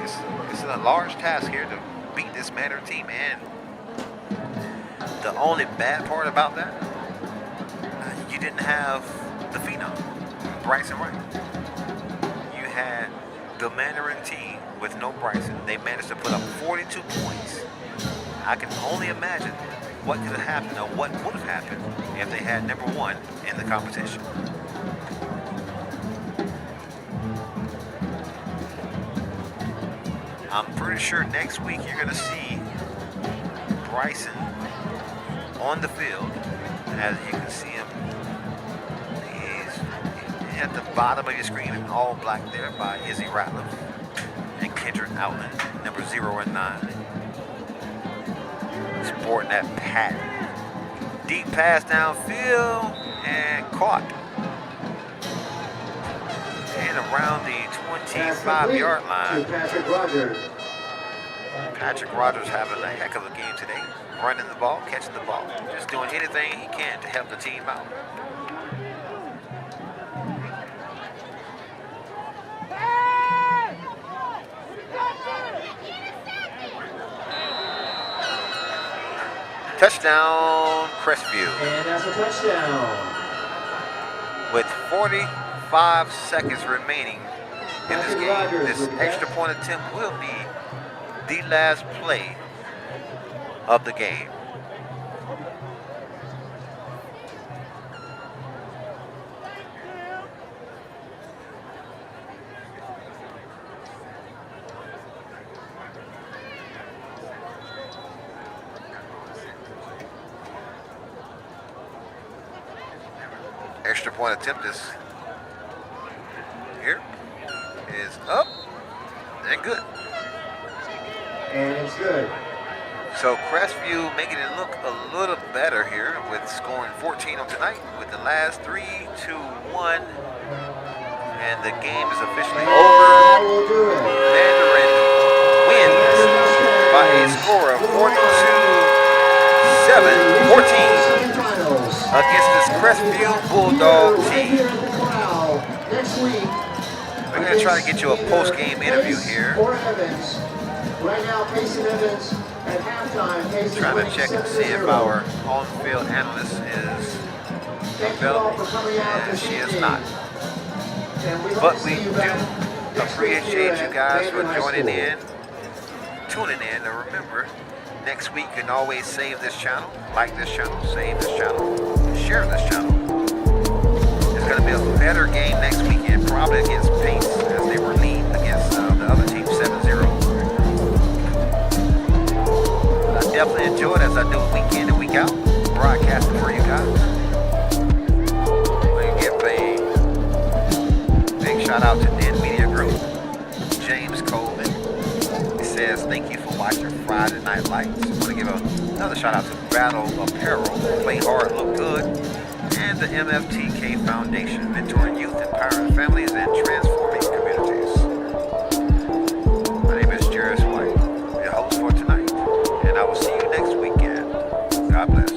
It's a large task here to beat this Mandarin team, and the only bad part about that, you didn't have the phenom, Brysen Wright. You had the Mandarin team with no Brysen. They managed to put up 42 points. I can only imagine what could have happened or what would have happened if they had number 1 in the competition. I'm pretty sure next week you're going to see Brysen on the field. As you can see him, he's at the bottom of your screen in all black there by Izzy Ratliff and Kendrick Outland, number 0 and 9. Sporting that patent. Deep pass downfield and caught. And around the 25-yard line. Patrick Rogers. Patrick Rogers having a heck of a game today. Running the ball, catching the ball, just doing anything he can to help the team out. Touchdown, Crestview. And that's a touchdown. With 45 seconds remaining in this game, this extra point attempt will be the last play of the game. extra point attempt is here. Is up and good. And it's good. So Crestview making it look a little better here with scoring 14 on tonight with the last 3, 2, 1. And the game is officially over. Mandarin wins by a score of 42-14 against this Crestview Bulldog team. We're going to try to get you a post-game interview here. Right now, Payson Evans at halftime. Trying to check and see if our on-field analyst is available, and she is not. But we do appreciate you guys for joining in, tuning in, and remember, next week you can always save this channel, like this channel, save this channel, share this channel. It's going to be a better game next weekend, probably against Pace, as they were leading against the other team 7-0. I definitely enjoy it as I do week in and week out, broadcasting for you guys. We give a big shout out to Den Media Group, James Coleman. He says, thank you for watching Friday Night Lights. I want to give another shout out to Battle Apparel, Play Hard, Look Good, and the MFTK Foundation, mentoring youth, empowering families, and transforming communities. My name is Jairus White, your host for tonight, and I will see you next weekend. God bless.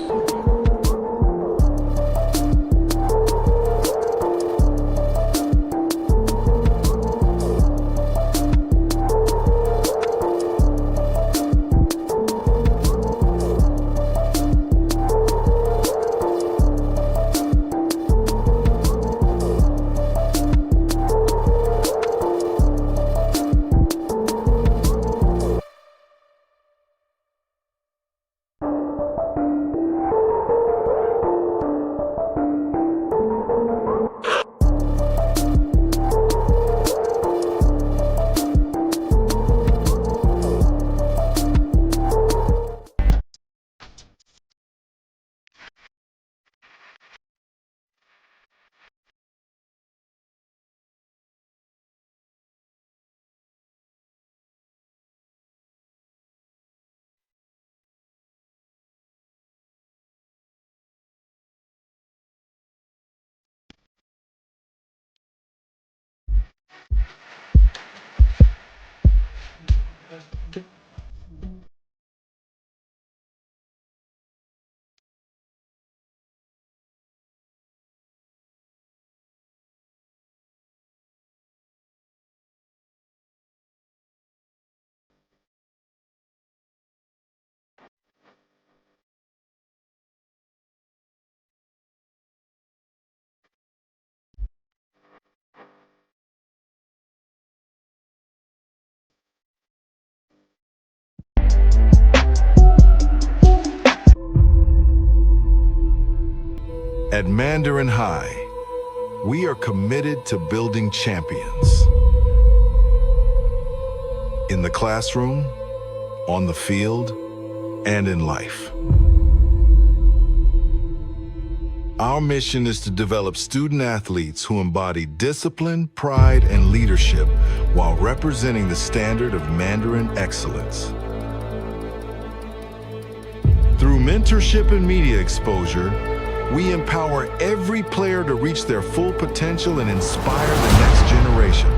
At Mandarin High, we are committed to building champions. In the classroom, on the field, and in life. Our mission is to develop student athletes who embody discipline, pride, and leadership while representing the standard of Mandarin excellence. Through mentorship and media exposure, we empower every player to reach their full potential and inspire the next generation.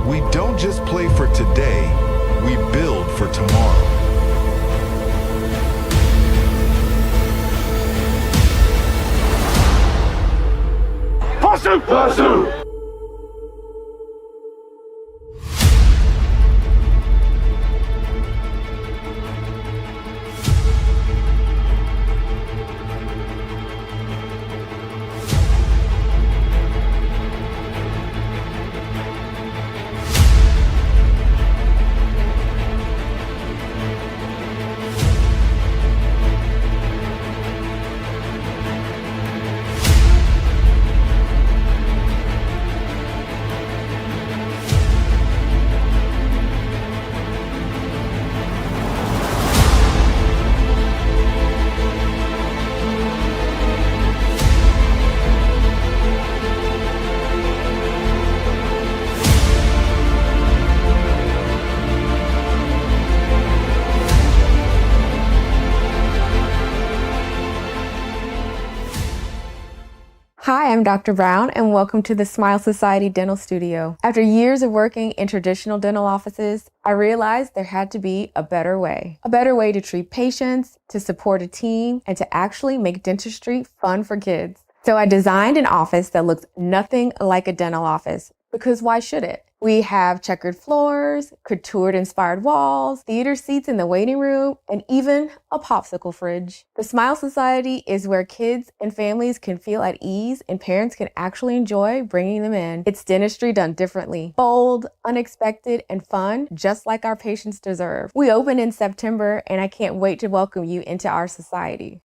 We don't just play for today, we build for tomorrow. Pursue! Pursue! am Dr. Brown, and welcome to the Smile Society Dental Studio. After years of working in traditional dental offices, I realized there had to be a better way. A better way to treat patients, to support a team, and to actually make dentistry fun for kids. So I designed an office that looks nothing like a dental office, because why should it? We have checkered floors, couture-inspired walls, theater seats in the waiting room, and even a popsicle fridge. The Smile Society is where kids and families can feel at ease and parents can actually enjoy bringing them in. It's dentistry done differently. Bold, unexpected, and fun, just like our patients deserve. We open in September, and I can't wait to welcome you into our society.